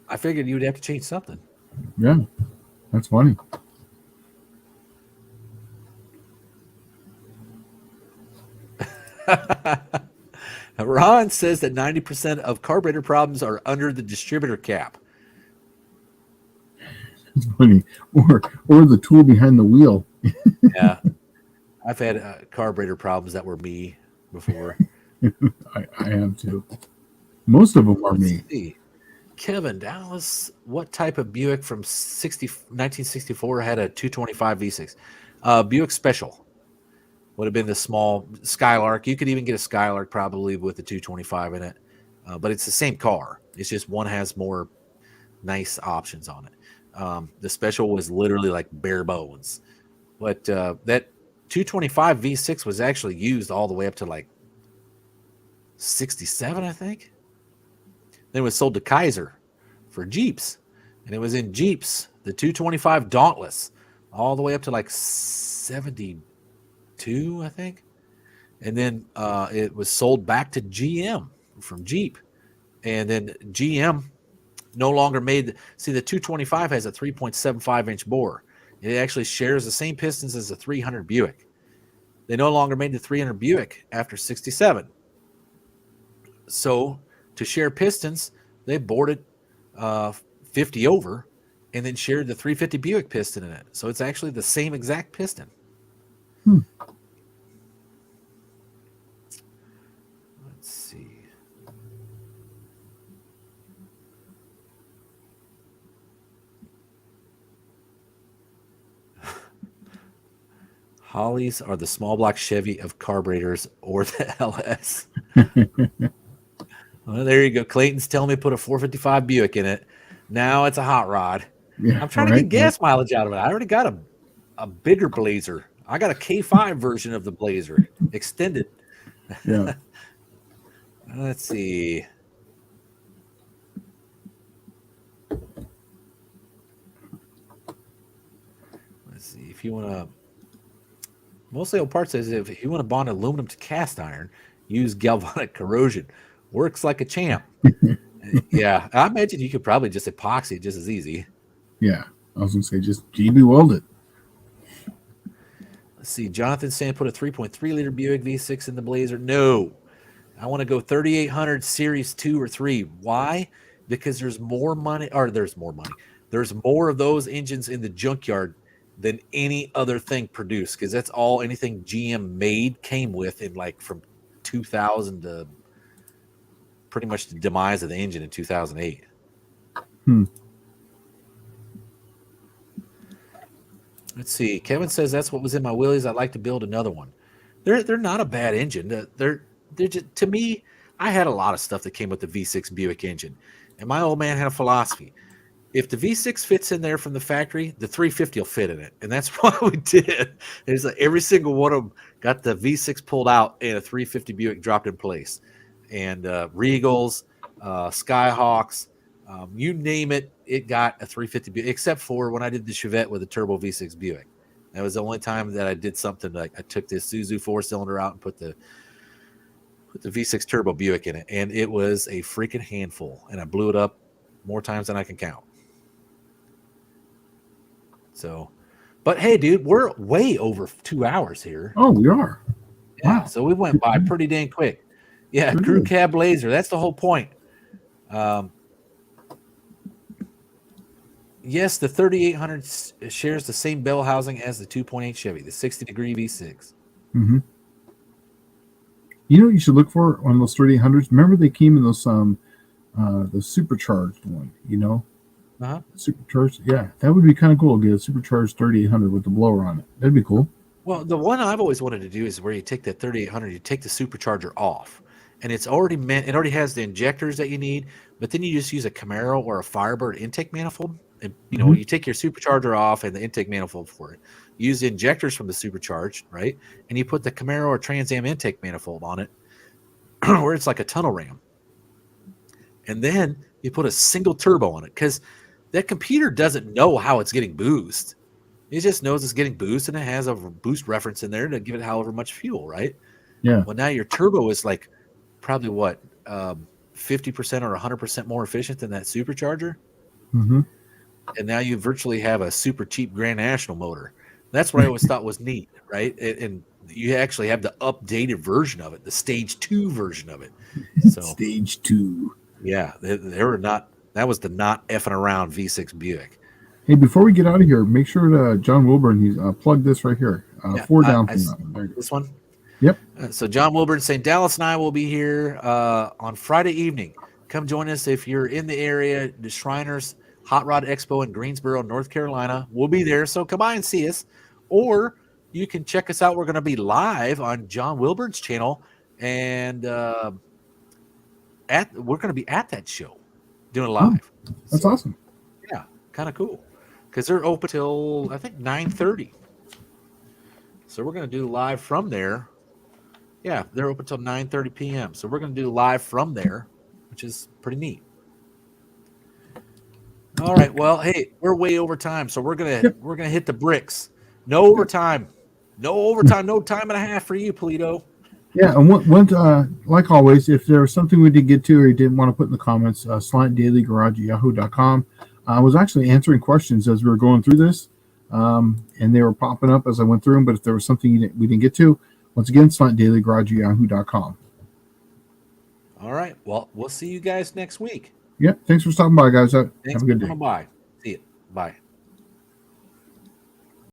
I figured you would have to change something. Yeah, that's funny. Ron says that 90% of carburetor problems are under the distributor cap. It's funny, or the tool behind the wheel. Yeah, I've had carburetor problems that were me before. I have too. Most of them are me. See. Kevin Dallas, what type of Buick from 1964 had a 225 V6? Buick Special would have been the small Skylark. You could even get a Skylark probably with the 225 in it, but it's the same car. It's just one has more nice options on it. The Special was literally like bare bones, but that 225 V6 was actually used all the way up to like 67, I think. Then it was sold to Kaiser for Jeeps, and it was in Jeeps, the 225 Dauntless, all the way up to like 72, I think. And then it was sold back to GM from Jeep, and then GM no longer made. See, the 225 has a 3.75 inch bore. It actually shares the same pistons as the 300 Buick. They no longer made the 300 Buick after 67. So to share pistons, they boarded 50 over and then shared the 350 Buick piston in it. So it's actually the same exact piston. Let's see. Hollies are the small block Chevy of carburetors or the LS. Well, there you go. Clayton's telling me to put a 455 Buick in it. Now it's a hot rod. Yeah, I'm trying to get gas mileage out of it. I already got a bigger Blazer. I got a K5 version of the Blazer, extended. Yeah. Let's see. Let's see. If you want to, mostly old part says if you want to bond aluminum to cast iron, use galvanic corrosion. Works like a champ. Yeah, I imagine you could probably just epoxy it just as easy. Yeah, I was going to say just GB weld it. Let's see. Jonathan saying put a 3.3 liter Buick V6 in the Blazer. No, I want to go 3800 Series 2 or 3. Why? Because there's more money. There's more of those engines in the junkyard than any other thing produced, because that's all anything GM made came with in like from 2000 to pretty much the demise of the engine in 2008. Let's see. Kevin says that's what was in my wheelies. I'd like to build another one. They're not a bad engine. they're just, to me, I had a lot of stuff that came with the V6 Buick engine, and my old man had a philosophy. If the V6 fits in there from the factory, the 350 will fit in it. And that's what we did. It's like every single one of them got the V6 pulled out and a 350 Buick dropped in place. And Regals, Skyhawks, you name it, it got a 350 Buick, except for when I did the Chevette with a turbo V6 Buick. That was the only time that I did something like I took this Suzu 4-cylinder out and put the V6 turbo Buick in it. And it was a freaking handful. And I blew it up more times than I can count. So, but hey, dude, we're way over 2 hours here. Oh, we are. Yeah, Wow. so we went by pretty dang quick. Yeah, Sure crew did. cab laser. That's the whole point. Yes, the 3800 shares the same bell housing as the 2.8 Chevy, the 60-degree V6. Mm-hmm. You know what you should look for on those 3800s? Remember they came in those the supercharged one, you know? Uh-huh. Supercharged, yeah. That would be kind of cool to get a supercharged 3800 with the blower on it. That'd be cool. Well, the one I've always wanted to do is where you take that 3800, you take the supercharger off, and it already has the injectors that you need, but then you just use a Camaro or a Firebird intake manifold, and you take your supercharger off and the intake manifold for it. You use the injectors from the supercharged, right? And you put the Camaro or Trans Am intake manifold on it, where it's like a tunnel ram. And then you put a single turbo on it, because that computer doesn't know how it's getting boost. It just knows it's getting boost, and it has a boost reference in there to give it however much fuel, right? Yeah. Well, now your turbo is like probably 50% or 100% more efficient than that supercharger. Mm-hmm. And now you virtually have a super cheap Grand National motor. That's what I always thought was neat, right? And you actually have the updated version of it, the stage 2 version of it. So Stage 2. yeah, they were not. That was the not effing around V6 Buick. Hey, before we get out of here, make sure to John Wilburn, he's plug this right here. Yeah, 4 down from that one. There you go. This one? Yep. So John Wilburn saying Dallas and I will be here on Friday evening. Come join us if you're in the area. The Shriners Hot Rod Expo in Greensboro, North Carolina. We'll be there, so come by and see us. Or you can check us out. We're going to be live on John Wilburn's channel, and we're going to be at that show doing live. That's awesome. Yeah, kind of cool, because they're open till I think 9:30. So we're going to do live from there. Yeah, they're open till 9:30 p.m. So we're going to do live from there, which is pretty neat. All right, well, hey, we're way over time, so we're gonna hit the bricks. No overtime, no time and a half for you, Pulido. Yeah, and like always, if there was something we didn't get to or you didn't want to put in the comments, slantdailygarage@yahoo.com. I was actually answering questions as we were going through this, and they were popping up as I went through them. But if there was something we didn't get to, once again, slantdailygarage@yahoo.com. All right, well, we'll see you guys next week. Yeah, thanks for stopping by, guys. Have Thanks a good for day. coming by. See you. Bye.